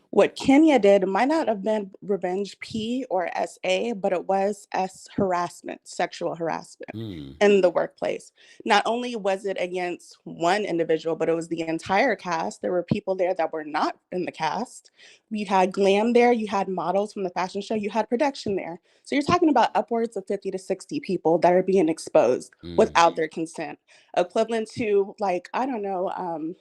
What Kenya did might not have been revenge P or SA, but it was S harassment, sexual harassment in the workplace. Not only was it against one individual, but it was the entire cast. There were people there that were not in the cast. You had glam there, you had models from the fashion show, you had production there. So you're talking about upwards of 50 to 60 people that are being exposed without their consent, equivalent to, like, I don't know,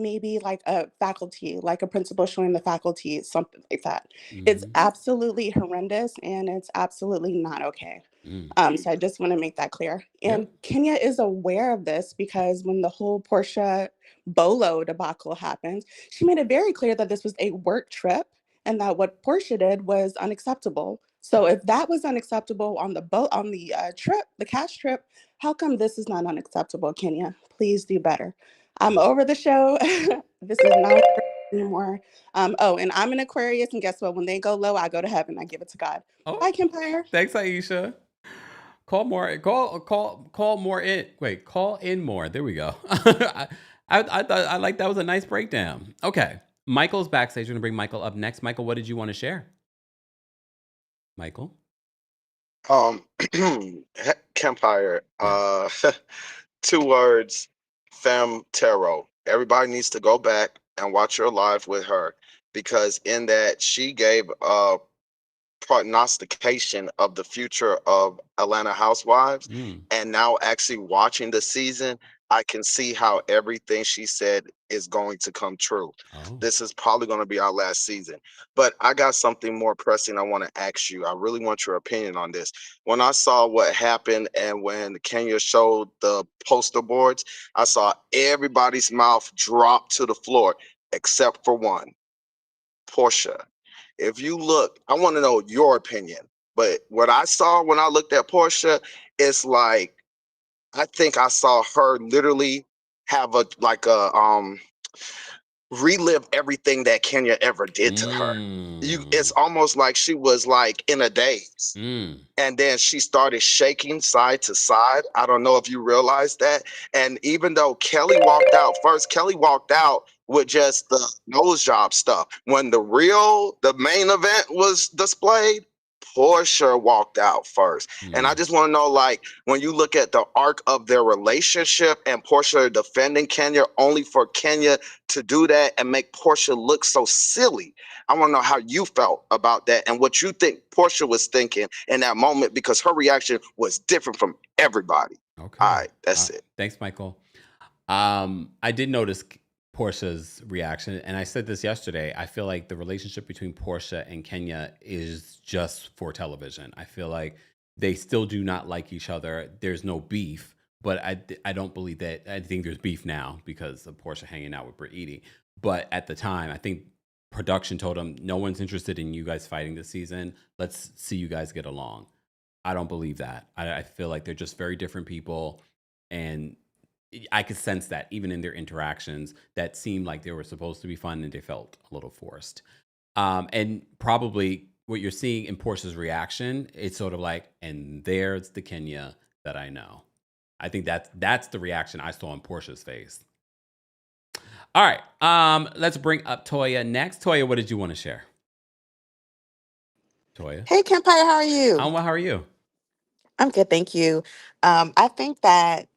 maybe like a faculty, like a principal showing the faculty, something like that. It's absolutely horrendous and it's absolutely not okay. So I just want to make that clear. And Kenya is aware of this because when the whole Portia Bolo debacle happened, she made it very clear that this was a work trip and that what Portia did was unacceptable. So if that was unacceptable on the boat, on the trip, the cash trip, how come this is not unacceptable, Kenya? Please do better. I'm over the show. This is not anymore. Oh, and I'm an Aquarius, and guess what? When they go low, I go to heaven. I give it to God. Bye, Kempire. Thanks, Aisha. Call more in. Wait, call in more. There we go. I thought I like that was a nice breakdown. Okay. Michael's backstage. We're gonna bring Michael up next. Michael, what did you want to share? Michael? Kempire. 2 words, Femme Tarot. Everybody needs to go back and watch your live with her because in that she gave a prognostication of the future of Atlanta Housewives. And now actually watching the season, I can see how everything she said is going to come true. This is probably going to be our last season. But I got something more pressing I want to ask you. I really want your opinion on this. When I saw what happened and when Kenya showed the poster boards, I saw everybody's mouth drop to the floor except for one, Portia. If you look, I want to know your opinion. But what I saw when I looked at Portia, it's like I think I saw her literally have relive everything that Kenya ever did to her. It's almost like she was like in a daze. And then she started shaking side to side. I don't know if you realize that. And even though Kelly walked out first, Kelly walked out with just the nose job stuff. When the main event was displayed, Portia walked out first. And I just want to know, like, when you look at the arc of their relationship and Portia defending Kenya only for Kenya to do that and make Portia look so silly, I want to know how you felt about that and what you think Portia was thinking in that moment, because her reaction was different from everybody. Okay. All right, that's it. Thanks, Michael. I did notice Portia's reaction, and I said this yesterday. I feel like the relationship between Portia and Kenya is just for television. I feel like they still do not like each other. There's no beef, but I don't believe that. I think there's beef now because of Portia hanging out with Britt Edie. But at the time, I think production told them, no one's interested in you guys fighting this season. Let's see you guys get along. I don't believe that. I feel like they're just very different people. And I could sense that even in their interactions that seemed like they were supposed to be fun and they felt a little forced. And probably what you're seeing in Portia's reaction, it's sort of like, and there's the Kenya that I know. I think that's the reaction I saw in Portia's face. All right, let's bring up Toya next. Toya, what did you want to share? Toya. Hey, Kempire, how are you? Well, how are you? I'm good, thank you. I think that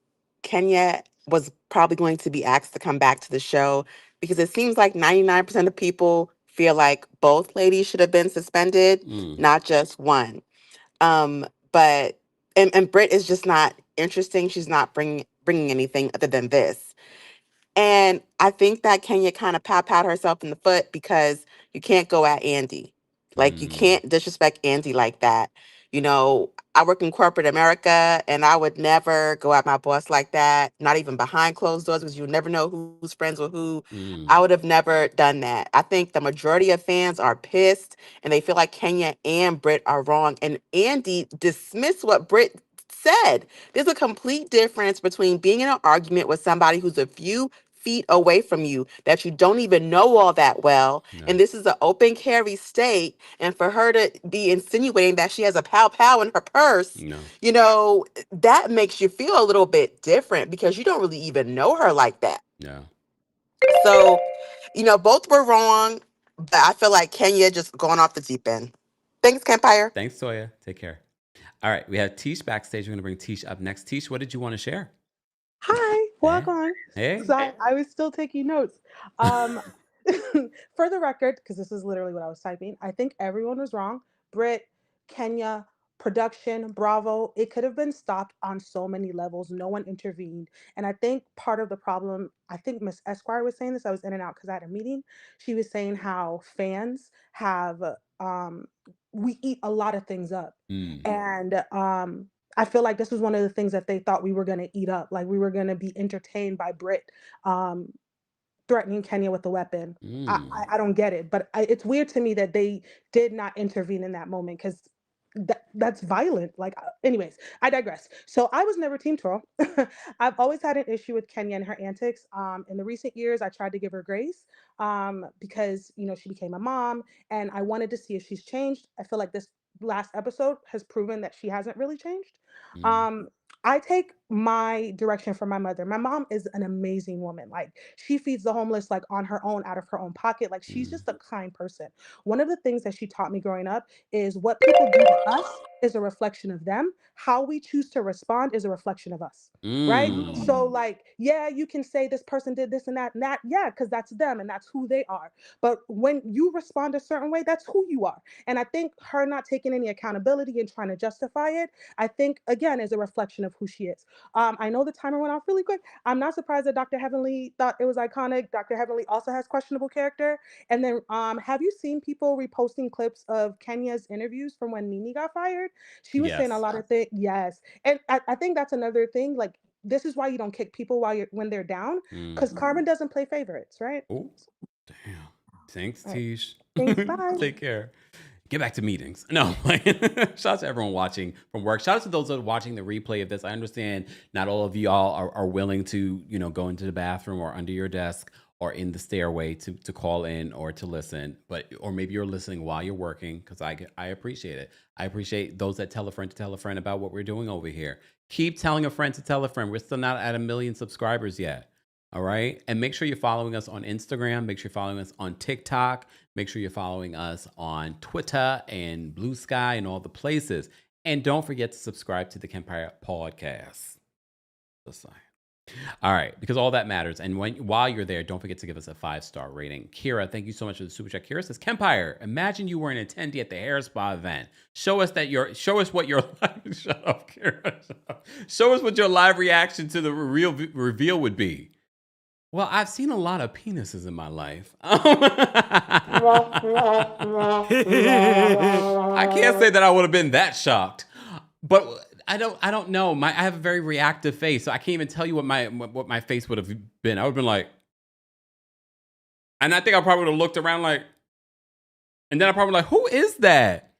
Kenya was probably going to be asked to come back to the show because it seems like 99% of people feel like both ladies should have been suspended, not just one. But Britt is just not interesting. She's not bringing anything other than this. And I think that Kenya kind of pat herself in the foot because you can't go at Andy. Like, you can't disrespect Andy like that. You know, I work in corporate America and I would never go at my boss like that, not even behind closed doors, because you never know who's friends with who. I would have never done that. I think the majority of fans are pissed and they feel like Kenya and Britt are wrong. And Andy dismissed what Britt said. There's a complete difference between being in an argument with somebody who's a few feet away from you that you don't even know all that well. And this is an open carry state. And for her to be insinuating that she has a pow in her purse, you know, that makes you feel a little bit different because you don't really even know her like that. Yeah. So, you know, both were wrong, but I feel like Kenya just going off the deep end. Thanks, Kempire. Thanks, Toya. Take care. All right, we have Tish backstage. We're going to bring Tish up next. Tish, what did you want to share? Hi, welcome. Hey. So I was still taking notes. For the record, because this is literally what I was typing, I think everyone was wrong. Britt, Kenya, production, Bravo, it could have been stopped on so many levels. No one intervened. And I think part of the problem, I think Miss Esquire was saying this, I was in and out because I had a meeting. She was saying how fans have, we eat a lot of things up. And I feel like this was one of the things that they thought we were going to eat up. Like we were going to be entertained by Britt threatening Kenya with a weapon. I don't get it, but it's weird to me that they did not intervene in that moment because that's violent. Like, anyways, I digress. So I was never Team Twirl. I've always had an issue with Kenya and her antics. In the recent years, I tried to give her grace because, you know, she became a mom and I wanted to see if she's changed. I feel like this last episode has proven that she hasn't really changed. I take my direction from my mother. My mom is an amazing woman. Like, she feeds the homeless like on her own, out of her own pocket. Like, she's just a kind person. One of the things that she taught me growing up is what people do to us is a reflection of them. How we choose to respond is a reflection of us. Right? So, like, yeah, you can say this person did this and that, yeah, because that's them and that's who they are. But when you respond a certain way, that's who you are. And I think her not taking any accountability and trying to justify it, I think, again, is a reflection of who she is. I know the timer went off really quick. I'm not surprised that Dr. Heavenly thought it was iconic. Dr. Heavenly also has questionable character. And then have you seen people reposting clips of Kenya's interviews from when Nene got fired? She was saying a lot of things. Yes. And I think that's another thing. Like, this is why you don't kick people when they're down, because Carmen doesn't play favorites, right? Oh, damn. Thanks, Tish. Thanks, bye. Take care. Get back to meetings. No, shout out to everyone watching from work. Shout out to those that are watching the replay of this. I understand not all of y'all are willing to, you know, go into the bathroom or under your desk or in the stairway to call in or to listen, or maybe you're listening while you're working, because I appreciate it. I appreciate those that tell a friend about what we're doing over here. Keep telling a friend to tell a friend. We're still not at 1 million subscribers yet. All right. And make sure you're following us on Instagram. Make sure you're following us on TikTok. Make sure you're following us on Twitter and Blue Sky and all the places. And don't forget to subscribe to the Kempire podcast. Just saying. All right, because all that matters. And while you're there, don't forget to give us a 5-star rating. Kira, thank you so much for the super chat. Kira says, Kempire, imagine you were an attendee at the hair spa event. Show us what your shut up, Kira. Show us what your live reaction to the reveal would be. Well, I've seen a lot of penises in my life. I can't say that I would have been that shocked, but I don't know. I have a very reactive face, so I can't even tell you what my face would have been. I would have been like, And I think I probably would have looked around like, and then I probably like, who is that?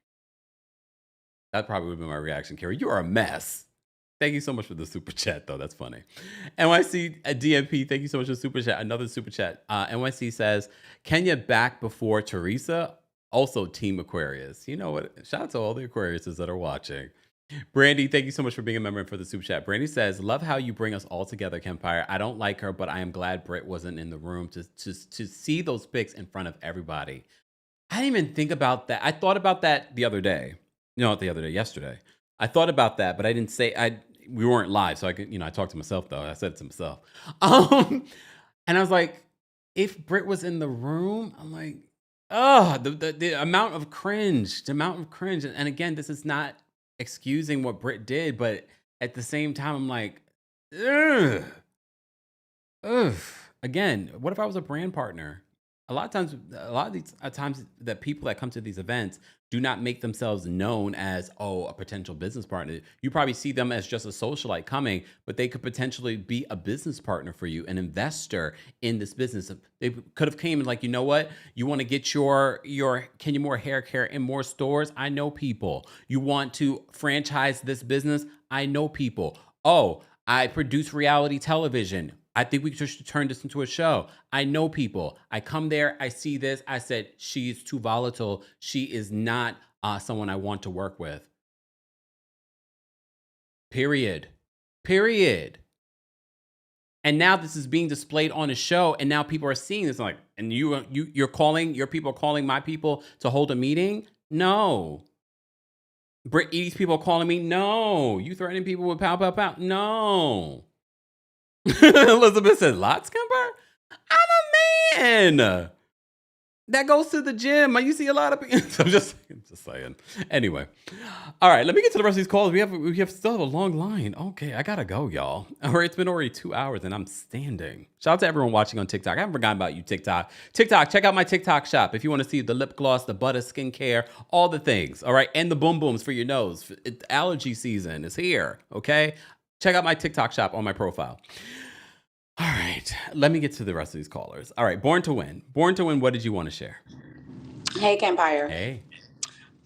That probably would have been my reaction, Carrie. You are a mess. Thank you so much for the super chat, though. That's funny. NYC DMP, thank you so much for the super chat. Another super chat. NYC says, Kenya back before Teresa. Also, Team Aquarius. You know what? Shout out to all the Aquariuses that are watching. Brandy, thank you so much for being a member and for the super chat. Brandy says, love how you bring us all together, Kempire. I don't like her, but I am glad Britt wasn't in the room to see those pics in front of everybody. I didn't even think about that. I thought about that the other day. No, not the other day, yesterday. I thought about that, but I didn't say, we weren't live, so I could, I talked to myself though. I said it to myself. And I was like, if Britt was in the room, I'm like, oh, the amount of cringe, And again, this is not excusing what Britt did, but at the same time, I'm like, ugh. Again, what if I was a brand partner? A lot of these times that people that come to these events do not make themselves known as, a potential business partner. You probably see them as just a socialite coming, but they could potentially be a business partner for you, an investor in this business. They could have came and like, you know what? You want to get your Kenya Moore hair care in more stores? I know people. You want to franchise this business? I know people. Oh, I produce reality television. I think we should turn this into a show. I know people. I come there, I see this. I said, she's too volatile. She is not someone I want to work with. Period. And now this is being displayed on a show, and now people are seeing this like, and you're calling, your people are calling my people to hold a meeting? No. Britt Edie's people are calling me? No. You threatening people with pow, pow, pow? No. Elizabeth said, lots, Kempire? I'm a man that goes to the gym. You see a lot of people. I'm just saying. Anyway. All right, let me get to the rest of these calls. We still have a long line. Okay, I gotta go, y'all. All right, it's been already 2 hours and I'm standing. Shout out to everyone watching on TikTok. I haven't forgotten about you, TikTok. TikTok, check out my TikTok shop if you want to see the lip gloss, the Buttah skincare, all the things. All right, and the boom booms for your nose. Allergy season is here. Okay. Check out my TikTok shop on my profile. All right, let me get to the rest of these callers. All right, Born to Win. Born to Win, what did you want to share? Hey, Kempire. Hey.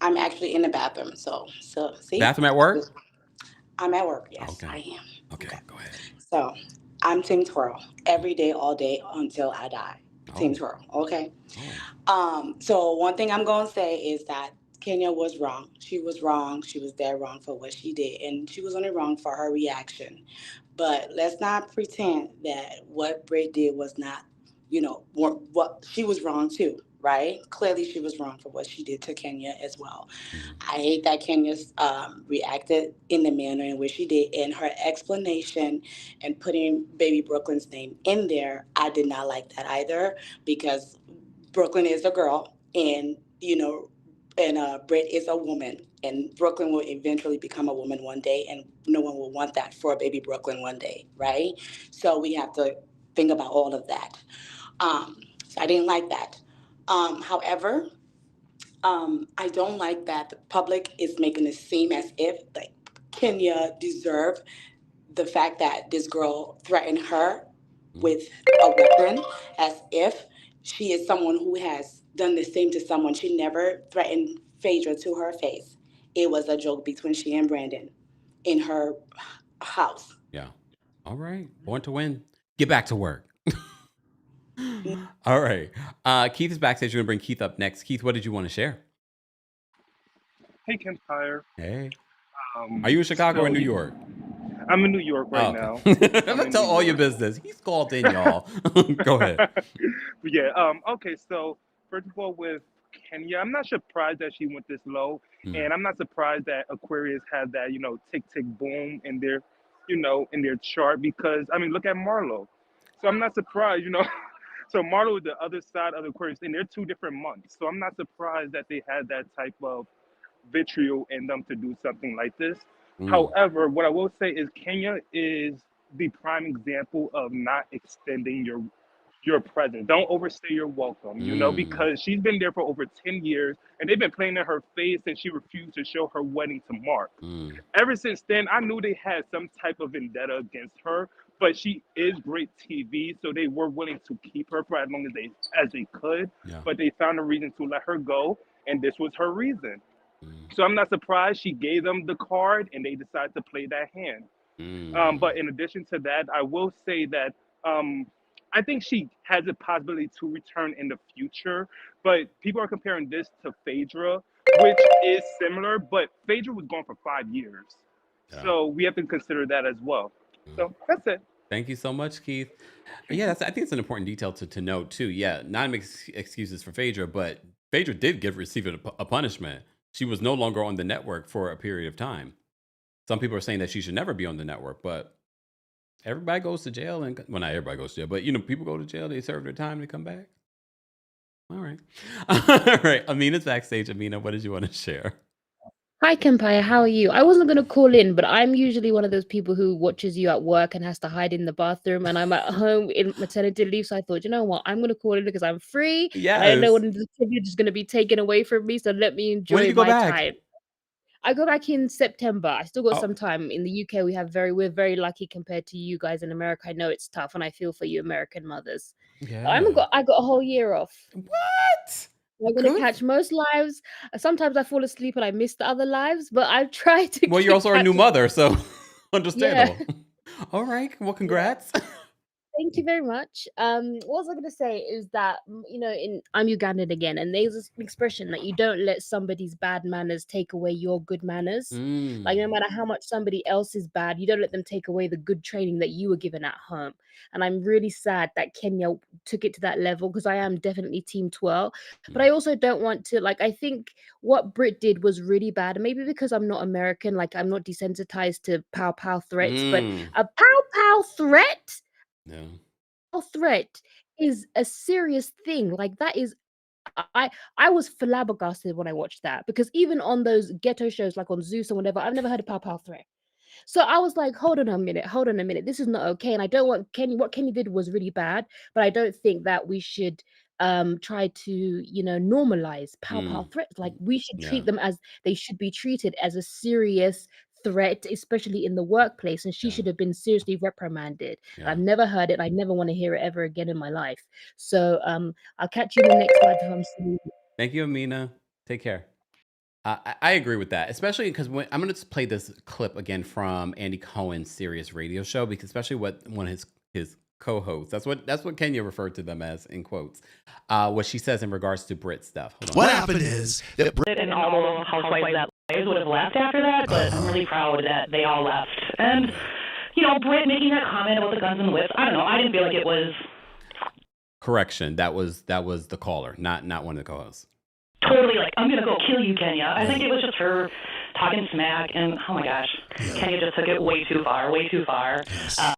I'm actually in the bathroom, so see? Bathroom at work? I'm at work, yes, okay. I am. Okay, go ahead. So, I'm Team Twirl every day, all day, until I die. Team Twirl, okay? So one thing I'm going to say is that Kenya was wrong. She was wrong. She was dead wrong for what she did, and she was only wrong for her reaction. But let's not pretend that what Britt did was not, what she was wrong too, right? Clearly, she was wrong for what she did to Kenya as well. I hate that Kenya reacted in the manner in which she did, and her explanation and putting baby Brooklyn's name in there. I did not like that either, because Brooklyn is a girl, and Britt is a woman, and Brooklyn will eventually become a woman one day, and no one will want that for a baby Brooklyn one day, right? So we have to think about all of that. So I didn't like that. However, I don't like that the public is making it seem as if like Kenya deserved the fact that this girl threatened her with a weapon, as if she is someone who has done the same to someone. She never threatened Phaedra to her face. It was a joke between she and Brandon in her house. Yeah. All right. Born to Win. Get back to work. All right. Keith is backstage. We're going to bring Keith up next. Keith, what did you want to share? Hey, Kempire. Hey. Are you in Chicago or New York? I'm in New York right now. I'm going to tell all your business. He's called in, y'all. Go ahead. Yeah. Okay. So, first of all, with Kenya, I'm not surprised that she went this low. And I'm not surprised that Aquarius had that, tick, tick, boom in their, in their chart, because, look at Marlo. So I'm not surprised, So Marlo is the other side of the Aquarius, and they're 2 different months. So I'm not surprised that they had that type of vitriol in them to do something like this. However, what I will say is Kenya is the prime example of not extending your presence. Don't overstay your welcome, because she's been there for over 10 years, and they've been playing in her face, and she refused to show her wedding to Mark. Ever since then, I knew they had some type of vendetta against her, but she is great TV, so they were willing to keep her for as long as they could. Yeah. But they found a reason to let her go, and this was her reason. So I'm not surprised she gave them the card, and they decided to play that hand. But in addition to that, I will say that I think she has a possibility to return in the future. But people are comparing this to Phaedra, which is similar, but Phaedra was gone for 5 years. Yeah. So we have to consider that as well. So that's it. Thank you so much, Keith. Yeah, I think it's an important detail to note too. Yeah, not excuses for Phaedra, but Phaedra did receive a punishment. She was no longer on the network for a period of time. Some people are saying that she should never be on the network, but everybody goes to jail, and well, not everybody goes to jail, but people go to jail, they serve their time, they come back. All right. All right. Amina's backstage. Amina, what did you want to share? Hi, Kempire. How are you? I wasn't going to call in, but I'm usually one of those people who watches you at work and has to hide in the bathroom, and I'm at home in maternity leave. So I thought, you know what? I'm going to call in because I'm free. Yes. I don't know when the privilege is going to be taken away from me. So let me When do enjoy you go my back? time. I go back in September. I still got Oh. some time. In the UK, we're very lucky compared to you guys in America. I know it's tough, and I feel for you American mothers. Yeah. I got a whole year off. What? I'm gonna catch most lives. Sometimes I fall asleep and I miss the other lives, but I try to. Well, you're also a new mother, so understandable. Yeah. All right. Well, congrats. Thank you very much. What was I going to say is that, I'm Ugandan again, and there's this expression that you don't let somebody's bad manners take away your good manners. Like, no matter how much somebody else is bad, you don't let them take away the good training that you were given at home. And I'm really sad that Kenya took it to that level, because I am definitely Team Twirl. But I also don't want to, I think what Brit did was really bad. And maybe because I'm not American, I'm not desensitized to pow pow threats, but a pow pow threat. No. Threat is a serious thing. That is, I was flabbergasted when I watched that, because even on those ghetto shows like on Zeus or whatever, I've never heard a pow pow threat. So I was like, hold on a minute, this is not okay. And I don't want what Kenny did was really bad, but I don't think that we should try to normalize pow pow threats. We should treat them as they should be treated, as a serious threat, especially in the workplace, and she should have been seriously reprimanded. I've never heard it. I never want to hear it ever again in my life. So I'll catch you in the next live if I'm seeing you. Thank you, Amina. Take care. I agree with that, especially because I'm going to play this clip again from Andy Cohen's Sirius radio show, because especially one of his co-hosts, that's what Kenya referred to them as in quotes, what she says in regards to Brit stuff. Hold on. What happened is that Brit and all the housewives that would have left after that, but I'm really proud that they all left. And, Brit making that comment about the guns and the whips, I don't know, I didn't feel like it was... Correction, that was the caller, not one of the co-hosts. Totally I'm gonna go kill you, Kenya. I think it was just her talking smack, and oh my gosh, Kenya just took it way too far. Yes.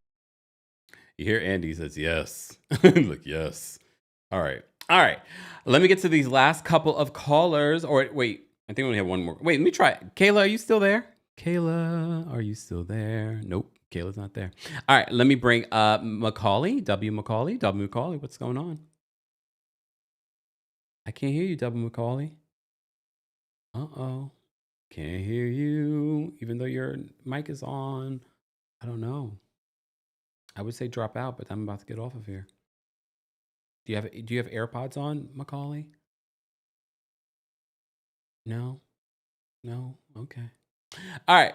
You hear Andy says yes. Look, yes. All right. Let me get to these last couple of callers. Or wait, I think we only have one more. Wait, let me try it. Kayla, are you still there? Kayla, are you still there? Nope, Kayla's not there. All right, let me bring up Macaulay, W. Macaulay. What's going on? I can't hear you, W. Macaulay. Uh-oh. Can't hear you, even though your mic is on. I don't know. I would say drop out, but I'm about to get off of here. Do you have AirPods on, Macaulay? No? Okay. All right.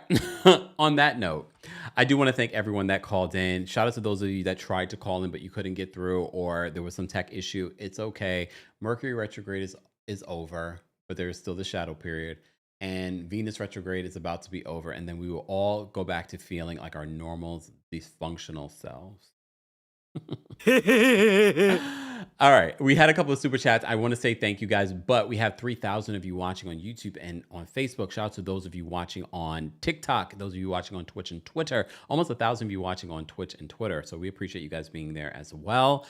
On that note, I do want to thank everyone that called in. Shout out to those of you that tried to call in, but you couldn't get through, or there was some tech issue. It's okay. Mercury retrograde is over, but there is still the shadow period. And Venus retrograde is about to be over. And then we will all go back to feeling like our normal, dysfunctional selves. All right. We had a couple of super chats. I want to say thank you guys, but we have 3,000 of you watching on YouTube and on Facebook. Shout out to those of you watching on TikTok, those of you watching on Twitch and Twitter, almost 1,000 of you watching on Twitch and Twitter. So we appreciate you guys being there as well.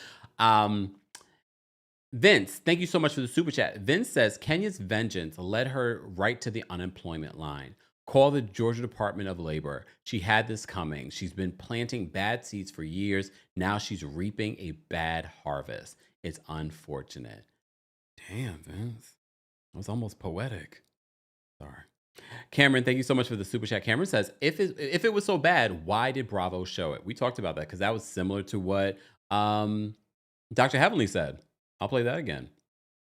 Vince, thank you so much for the super chat. Vince says, Kenya's vengeance led her right to the unemployment line. Call the Georgia Department of Labor. She had this coming. She's been planting bad seeds for years. Now she's reaping a bad harvest. It's unfortunate. Damn, Vince. That was almost poetic. Sorry. Cameron, thank you so much for the super chat. Cameron says, if it was so bad, why did Bravo show it? We talked about that because that was similar to what Dr. Heavenly said. I'll play that again.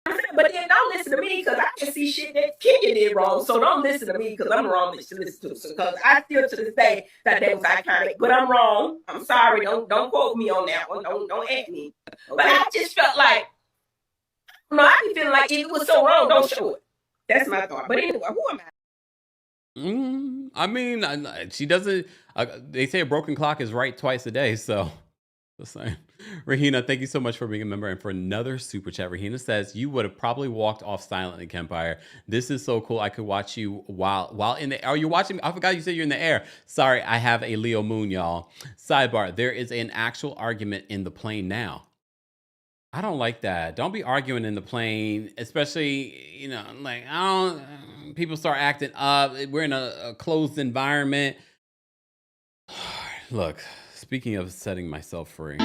But then don't listen to me because I can see shit that Kenya did wrong. So don't listen to me because I'm wrong to listen to. Because I still to this day that they was iconic. But I'm wrong. I'm sorry. Don't quote me on that one. Don't at me. But I just felt like, no, I be feeling like if it was so wrong, don't show it. That's my thought. But anyway, who am I? I mean, she doesn't. They say a broken clock is right twice a day. So, just saying. Rahina, thank you so much for being a member and for another super chat. Rahina says you would have probably walked off silently, Kempire. This is so cool. I could watch you while in the. Are you watching? I forgot you said you're in the air. Sorry, I have a Leo moon, y'all. Sidebar: there is an actual argument in the plane now. I don't like that. Don't be arguing in the plane, especially, like, people start acting up. We're in a closed environment. Look, speaking of setting myself free.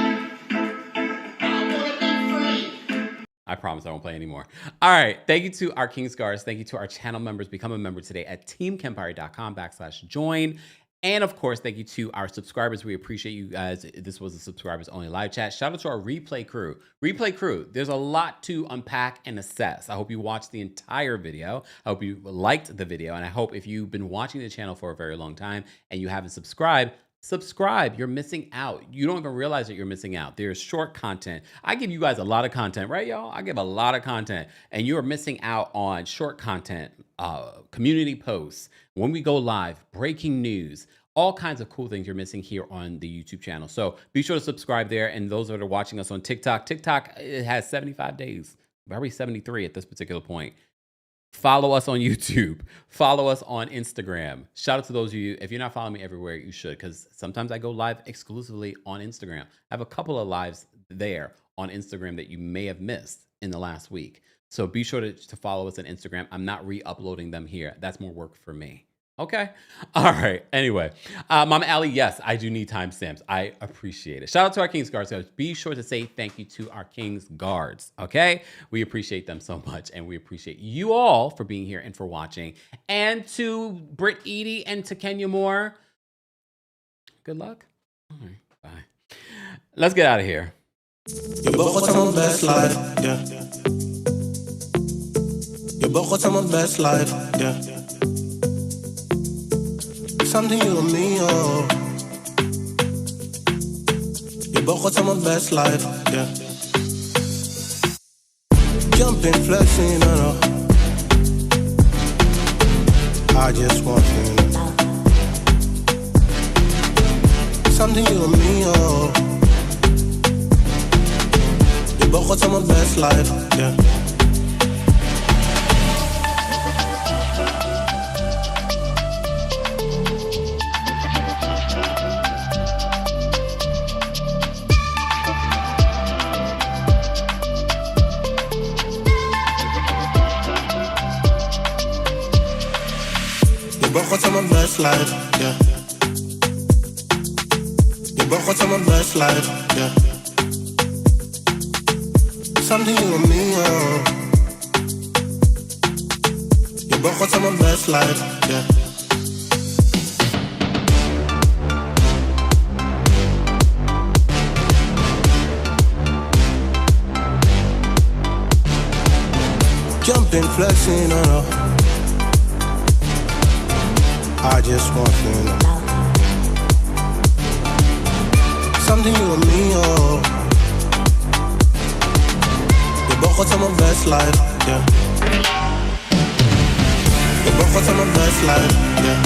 I promise I won't play anymore. All right. Thank you to our King Scars. Thank you to our channel members. Become a member today at TheKempire.com/join. And of course, thank you to our subscribers. We appreciate you guys. This was a subscribers only live chat. Shout out to our replay crew. Replay crew, there's a lot to unpack and assess. I hope you watched the entire video. I hope you liked the video. And I hope if you've been watching the channel for a very long time and you haven't subscribed, subscribe. You're missing out. You don't even realize that you're missing out. There's short content. I give you guys a lot of content, right, y'all? I give a lot of content, and you're missing out on short content, community posts, when we go live, breaking news, all kinds of cool things you're missing here on the YouTube channel. So be sure to subscribe there. And those that are watching us on TikTok, it has 75 days, probably 73 at this particular point. Follow us on YouTube. Follow us on Instagram. Shout out to those of you, if you're not following me everywhere, you should, because sometimes I go live exclusively on Instagram. I have a couple of lives there on Instagram that you may have missed in the last week. So be sure to follow us on Instagram. I'm not re-uploading them here. That's more work for me. Okay. All right. Anyway, Mama Allie, yes, I do need timestamps. I appreciate it. Shout out to our King's Guards. Be sure to say thank you to our King's Guards. Okay. We appreciate them so much. And we appreciate you all for being here and for watching. And to Britt Edie and to Kenya Moore, good luck. All right. Bye. Let's get out of here. You both got my best life. Yeah. You both got my best life. Yeah. Something you and me, oh. You both got my best life, yeah. Jumping, flexing, I just want you to know. Something you and me, oh. You both got my best life, yeah. You both got my best life, yeah. You both got my best life, yeah. Something you and me, oh. You both got my best life, yeah. Jumping, flexing, I just want you to know. Something you and me, oh. You both got my best life, yeah. You both got my best life, yeah.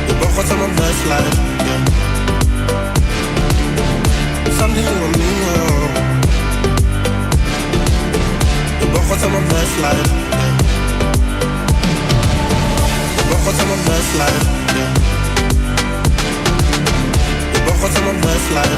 You both got my best life, yeah. Something you and me, oh. You both got my best life, yeah. What's my best life? Yeah. You both got my best life.